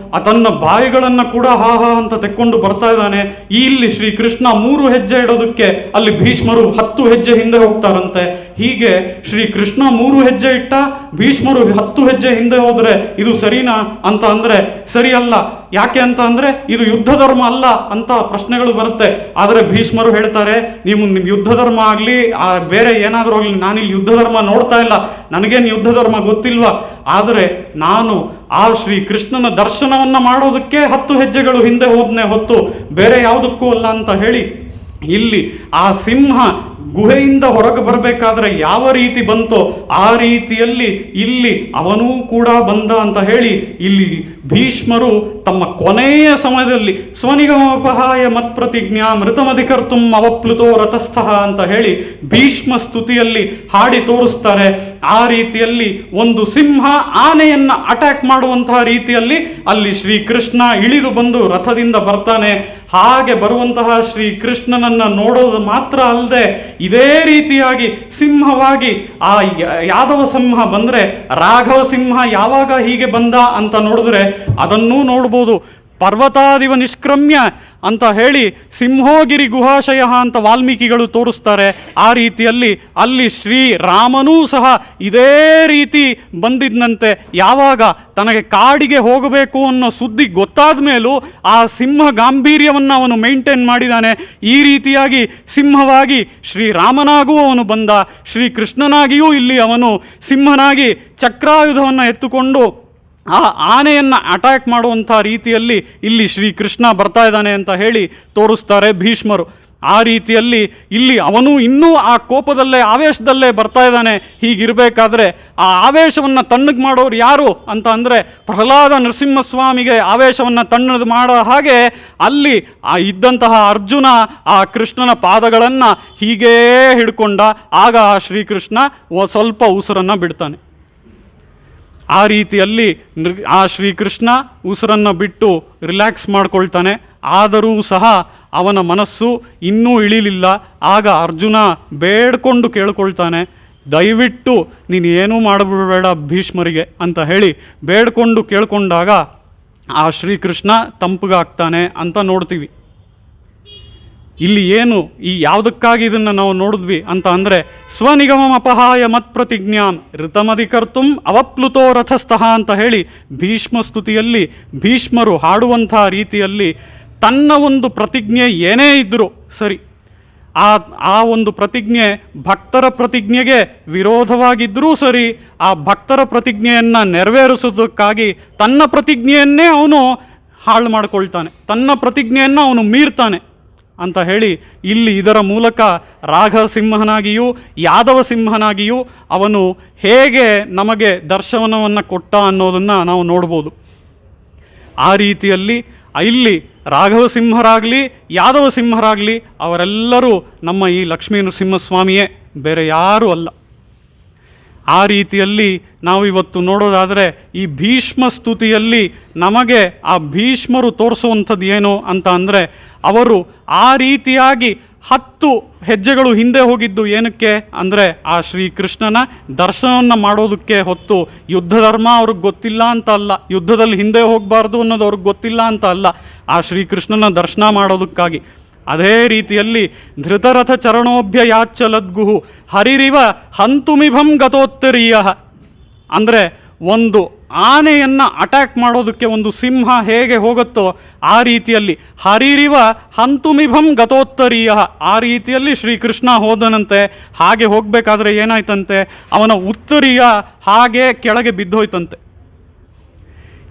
ತನ್ನ ಬಾಯಿಗಳನ್ನು ಕೂಡ ಹಾ ಹಾ ಅಂತ ತೆಕ್ಕೊಂಡು ಬರ್ತಾ ಇದ್ದಾನೆ. ಇಲ್ಲಿ ಶ್ರೀಕೃಷ್ಣ 3 ಹೆಜ್ಜೆ ಇಡೋದಕ್ಕೆ ಅಲ್ಲಿ ಭೀಷ್ಮರು 10 ಹೆಜ್ಜೆ ಹಿಂದೆ ಹೋಗ್ತಾರಂತೆ. ಹೀಗೆ ಶ್ರೀಕೃಷ್ಣ 3 ಹೆಜ್ಜೆ ಇಟ್ಟ, ಭೀಷ್ಮರು 10 ಹೆಜ್ಜೆ ಹಿಂದೆ ಹೋದರೆ ಇದು ಸರಿನಾ ಅಂತ ಅಂದರೆ ಸರಿಯಲ್ಲ. ಯಾಕೆ ಅಂತ ಅಂದರೆ ಇದು ಯುದ್ಧ ಧರ್ಮ ಅಲ್ಲ ಅಂತ ಪ್ರಶ್ನೆಗಳು ಬರುತ್ತೆ. ಆದರೆ ಭೀಷ್ಮರು ಹೇಳ್ತಾರೆ, ನಿಮ್ಮ ಯುದ್ಧ ಧರ್ಮ ಆಗಲಿ ಬೇರೆ ಏನಾದರೂ ಆಗಲಿ, ನಾನಿಲ್ಲಿ ಯುದ್ಧ ಧರ್ಮ ನೋಡ್ತಾ ಇಲ್ಲ, ನನಗೇನು ಯುದ್ಧ ಧರ್ಮ ಗೊತ್ತಿಲ್ವಾ, ಆದರೆ ನಾನು ಆ ಶ್ರೀ ಕೃಷ್ಣನ ದರ್ಶನವನ್ನು ಮಾಡೋದಕ್ಕೆ 10 ಹೆಜ್ಜೆಗಳು ಹಿಂದೆ ಹೋದ್ನೆ ಹೊತ್ತು ಬೇರೆ ಯಾವುದಕ್ಕೂ ಅಲ್ಲ ಅಂತ ಹೇಳಿ ಇಲ್ಲಿ ಆ ಸಿಂಹ ಗುಹೆಯಿಂದ ಹೊರಗೆ ಬರಬೇಕಾದ್ರೆ ಯಾವ ರೀತಿ ಬಂತೋ ಆ ರೀತಿಯಲ್ಲಿ ಇಲ್ಲಿ ಅವನೂ ಕೂಡ ಬಂದ ಅಂತ ಹೇಳಿ ಇಲ್ಲಿ ಭೀಷ್ಮರು ತಮ್ಮ ಕೊನೆಯ ಸಮಯದಲ್ಲಿ ಸ್ವನಿಗಮೋಪಹಾಯ ಮತ್ಪ್ರತಿಜ್ಞಾ ಮೃತಮಧಿಕರ್ತುಂ ಅವಪ್ಲುತೋ ರಥಸ್ಥಃ ಅಂತ ಹೇಳಿ ಭೀಷ್ಮ ಸ್ತುತಿಯಲ್ಲಿ ಹಾಡಿ ತೋರಿಸ್ತಾರೆ. ಆ ರೀತಿಯಲ್ಲಿ ಒಂದು ಸಿಂಹ ಆನೆಯನ್ನ ಅಟ್ಯಾಕ್ ಮಾಡುವಂತಹ ರೀತಿಯಲ್ಲಿ ಅಲ್ಲಿ ಶ್ರೀಕೃಷ್ಣ ಇಳಿದು ಬಂದು ರಥದಿಂದ ಬರ್ತಾನೆ. ಹಾಗೆ ಬರುವಂತಹ ಶ್ರೀಕೃಷ್ಣನನ್ನ ನೋಡೋದು ಮಾತ್ರ ಅಲ್ಲದೆ ಇದೇ ರೀತಿಯಾಗಿ ಸಿಂಹವಾಗಿ ಆ ಯಾದವ ಸಿಂಹ ಬಂದರೆ ರಾಘವ ಸಿಂಹ ಯಾವಾಗ ಹೀಗೆ ಬಂದ ಅಂತ ನೋಡಿದ್ರೆ ಅದನ್ನೂ ನೋಡ್ಬೋದು. ಪರ್ವತಾದಿವ ನಿಷ್ಕ್ರಮ್ಯ ಅಂತ ಹೇಳಿ ಸಿಂಹೋಗಿರಿ ಗುಹಾಶಯ ಅಂತ ವಾಲ್ಮೀಕಿಗಳು ತೋರಿಸ್ತಾರೆ. ಆ ರೀತಿಯಲ್ಲಿ ಅಲ್ಲಿ ಶ್ರೀರಾಮನೂ ಸಹ ಇದೇ ರೀತಿ ಬಂದಿದ್ದಂತೆ. ಯಾವಾಗ ತನಗೆ ಕಾಡಿಗೆ ಹೋಗಬೇಕು ಅನ್ನೋ ಸುದ್ದಿ ಗೊತ್ತಾದ ಮೇಲೂ ಆ ಸಿಂಹ ಗಾಂಭೀರ್ಯವನ್ನು ಅವನು ಮೇಂಟೈನ್ ಮಾಡಿದ್ದಾನೆ. ಈ ರೀತಿಯಾಗಿ ಸಿಂಹವಾಗಿ ಶ್ರೀರಾಮನಾಗೂ ಅವನು ಬಂದ, ಶ್ರೀಕೃಷ್ಣನಾಗಿಯೂ ಇಲ್ಲಿ ಅವನು ಸಿಂಹನಾಗಿ ಚಕ್ರಾಯುಧವನ್ನು ಎತ್ತುಕೊಂಡು ಆ ಆನೆಯನ್ನು ಅಟ್ಯಾಕ್ ಮಾಡುವಂಥ ರೀತಿಯಲ್ಲಿ ಇಲ್ಲಿ ಶ್ರೀಕೃಷ್ಣ ಬರ್ತಾ ಇದ್ದಾನೆ ಅಂತ ಹೇಳಿ ತೋರಿಸ್ತಾರೆ ಭೀಷ್ಮರು. ಆ ರೀತಿಯಲ್ಲಿ ಇಲ್ಲಿ ಅವನು ಇನ್ನೂ ಆ ಕೋಪದಲ್ಲೇ ಆವೇಶದಲ್ಲೇ ಬರ್ತಾ ಇದ್ದಾನೆ. ಹೀಗಿರಬೇಕಾದ್ರೆ ಆ ಆವೇಶವನ್ನು ತಣ್ಣಗೆ ಮಾಡೋರು ಯಾರು ಅಂತ ಅಂದರೆ ಪ್ರಹ್ಲಾದ ನರಸಿಂಹಸ್ವಾಮಿಗೆ ಆವೇಶವನ್ನು ತಣ್ಣದು ಮಾಡೋ ಹಾಗೆ ಅಲ್ಲಿ ಇದ್ದಂತಹ ಅರ್ಜುನ ಆ ಕೃಷ್ಣನ ಪಾದಗಳನ್ನು ಹೀಗೇ ಹಿಡ್ಕೊಂಡ. ಆಗ ಆ ಶ್ರೀಕೃಷ್ಣ ಸ್ವಲ್ಪ ಉಸಿರನ್ನು ಬಿಡ್ತಾನೆ. ಆ ರೀತಿಯಲ್ಲಿ ಆ ಶ್ರೀಕೃಷ್ಣ ಉಸಿರನ್ನು ಬಿಟ್ಟು ರಿಲ್ಯಾಕ್ಸ್ ಮಾಡ್ಕೊಳ್ತಾನೆ. ಆದರೂ ಸಹ ಅವನ ಮನಸ್ಸು ಇನ್ನೂ ಇಳಿಲಿಲ್ಲ. ಆಗ ಅರ್ಜುನ ಬೇಡ್ಕೊಂಡು ಕೇಳ್ಕೊಳ್ತಾನೆ, ದಯವಿಟ್ಟು ನೀನು ಏನೂ ಮಾಡಬೇಡ ಭೀಷ್ಮರಿಗೆ ಅಂತ ಹೇಳಿ ಬೇಡ್ಕೊಂಡು ಕೇಳ್ಕೊಂಡಾಗ ಆ ಶ್ರೀಕೃಷ್ಣ ತಂಪಗಾಗ್ತಾನೆ ಅಂತ ನೋಡ್ತೀವಿ. ಇಲ್ಲಿ ಏನು ಈ ಯಾವುದಕ್ಕಾಗಿ ಇದನ್ನು ನಾವು ನೋಡಿದ್ವಿ ಅಂತ ಅಂದರೆ ಸ್ವನಿಗಮಮಪಹಾಯ ಮತ್ಪ್ರತಿಜ್ಞಾಂ ಋತಮಧಿಕರ್ತುಂ ಅವಪ್ಲುತೋ ರಥಸ್ಥಃ ಅಂತ ಹೇಳಿ ಭೀಷ್ಮ ಸ್ತುತಿಯಲ್ಲಿ ಭೀಷ್ಮರು ಹಾಡುವಂಥ ರೀತಿಯಲ್ಲಿ ತನ್ನ ಒಂದು ಪ್ರತಿಜ್ಞೆ ಏನೇ ಇದ್ದರೂ ಸರಿ, ಆ ಒಂದು ಪ್ರತಿಜ್ಞೆ ಭಕ್ತರ ಪ್ರತಿಜ್ಞೆಗೆ ವಿರೋಧವಾಗಿದ್ದರೂ ಸರಿ, ಆ ಭಕ್ತರ ಪ್ರತಿಜ್ಞೆಯನ್ನು ನೆರವೇರಿಸೋದಕ್ಕಾಗಿ ತನ್ನ ಪ್ರತಿಜ್ಞೆಯನ್ನೇ ಅವನು ಹಾಳು ಮಾಡಿಕೊಳ್ತಾನೆ, ತನ್ನ ಪ್ರತಿಜ್ಞೆಯನ್ನು ಅವನು ಮೀರ್ತಾನೆ ಅಂತ ಹೇಳಿ ಇಲ್ಲಿ ಇದರ ಮೂಲಕ ರಾಘವ ಸಿಂಹನಾಗಿಯೂ ಯಾದವ ಸಿಂಹನಾಗಿಯೂ ಅವನು ಹೇಗೆ ನಮಗೆ ದರ್ಶನವನ್ನು ಕೊಟ್ಟ ಅನ್ನೋದನ್ನು ನಾವು ನೋಡ್ಬೋದು. ಆ ರೀತಿಯಲ್ಲಿ ಇಲ್ಲಿ ರಾಘವ ಸಿಂಹರಾಗಲಿ ಯಾದವ ಸಿಂಹರಾಗಲಿ ಅವರೆಲ್ಲರೂ ನಮ್ಮ ಈ ಲಕ್ಷ್ಮೀ ನರಸಿಂಹಸ್ವಾಮಿಯೇ, ಬೇರೆ ಯಾರೂ ಅಲ್ಲ. ಆ ರೀತಿಯಲ್ಲಿ ನಾವು ಇವತ್ತು ನೋಡೋದಾದರೆ ಈ ಭೀಷ್ಮ ಸ್ತುತಿಯಲ್ಲಿ ನಮಗೆ ಆ ಭೀಷ್ಮರು ತೋರಿಸುವಂಥದ್ದು ಏನು ಅಂತ ಅಂದರೆ, ಅವರು ಆ ರೀತಿಯಾಗಿ 10 ಹೆಜ್ಜೆಗಳು ಹಿಂದೆ ಹೋಗಿದ್ದು ಏನಕ್ಕೆ ಅಂದರೆ ಆ ಶ್ರೀಕೃಷ್ಣನ ದರ್ಶನವನ್ನು ಮಾಡೋದಕ್ಕೆ ಹೊತ್ತು. ಯುದ್ಧ ಧರ್ಮ ಅವ್ರಿಗೆ ಗೊತ್ತಿಲ್ಲ ಅಂತ ಅಲ್ಲ, ಯುದ್ಧದಲ್ಲಿ ಹಿಂದೆ ಹೋಗಬಾರ್ದು ಅನ್ನೋದು ಅವ್ರಿಗೆ ಗೊತ್ತಿಲ್ಲ ಅಂತ ಅಲ್ಲ, ಆ ಶ್ರೀಕೃಷ್ಣನ ದರ್ಶನ ಮಾಡೋದಕ್ಕಾಗಿ. ಅದೇ ರೀತಿಯಲ್ಲಿ ಧೃತರಥ ಚರಣೋಭ್ಯ ಯಾಚ್ಚಲದ್ಗುಹು ಹರಿರಿವ ಹಂತುಮಿಭಂ ಗತೋತ್ತರೀಯ ಅಂದರೆ ಒಂದು ಆನೆಯನ್ನು ಅಟ್ಯಾಕ್ ಮಾಡೋದಕ್ಕೆ ಒಂದು ಸಿಂಹ ಹೇಗೆ ಹೋಗುತ್ತೋ ಆ ರೀತಿಯಲ್ಲಿ ಹರಿರಿವ ಹಂತುಮಿಭಂ ಗತೋತ್ತರೀಯ ಆ ರೀತಿಯಲ್ಲಿ ಶ್ರೀಕೃಷ್ಣ ಹೋದನಂತೆ. ಹಾಗೆ ಹೋಗಬೇಕಾದ್ರೆ ಏನಾಯ್ತಂತೆ, ಅವನ ಉತ್ತರೀಯ ಹಾಗೆ ಕೆಳಗೆ ಬಿದ್ದೋಯ್ತಂತೆ.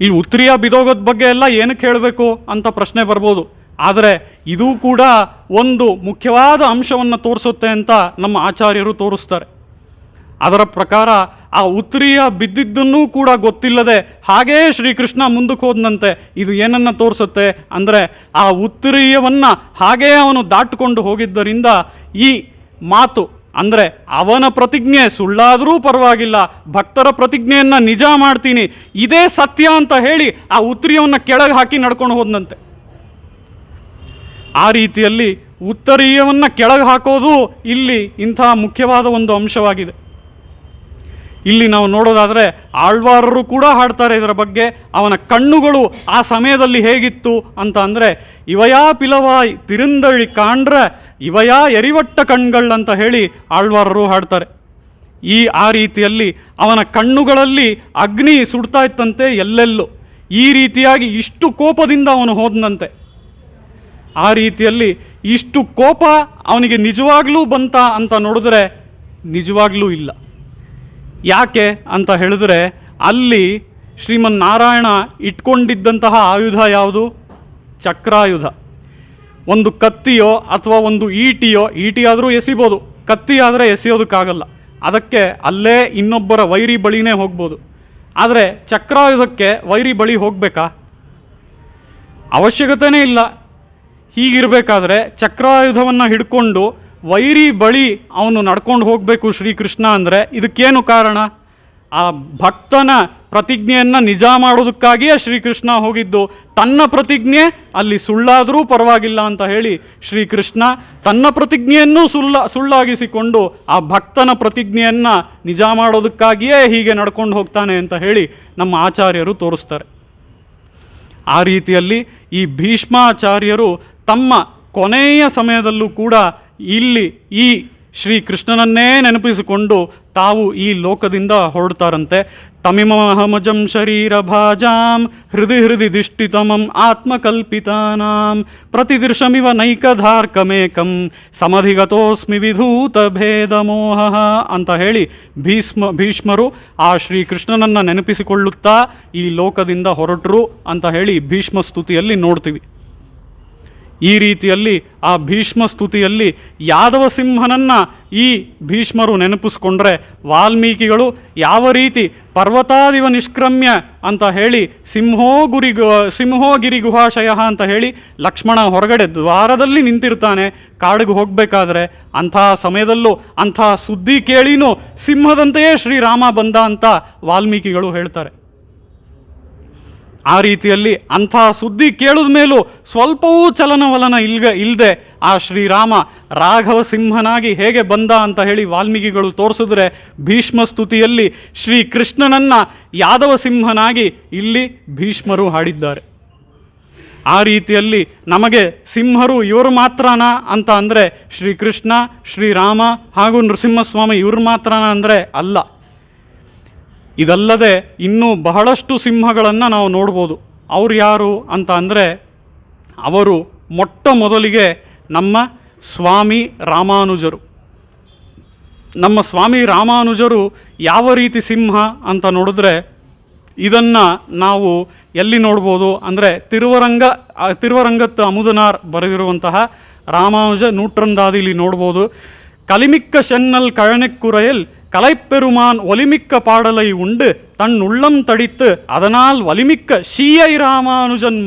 ಈ ಉತ್ತರೀಯ ಬಿದ್ದೋಗೋದ್ ಬಗ್ಗೆ ಎಲ್ಲ ಏನಕ್ಕೆ ಹೇಳಬೇಕು ಅಂತ ಪ್ರಶ್ನೆ ಬರ್ಬೋದು. ಆದರೆ ಇದು ಕೂಡ ಒಂದು ಮುಖ್ಯವಾದ ಅಂಶವನ್ನು ತೋರಿಸುತ್ತೆ ಅಂತ ನಮ್ಮ ಆಚಾರ್ಯರು ತೋರಿಸ್ತಾರೆ. ಅದರ ಪ್ರಕಾರ ಆ ಉತ್ತರೀಯ ಬಿದ್ದಿದ್ದನ್ನೂ ಕೂಡ ಗೊತ್ತಿಲ್ಲದೆ ಹಾಗೇ ಶ್ರೀಕೃಷ್ಣ ಮುಂದಕ್ಕೆ ಹೋದನಂತೆ. ಇದು ಏನನ್ನು ತೋರಿಸುತ್ತೆ ಅಂದರೆ, ಆ ಉತ್ತರೀಯವನ್ನು ಹಾಗೇ ಅವನು ದಾಟಿಕೊಂಡು ಹೋಗಿದ್ದರಿಂದ ಈ ಮಾತು ಅಂದರೆ ಅವನ ಪ್ರತಿಜ್ಞೆ ಸುಳ್ಳಾದರೂ ಪರವಾಗಿಲ್ಲ, ಭಕ್ತರ ಪ್ರತಿಜ್ಞೆಯನ್ನು ನಿಜ ಮಾಡ್ತೀನಿ, ಇದೇ ಸತ್ಯ ಅಂತ ಹೇಳಿ ಆ ಉತ್ತರೀಯವನ್ನು ಕೆಳಗೆ ಹಾಕಿ ನಡ್ಕೊಂಡು ಹೋದನಂತೆ. ಆ ರೀತಿಯಲ್ಲಿ ಉತ್ತರೀಯವನ್ನು ಕೆಳಗೆ ಹಾಕೋದು ಇಲ್ಲಿ ಇಂಥ ಮುಖ್ಯವಾದ ಒಂದು ಅಂಶವಾಗಿದೆ. ಇಲ್ಲಿ ನಾವು ನೋಡೋದಾದರೆ ಆಳ್ವಾರರು ಕೂಡ ಹಾಡ್ತಾರೆ ಇದರ ಬಗ್ಗೆ. ಅವನ ಕಣ್ಣುಗಳು ಆ ಸಮಯದಲ್ಲಿ ಹೇಗಿತ್ತು ಅಂತ ಅಂದರೆ, ಇವಯಾ ಪಿಲವಾಯ್ ತಿರುಂದಳಿ ಕಾಂಡ್ರ ಇವಯಾ ಎರಿವಟ್ಟ ಕಣ್ಗಳಂತ ಹೇಳಿ ಆಳ್ವಾರರು ಹಾಡ್ತಾರೆ. ಆ ರೀತಿಯಲ್ಲಿ ಅವನ ಕಣ್ಣುಗಳಲ್ಲಿ ಅಗ್ನಿ ಸುಡ್ತಾ ಇತ್ತಂತೆ ಎಲ್ಲೆಲ್ಲೂ. ಈ ರೀತಿಯಾಗಿ ಇಷ್ಟು ಕೋಪದಿಂದ ಅವನು ಹೋದನಂತೆ. ಆ ರೀತಿಯಲ್ಲಿ ಇಷ್ಟು ಕೋಪ ಅವನಿಗೆ ನಿಜವಾಗ್ಲೂ ಬಂತ ಅಂತ ನೋಡಿದ್ರೆ ನಿಜವಾಗ್ಲೂ ಇಲ್ಲ. ಯಾಕೆ ಅಂತ ಹೇಳಿದ್ರೆ, ಅಲ್ಲಿ ಶ್ರೀಮನ್ನಾರಾಯಣ ಇಟ್ಕೊಂಡಿದ್ದಂತಹ ಆಯುಧ ಯಾವುದು? ಚಕ್ರಾಯುಧ. ಒಂದು ಕತ್ತಿಯೋ ಅಥವಾ ಒಂದು ಈಟಿ ಆದರೂ ಎಸಿಬೋದು, ಕತ್ತಿ ಆದರೆ ಎಸೆಯೋದಕ್ಕಾಗಲ್ಲ. ಅದಕ್ಕೆ ಅಲ್ಲೇ ಇನ್ನೊಬ್ಬರ ವೈರಿ ಬಳಿನೇ ಹೋಗ್ಬೋದು. ಆದರೆ ಚಕ್ರಾಯುಧಕ್ಕೆ ವೈರಿ ಬಳಿ ಹೋಗಬೇಕಾ? ಅವಶ್ಯಕತೆಯೇ ಇಲ್ಲ. ಹೀಗಿರಬೇಕಾದ್ರೆ ಚಕ್ರಾಯುಧವನ್ನು ಹಿಡ್ಕೊಂಡು ವೈರಿ ಬಳಿ ಅವನು ನಡ್ಕೊಂಡು ಹೋಗಬೇಕು ಶ್ರೀಕೃಷ್ಣ ಅಂದರೆ ಇದಕ್ಕೇನು ಕಾರಣ? ಆ ಭಕ್ತನ ಪ್ರತಿಜ್ಞೆಯನ್ನು ನಿಜ ಮಾಡೋದಕ್ಕಾಗಿಯೇ ಶ್ರೀಕೃಷ್ಣ ಹೋಗಿದ್ದು. ತನ್ನ ಪ್ರತಿಜ್ಞೆ ಅಲ್ಲಿ ಸುಳ್ಳಾದರೂ ಪರವಾಗಿಲ್ಲ ಅಂತ ಹೇಳಿ ಶ್ರೀಕೃಷ್ಣ ತನ್ನ ಪ್ರತಿಜ್ಞೆಯನ್ನು ಸುಳ್ಳಾಗಿಸಿಕೊಂಡು ಆ ಭಕ್ತನ ಪ್ರತಿಜ್ಞೆಯನ್ನು ನಿಜ ಮಾಡೋದಕ್ಕಾಗಿಯೇ ಹೀಗೆ ನಡ್ಕೊಂಡು ಹೋಗ್ತಾನೆ ಅಂತ ಹೇಳಿ ನಮ್ಮ ಆಚಾರ್ಯರು ತೋರಿಸ್ತಾರೆ. ಆ ರೀತಿಯಲ್ಲಿ ಈ ಭೀಷ್ಮಾಚಾರ್ಯರು ತಮ್ಮ ಕೊನೆಯ ಸಮಯದಲ್ಲೂ ಕೂಡ ಇಲ್ಲಿ ಈ ಶ್ರೀಕೃಷ್ಣನನ್ನೇ ನೆನಪಿಸಿಕೊಂಡು ತಾವು ಈ ಲೋಕದಿಂದ ಹೊರಡ್ತಾರಂತೆ. ತಮಿಮಹಮಜಂ ಶರೀರ ಭಾಜಾಂ ಹೃದಯ ದಿಷ್ಟಿತಮಂ ಆತ್ಮಕಲ್ಪಿತಾನಾಂ ಪ್ರತಿದೃಶಮಿವ ನೈಕಧಾರ್ಕಮೇಕಂ ಸಮಧಿಗತೋಸ್ಮಿ ವಿಧೂತ ಭೇದಮೋಹ ಅಂತ ಹೇಳಿ ಭೀಷ್ಮರು ಆ ಶ್ರೀಕೃಷ್ಣನನ್ನು ನೆನಪಿಸಿಕೊಳ್ಳುತ್ತಾ ಈ ಲೋಕದಿಂದ ಹೊರಟರು ಅಂತ ಹೇಳಿ ಭೀಷ್ಮ ಸ್ತುತಿಯಲ್ಲಿ ನೋಡ್ತೀವಿ. ಈ ರೀತಿಯಲ್ಲಿ ಆ ಭೀಷ್ಮ ಸ್ತುತಿಯಲ್ಲಿ ಯಾದವ ಸಿಂಹನನ್ನು ಈ ಭೀಷ್ಮರು ನೆನಪಿಸ್ಕೊಂಡ್ರೆ, ವಾಲ್ಮೀಕಿಗಳು ಯಾವ ರೀತಿ ಪರ್ವತಾದಿವ ನಿಷ್ಕ್ರಮ್ಯ ಅಂತ ಹೇಳಿ ಸಿಂಹೋ ಗಿರಿ ಗುಹಾಶಯ ಅಂತ ಹೇಳಿ ಲಕ್ಷ್ಮಣ ಹೊರಗಡೆ ದ್ವಾರದಲ್ಲಿ ನಿಂತಿರ್ತಾನೆ ಕಾಡಿಗೆ ಹೋಗಬೇಕಾದ್ರೆ, ಅಂಥ ಸಮಯದಲ್ಲೂ ಅಂಥ ಸುದ್ದಿ ಕೇಳಿನೂ ಸಿಂಹದಂತೆಯೇ ಶ್ರೀರಾಮ ಬಂದ ಅಂತ ವಾಲ್ಮೀಕಿಗಳು ಹೇಳ್ತಾರೆ. ಆ ರೀತಿಯಲ್ಲಿ ಅಂಥ ಸುದ್ದಿ ಕೇಳಿದ ಮೇಲೂ ಸ್ವಲ್ಪವೂ ಚಲನವಲನ ಇಲ್ಲದೆ ಆ ಶ್ರೀರಾಮ ರಾಘವ ಸಿಂಹನಾಗಿ ಹೇಗೆ ಬಂದ ಅಂತ ಹೇಳಿ ವಾಲ್ಮೀಕಿಗಳು ತೋರಿಸಿದ್ರೆ, ಭೀಷ್ಮ ಸ್ತುತಿಯಲ್ಲಿ ಶ್ರೀಕೃಷ್ಣನನ್ನು ಯಾದವ ಸಿಂಹನಾಗಿ ಇಲ್ಲಿ ಭೀಷ್ಮರು ಹಾಡಿದ್ದಾರೆ. ಆ ರೀತಿಯಲ್ಲಿ ನಮಗೆ ಸಿಂಹರು ಇವರು ಮಾತ್ರನಾ ಅಂತ ಅಂದರೆ ಶ್ರೀಕೃಷ್ಣ, ಶ್ರೀರಾಮ ಹಾಗೂ ನೃಸಿಂಹಸ್ವಾಮಿ ಇವರು ಮಾತ್ರನಾ ಅಂದರೆ ಅಲ್ಲ. ಇದಲ್ಲದೆ ಇನ್ನೂ ಬಹಳಷ್ಟು ಸಿಂಹಗಳನ್ನು ನಾವು ನೋಡ್ಬೋದು. ಅವ್ರು ಯಾರು ಅಂತ ಅಂದರೆ, ಅವರು ಮೊಟ್ಟ ಮೊದಲಿಗೆ ನಮ್ಮ ಸ್ವಾಮಿ ರಾಮಾನುಜರು. ನಮ್ಮ ಸ್ವಾಮಿ ರಾಮಾನುಜರು ಯಾವ ರೀತಿ ಸಿಂಹ ಅಂತ ನೋಡಿದ್ರೆ, ಇದನ್ನು ನಾವು ಎಲ್ಲಿ ನೋಡ್ಬೋದು ಅಂದರೆ ತಿರುವರಂಗತ್ ಅಮುದನಾರ್ ಬರೆದಿರುವಂತಹ ರಾಮಾನುಜ ನೂಟ್ರಂದಾದಿಲಿ ನೋಡ್ಬೋದು. ಕಲಿಮಿಕ್ಕ ಶೆನ್ನಲ್ ಕழனெக்குறையில் கலைப்பெருமான் ஒலிமிக்க பாடலை உண்டு தன் உள்ளம் தடித்து அதனால் வலிமிக்க ஷீயை ராமானுஜன்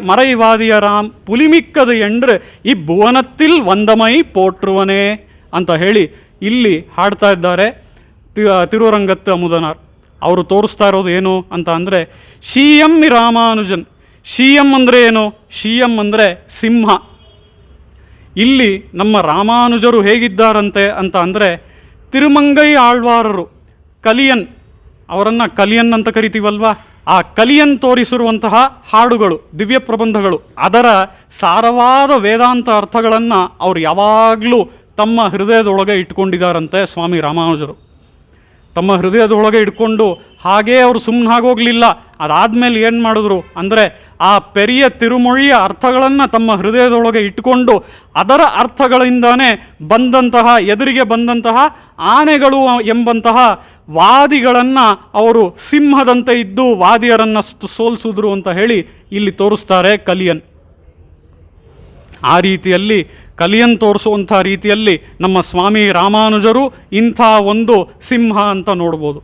மறைவாದಿಯರಾಮ್ புலிமிக்கது என்று ಇಬ್ಬುವನத்தில் ವಂದಮೈ ಪೋಟ್ರುವನೇ ಅಂತ ಹೇಳಿ ಇಲ್ಲಿ ಹಾಡ್ತಾ ಇದ್ದಾರೆ. ತಿರುರಂಗತ್ತು ಅಮುದನಾರ್. ಅವರು ತೋರಿಸ್ತಾ ಇರೋದು ಏನು ಅಂತ ಅಂದರೆ C M Ramanujan. C M ಅಂದರೆ ಏನು? ಸಿ ಎಂ ಅಂದರೆ ಸಿಂಹ. ಇಲ್ಲಿ ನಮ್ಮ ರಾಮಾನುಜರು ಹೇಗಿದ್ದಾರಂತೆ ಅಂತ ಅಂದರೆ ತಿರುಮಂಗೈ ಆಳ್ವಾರರು, ಕಲಿಯನ್, ಅವರನ್ನು ಕಲಿಯನ್ ಅಂತ ಕರಿತೀವಲ್ವ, ಆ ಕಲಿಯನ್ ತೋರಿಸಿರುವಂತಹ ಹಾಡುಗಳು, ದಿವ್ಯ ಪ್ರಬಂಧಗಳು, ಅದರ ಸಾರವಾದ ವೇದಾಂತ ಅರ್ಥಗಳನ್ನು ಅವರು ಯಾವಾಗಲೂ ತಮ್ಮ ಹೃದಯದೊಳಗೆ ಇಟ್ಕೊಂಡಿದ್ದಾರಂತೆ ಸ್ವಾಮಿ ರಾಮಾನುಜರು. ತಮ್ಮ ಹೃದಯದೊಳಗೆ ಇಟ್ಕೊಂಡು ಹಾಗೇ ಅವರು ಸುಮ್ಮನೆ ಆಗೋಗಲಿಲ್ಲ. ಅದಾದಮೇಲೆ ಏನು ಮಾಡಿದ್ರು ಅಂದರೆ ಆ ಪೆರಿಯ ತಿರುಮೊழிಯ ಅರ್ಥಗಳನ್ನು ತಮ್ಮ ಹೃದಯದೊಳಗೆ ಇಟ್ಕೊಂಡು ಅದರ ಅರ್ಥಗಳಿಂದಾನೇ ಬಂದಂತಹ, ಎದುರಿಗೆ ಬಂದಂತಹ ಆನೆಗಳು ಎಂಬಂತಹ ವಾದಿಗಳನ್ನು ಅವರು ಸಿಂಹದಂತೆ ಇದ್ದು ವಾದಿಯರನ್ನು ಸೋಲಿಸಿದ್ರು ಅಂತ ಹೇಳಿ ಇಲ್ಲಿ ತೋರಿಸ್ತಾರೆ ಕಲಿಯನ್. ಆ ರೀತಿಯಲ್ಲಿ ಕಲಿಯನ್ ತೋರಿಸುವಂಥ ರೀತಿಯಲ್ಲಿ ನಮ್ಮ ಸ್ವಾಮಿ ರಾಮಾನುಜರು ಇಂಥ ಒಂದು ಸಿಂಹ ಅಂತ ನೋಡ್ಬೋದು.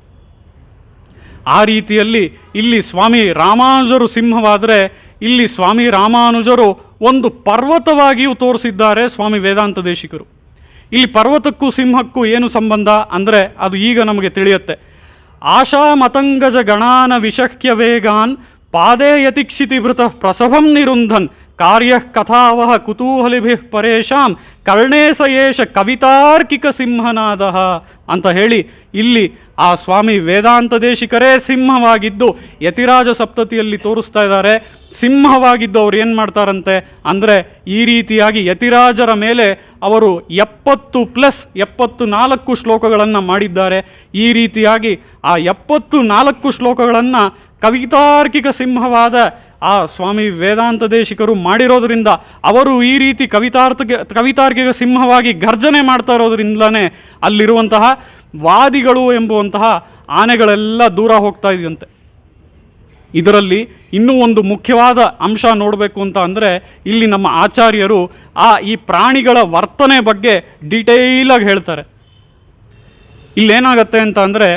ಆ ರೀತಿಯಲ್ಲಿ ಇಲ್ಲಿ ಸ್ವಾಮಿ ರಾಮಾನುಜರು ಸಿಂಹವಾದರೆ ಇಲ್ಲಿ ಸ್ವಾಮಿ ರಾಮಾನುಜರು ಒಂದು ಪರ್ವತವಾಗಿಯೂ ತೋರಿಸಿದ್ದಾರೆ ಸ್ವಾಮಿ ವೇದಾಂತ ದೇಶಿಕರು. ಇಲ್ಲಿ ಪರ್ವತಕ್ಕೂ ಸಿಂಹಕ್ಕೂ ಏನು ಸಂಬಂಧ ಅಂದರೆ ಅದು ಈಗ ನಮಗೆ ತಿಳಿಯುತ್ತೆ. ಆಶಾ ಮತಂಗಜ ಗಣಾನ ವಿಶಕ್ಯ ವೇಗಾನ್ ಪಾದೇ ಯತಿಕ್ಷಿತಿಭೃತ ಪ್ರಸಭಂ ನಿರುಂಧನ್ ಕಾರ್ಯ ಕಥಾವಹ ಕುತೂಹಲಿಭಿ ಪರೇಶಾಂ ಕರ್ಣೇ ಸಯೇಷ ಕವಿತಾರ್ಕಿಕ ಸಿಂಹನಾದ ಅಂತ ಹೇಳಿ ಇಲ್ಲಿ ಆ ಸ್ವಾಮಿ ವೇದಾಂತ ದೇಶಿಕರೇ ಸಿಂಹವಾಗಿದ್ದು ಯತಿರಾಜ ಸಪ್ತತಿಯಲ್ಲಿ ತೋರಿಸ್ತಾ ಇದ್ದಾರೆ. ಸಿಂಹವಾಗಿದ್ದು ಅವ್ರು ಏನು ಮಾಡ್ತಾರಂತೆ ಅಂದರೆ ಈ ರೀತಿಯಾಗಿ ಯತಿರಾಜರ ಮೇಲೆ ಅವರು 70+74 ಶ್ಲೋಕಗಳನ್ನು ಮಾಡಿದ್ದಾರೆ. ಈ ರೀತಿಯಾಗಿ ಆ 74 ಶ್ಲೋಕಗಳನ್ನು ಕವಿತಾರ್ಕಿಕ ಸಿಂಹವಾದ ಆ ಸ್ವಾಮಿ ವೇದಾಂತ ದೇಶಿಕರು ಮಾಡಿರೋದ್ರಿಂದ ಅವರು ಈ ರೀತಿ ಕವಿತಾರ್ಕಿಕ ಸಿಂಹವಾಗಿ ಗರ್ಜನೆ ಮಾಡ್ತಾ ಇರೋದ್ರಿಂದಲೇ ಅಲ್ಲಿರುವಂತಹ ವಾದಿಗಳು ಎಂಬುವಂತಹ ಆನೆಗಳೆಲ್ಲ ದೂರ ಹೋಗ್ತಾ ಇದೆಯಂತೆ. ಇದರಲ್ಲಿ ಇನ್ನೂ ಒಂದು ಮುಖ್ಯವಾದ ಅಂಶ ನೋಡಬೇಕು ಅಂತ ಅಂದರೆ ಇಲ್ಲಿ ನಮ್ಮ ಆಚಾರ್ಯರು ಈ ಪ್ರಾಣಿಗಳ ವರ್ತನೆ ಬಗ್ಗೆ ಡೀಟೇಲಾಗಿ ಹೇಳ್ತಾರೆ. ಇಲ್ಲೇನಾಗತ್ತೆ ಅಂತ ಅಂದರೆ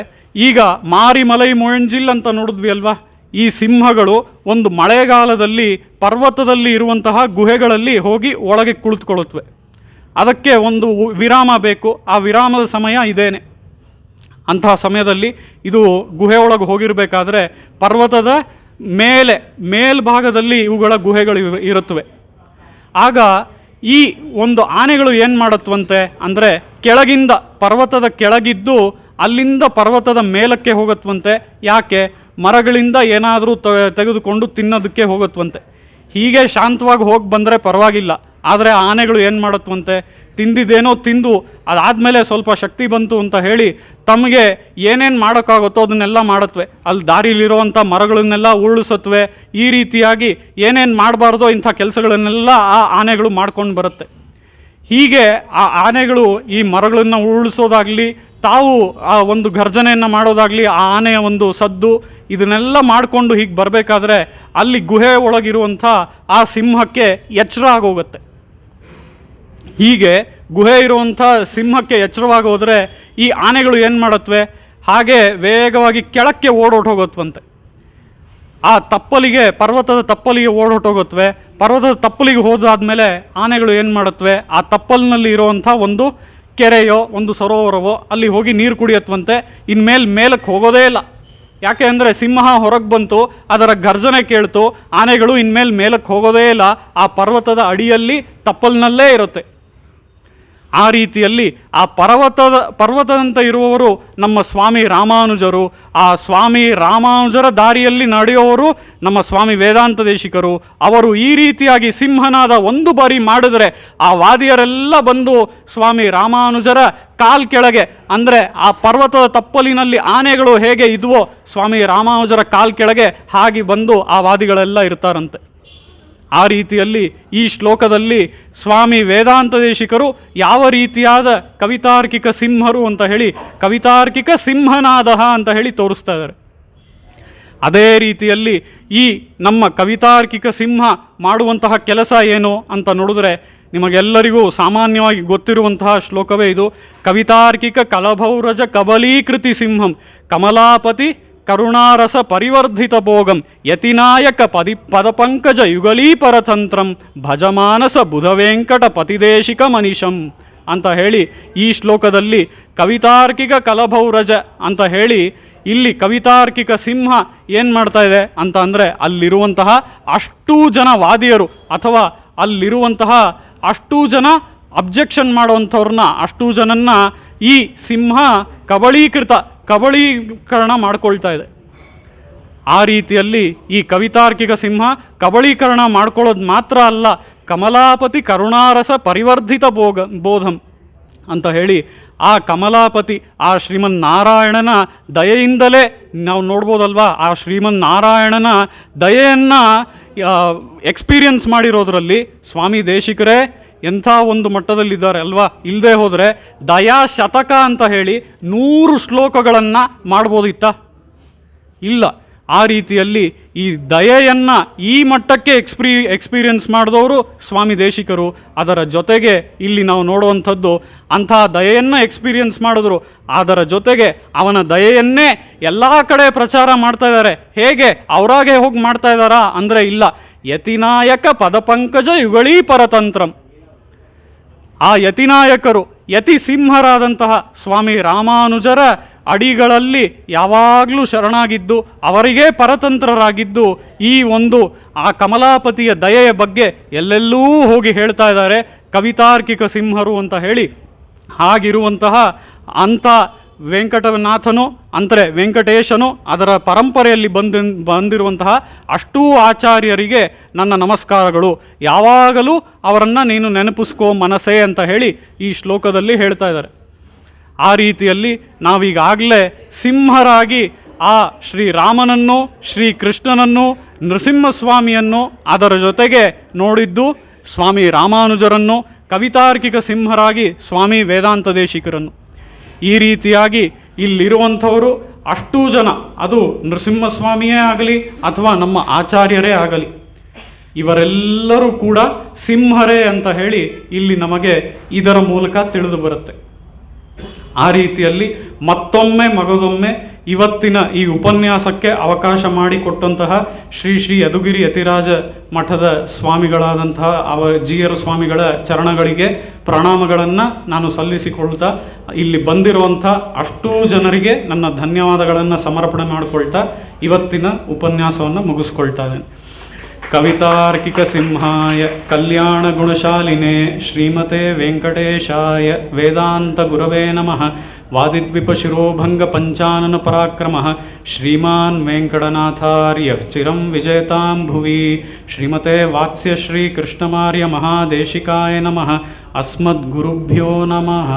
ಈಗ ಮಾರಿಮಲೈ ಮೊಯಂಜಿಲ್ ಅಂತ ನೋಡಿದ್ವಿ ಅಲ್ವಾ, ಈ ಸಿಂಹಗಳು ಒಂದು ಮಳೆಗಾಲದಲ್ಲಿ ಪರ್ವತದಲ್ಲಿ ಇರುವಂತಹ ಗುಹೆಗಳಲ್ಲಿ ಹೋಗಿ ಒಳಗೆ ಕುಳಿತುಕೊಳ್ಳುತ್ತವೆ. ಅದಕ್ಕೆ ಒಂದು ವಿರಾಮ ಬೇಕು. ಆ ವಿರಾಮದ ಸಮಯ ಇದೇನೆ. ಅಂತಹ ಸಮಯದಲ್ಲಿ ಇದು ಗುಹೆ ಒಳಗೆ ಹೋಗಿರಬೇಕಾದ್ರೆ ಪರ್ವತದ ಮೇಲ್ಭಾಗದಲ್ಲಿ ಇವುಗಳ ಗುಹೆಗಳು ಇರುತ್ತವೆ. ಆಗ ಈ ಒಂದು ಆನೆಗಳು ಏನು ಮಾಡತ್ವಂತೆ ಅಂದರೆ ಕೆಳಗಿಂದ ಪರ್ವತದ ಕೆಳಗಿದ್ದು ಅಲ್ಲಿಂದ ಪರ್ವತದ ಮೇಲಕ್ಕೆ ಹೋಗತ್ವಂತೆ. ಯಾಕೆ? ಮರಗಳಿಂದ ಏನಾದರೂ ತೆಗೆದುಕೊಂಡು ತಿನ್ನೋದಕ್ಕೆ ಹೋಗತ್ವಂತೆ. ಹೀಗೆ ಶಾಂತವಾಗಿ ಹೋಗಿ ಬಂದರೆ ಪರವಾಗಿಲ್ಲ. ಆದರೆ ಆನೆಗಳು ಏನು ಮಾಡತ್ವಂತೆ, ತಿಂದಿದ್ದೇನೋ ತಿಂದು ಅದಾದಮೇಲೆ ಸ್ವಲ್ಪ ಶಕ್ತಿ ಬಂತು ಅಂತ ಹೇಳಿ ತಮಗೆ ಏನೇನು ಮಾಡೋಕ್ಕಾಗುತ್ತೋ ಅದನ್ನೆಲ್ಲ ಮಾಡತ್ವೆ. ಅಲ್ಲಿ ದಾರಿಲಿರುವಂಥ ಮರಗಳನ್ನೆಲ್ಲ ಉರುಳಿಸತ್ವೆ. ಈ ರೀತಿಯಾಗಿ ಏನೇನು ಮಾಡಬಾರ್ದೋ ಇಂಥ ಕೆಲಸಗಳನ್ನೆಲ್ಲ ಆ ಆನೆಗಳು ಮಾಡ್ಕೊಂಡು ಬರುತ್ತೆ. ಹೀಗೆ ಆ ಆನೆಗಳು ಈ ಮರಗಳನ್ನು ಉರುಳಿಸೋದಾಗಲಿ, ತಾವು ಆ ಒಂದು ಗರ್ಜನೆಯನ್ನು ಮಾಡೋದಾಗಲಿ, ಆ ಆನೆಯ ಒಂದು ಸದ್ದು ಇದನ್ನೆಲ್ಲ ಮಾಡಿಕೊಂಡು ಹೀಗೆ ಬರಬೇಕಾದ್ರೆ ಅಲ್ಲಿ ಗುಹೆ ಒಳಗಿರುವಂಥ ಆ ಸಿಂಹಕ್ಕೆ ಎಚ್ಚರ ಆಗೋಗುತ್ತೆ. ಹೀಗೆ ಗುಹೆ ಇರುವಂಥ ಸಿಂಹಕ್ಕೆ ಎಚ್ಚರವಾಗೋದ್ರೆ ಈ ಆನೆಗಳು ಏನು ಮಾಡತ್ವೆ, ಹಾಗೆ ವೇಗವಾಗಿ ಕೆಳಕ್ಕೆ ಓಡೋಟೋಗತ್ವಂತೆ. ಆ ತಪ್ಪಲಿಗೆ, ಪರ್ವತದ ತಪ್ಪಲಿಗೆ ಓಡೋಟೋಗತ್ವೆ. ಪರ್ವತದ ತಪ್ಪಲಿಗೆ ಹೋದಾದ್ಮೇಲೆ ಆನೆಗಳು ಏನು ಮಾಡತ್ವೆ, ಆ ತಪ್ಪಲಿನಲ್ಲಿ ಇರುವಂಥ ಒಂದು ಕೆರೆಯೋ ಒಂದು ಸರೋವರವೋ ಅಲ್ಲಿ ಹೋಗಿ ನೀರು ಕುಡಿಯತ್ವಂತೆ. ಇನ್ಮೇಲೆ ಮೇಲಕ್ಕೆ ಹೋಗೋದೇ ಇಲ್ಲ. ಯಾಕೆ ಅಂದರೆ ಸಿಂಹ ಹೊರಗೆ ಬಂತು, ಅದರ ಗರ್ಜನೆ ಕೇಳ್ತು, ಆನೆಗಳು ಇನ್ಮೇಲೆ ಮೇಲಕ್ಕೆ ಹೋಗೋದೇ ಇಲ್ಲ. ಆ ಪರ್ವತದ ಅಡಿಯಲ್ಲಿ ತಪ್ಪಲಿನಲ್ಲೇ ಇರುತ್ತೆ. ಆ ರೀತಿಯಲ್ಲಿ ಆ ಪರ್ವತದಂತೆ ಇರುವವರು ನಮ್ಮ ಸ್ವಾಮಿ ರಾಮಾನುಜರು. ಆ ಸ್ವಾಮಿ ರಾಮಾನುಜರ ದಾರಿಯಲ್ಲಿ ನಡೆಯುವವರು ನಮ್ಮ ಸ್ವಾಮಿ ವೇದಾಂತ ದೇಶಿಕರು. ಅವರು ಈ ರೀತಿಯಾಗಿ ಸಿಂಹನಾದ ಒಂದು ಬಾರಿ ಮಾಡಿದರೆ ಆ ವಾದಿಯರೆಲ್ಲ ಬಂದು ಸ್ವಾಮಿ ರಾಮಾನುಜರ ಕಾಲ್ ಕೆಳಗೆ, ಅಂದರೆ ಆ ಪರ್ವತದ ತಪ್ಪಲಿನಲ್ಲಿ ಆನೆಗಳು ಹೇಗೆ ಇದ್ವೋ ಸ್ವಾಮಿ ರಾಮಾನುಜರ ಕಾಲ್ ಕೆಳಗೆ ಹಾಗೆ ಬಂದು ಆ ವಾದಿಗಳೆಲ್ಲ ಇರ್ತಾರಂತೆ. ಆ ರೀತಿಯಲ್ಲಿ ಈ ಶ್ಲೋಕದಲ್ಲಿ ಸ್ವಾಮಿ ವೇದಾಂತ ದೇಶಿಕರು ಯಾವ ರೀತಿಯಾದ ಕವಿತಾರ್ಕಿಕ ಸಿಂಹರು ಅಂತ ಹೇಳಿ ಕವಿತಾರ್ಕಿಕ ಸಿಂಹನಾದ ಅಂತ ಹೇಳಿ ತೋರಿಸ್ತಾ ಇದ್ದಾರೆ. ಅದೇ ರೀತಿಯಲ್ಲಿ ಈ ನಮ್ಮ ಕವಿತಾರ್ಕಿಕ ಸಿಂಹ ಮಾಡುವಂತಹ ಕೆಲಸ ಏನು ಅಂತ ನೋಡಿದ್ರೆ ನಿಮಗೆಲ್ಲರಿಗೂ ಸಾಮಾನ್ಯವಾಗಿ ಗೊತ್ತಿರುವಂತಹ ಶ್ಲೋಕವೇ ಇದು. ಕವಿತಾರ್ಕಿಕ ಕಲಭೌರಜ ಕಬಲೀಕೃತಿ ಸಿಂಹಂ ಕಮಲಾಪತಿ ಕರುಣಾರಸ ಪರಿವರ್ಧಿತ ಭೋಗಂ ಯತಿನಾಯಕ ಪದಪಂಕಜ ಯುಗಲೀಪರತಂತ್ರಂ ಭಜಮಾನಸ ಬುಧವೆಂಕಟ ಪತಿದೇಶಿಕ ಮನಿಷಂ ಅಂತ ಹೇಳಿ ಈ ಶ್ಲೋಕದಲ್ಲಿ ಕವಿತಾರ್ಕಿಕ ಕಲಭೌರಜ ಅಂತ ಹೇಳಿ ಇಲ್ಲಿ ಕವಿತಾರ್ಕಿಕ ಸಿಂಹ ಏನು ಮಾಡ್ತಾ ಇದೆ ಅಂತ ಅಂದರೆ ಅಲ್ಲಿರುವಂತಹ ಅಷ್ಟೂ ಜನ ವಾದಿಯರು ಅಥವಾ ಅಲ್ಲಿರುವಂತಹ ಅಷ್ಟೂ ಜನ ಅಬ್ಜೆಕ್ಷನ್ ಮಾಡುವಂಥವ್ರನ್ನ ಅಷ್ಟೂ ಜನನ್ನ ಈ ಸಿಂಹ ಕಬಳೀಕರಣ ಮಾಡ್ಕೊಳ್ತಾ ಇದೆ. ಆ ರೀತಿಯಲ್ಲಿ ಈ ಕವಿತಾರ್ಕಿಕ ಸಿಂಹ ಕಬಳೀಕರಣ ಮಾಡ್ಕೊಳ್ಳೋದು ಮಾತ್ರ ಅಲ್ಲ, ಕಮಲಾಪತಿ ಕರುಣಾರಸ ಪರಿವರ್ಧಿತ ಬೋಧಂ ಅಂತ ಹೇಳಿ ಆ ಕಮಲಾಪತಿ ಆ ಶ್ರೀಮನ್ನಾರಾಯಣನ ದಯೆಯಿಂದಲೇ ನಾವು ನೋಡ್ಬೋದಲ್ವಾ, ಆ ಶ್ರೀಮನ್ನಾರಾಯಣನ ದಯೆಯನ್ನು ಎಕ್ಸ್ಪೀರಿಯನ್ಸ್ ಮಾಡಿರೋದ್ರಲ್ಲಿ ಸ್ವಾಮಿ ದೇಶಿಕರೇ ಎಂಥ ಒಂದು ಮಟ್ಟದಲ್ಲಿದ್ದಾರೆ ಅಲ್ವಾ. ಇಲ್ಲದೆ ಹೋದರೆ ದಯಾ ಶತಕ ಅಂತ ಹೇಳಿ 100 ಶ್ಲೋಕಗಳನ್ನು ಮಾಡ್ಬೋದಿತ್ತ? ಇಲ್ಲ. ಆ ರೀತಿಯಲ್ಲಿ ಈ ದಯೆಯನ್ನು ಈ ಮಟ್ಟಕ್ಕೆ ಎಕ್ಸ್ಪೀರಿಯನ್ಸ್ ಮಾಡಿದವರು ಸ್ವಾಮಿ ದೇಶಿಕರು. ಅದರ ಜೊತೆಗೆ ಇಲ್ಲಿ ನಾವು ನೋಡುವಂಥದ್ದು ಅಂಥ ದಯೆಯನ್ನು ಎಕ್ಸ್ಪೀರಿಯನ್ಸ್ ಮಾಡಿದ್ರು, ಅದರ ಜೊತೆಗೆ ಅವನ ದಯೆಯನ್ನೇ ಎಲ್ಲ ಕಡೆ ಪ್ರಚಾರ ಮಾಡ್ತಾ ಇದ್ದಾರೆ. ಹೇಗೆ ಅವರಾಗೆ ಹೋಗಿ ಮಾಡ್ತಾ ಇದ್ದಾರಾ ಅಂದರೆ ಇಲ್ಲ, ಯತಿನಾಯಕ ಪದಪಂಕಜ ಯುಗಳೀ ಪರತಂತ್ರಂ. ಆ ಯತಿನಾಯಕರು ಯತಿ ಸಿಂಹರಾದಂತಹ ಸ್ವಾಮಿ ರಾಮಾನುಜರ ಅಡಿಗಳಲ್ಲಿ ಯಾವಾಗಲೂ ಶರಣಾಗಿದ್ದು ಅವರಿಗೇ ಪರತಂತ್ರರಾಗಿದ್ದು ಈ ಒಂದು ಆ ಕಮಲಾಪತಿಯ ದಯೆಯ ಬಗ್ಗೆ ಎಲ್ಲೆಲ್ಲೂ ಹೋಗಿ ಹೇಳ್ತಾ ಇದ್ದಾರೆ ಕವಿತಾರ್ಕಿಕ ಸಿಂಹರು ಅಂತ ಹೇಳಿ. ಹಾಗಿರುವಂತಹ ಅಂಥ ವೆಂಕಟನಾಥನು ಅಂದರೆ ವೆಂಕಟೇಶನು ಅದರ ಪರಂಪರೆಯಲ್ಲಿ ಬಂದಿರುವಂತಹ ಅಷ್ಟೂ ಆಚಾರ್ಯರಿಗೆ ನನ್ನ ನಮಸ್ಕಾರಗಳು. ಯಾವಾಗಲೂ ಅವರನ್ನು ನೀನು ನೆನಪಿಸ್ಕೋ ಮನಸ್ಸೇ ಅಂತ ಹೇಳಿ ಈ ಶ್ಲೋಕದಲ್ಲಿ ಹೇಳ್ತಾ ಇದ್ದಾರೆ. ಆ ರೀತಿಯಲ್ಲಿ ನಾವೀಗಾಗಲೇ ಸಿಂಹರಾಗಿ ಆ ಶ್ರೀರಾಮನನ್ನು ಶ್ರೀಕೃಷ್ಣನನ್ನು ನೃಸಿಂಹಸ್ವಾಮಿಯನ್ನು ಅದರ ಜೊತೆಗೆ ನೋಡಿದ್ದು ಸ್ವಾಮಿ ರಾಮಾನುಜರನ್ನು, ಕವಿತಾರ್ಕಿಕ ಸಿಂಹರಾಗಿ ಸ್ವಾಮಿ ವೇದಾಂತ ದೇಶಿಕರನ್ನು. ಈ ರೀತಿಯಾಗಿ ಇಲ್ಲಿರುವಂಥವರು ಅಷ್ಟೂ ಜನ, ಅದು ನೃಸಿಂಹಸ್ವಾಮಿಯೇ ಆಗಲಿ ಅಥವಾ ನಮ್ಮ ಆಚಾರ್ಯರೇ ಆಗಲಿ, ಇವರೆಲ್ಲರೂ ಕೂಡ ಸಿಂಹರೇ ಅಂತ ಹೇಳಿ ಇಲ್ಲಿ ನಮಗೆ ಇದರ ಮೂಲಕ ತಿಳಿದು ಬರುತ್ತೆ. ಆ ರೀತಿಯಲ್ಲಿ ಮತ್ತೊಮ್ಮೆ ಮಗದೊಮ್ಮೆ ಇವತ್ತಿನ ಈ ಉಪನ್ಯಾಸಕ್ಕೆ ಅವಕಾಶ ಮಾಡಿಕೊಟ್ಟಂತಹ ಶ್ರೀ ಶ್ರೀ ಯದುಗಿರಿ ಯತಿರಾಜ ಮಠದ ಸ್ವಾಮಿಗಳಾದಂತಹ GR ಸ್ವಾಮಿಗಳ ಚರಣಗಳಿಗೆ ಪ್ರಣಾಮಗಳನ್ನು ನಾನು ಸಲ್ಲಿಸಿಕೊಳ್ತಾ ಇಲ್ಲಿ ಬಂದಿರುವಂಥ ಅಷ್ಟೂ ಜನರಿಗೆ ನನ್ನ ಧನ್ಯವಾದಗಳನ್ನು ಸಮರ್ಪಣೆ ಮಾಡಿಕೊಳ್ತಾ ಇವತ್ತಿನ ಉಪನ್ಯಾಸವನ್ನು ಮುಗಿಸ್ಕೊಳ್ತಾ ಇದ್ದೇನೆ. ಕವಿತಾರ್ಕಿಕ ಸಿಂಹಾಯ ಕಲ್ಯಾಣ ಗುಣಶಾಲಿನೇ ಶ್ರೀಮತೆ ವೆಂಕಟೇಶಾಯ ವೇದಾಂತ ಗುರವೇ ನಮಃ. ವಾದಿದ್ವಿಪಶಿರೋಭಂಗ ಪಂಚಾನನ ಪರಾಕ್ರಮಃ ಶ್ರೀಮಾನ್ ವೆಂಕಟನಾಥಾರ್ಯ ಚಿರಂ ವಿಜಯತಾಂ ಭುವಿ. ಶ್ರೀಮತೆ ವಾತ್ಸ್ಯ ಶ್ರೀ ಕೃಷ್ಣಮಾರ್ಯ ಮಹಾದೇಶಿಕಾಯ ನಮಃ. ಅಸ್ಮದ್ಗುರುಭ್ಯೋ ನಮಃ.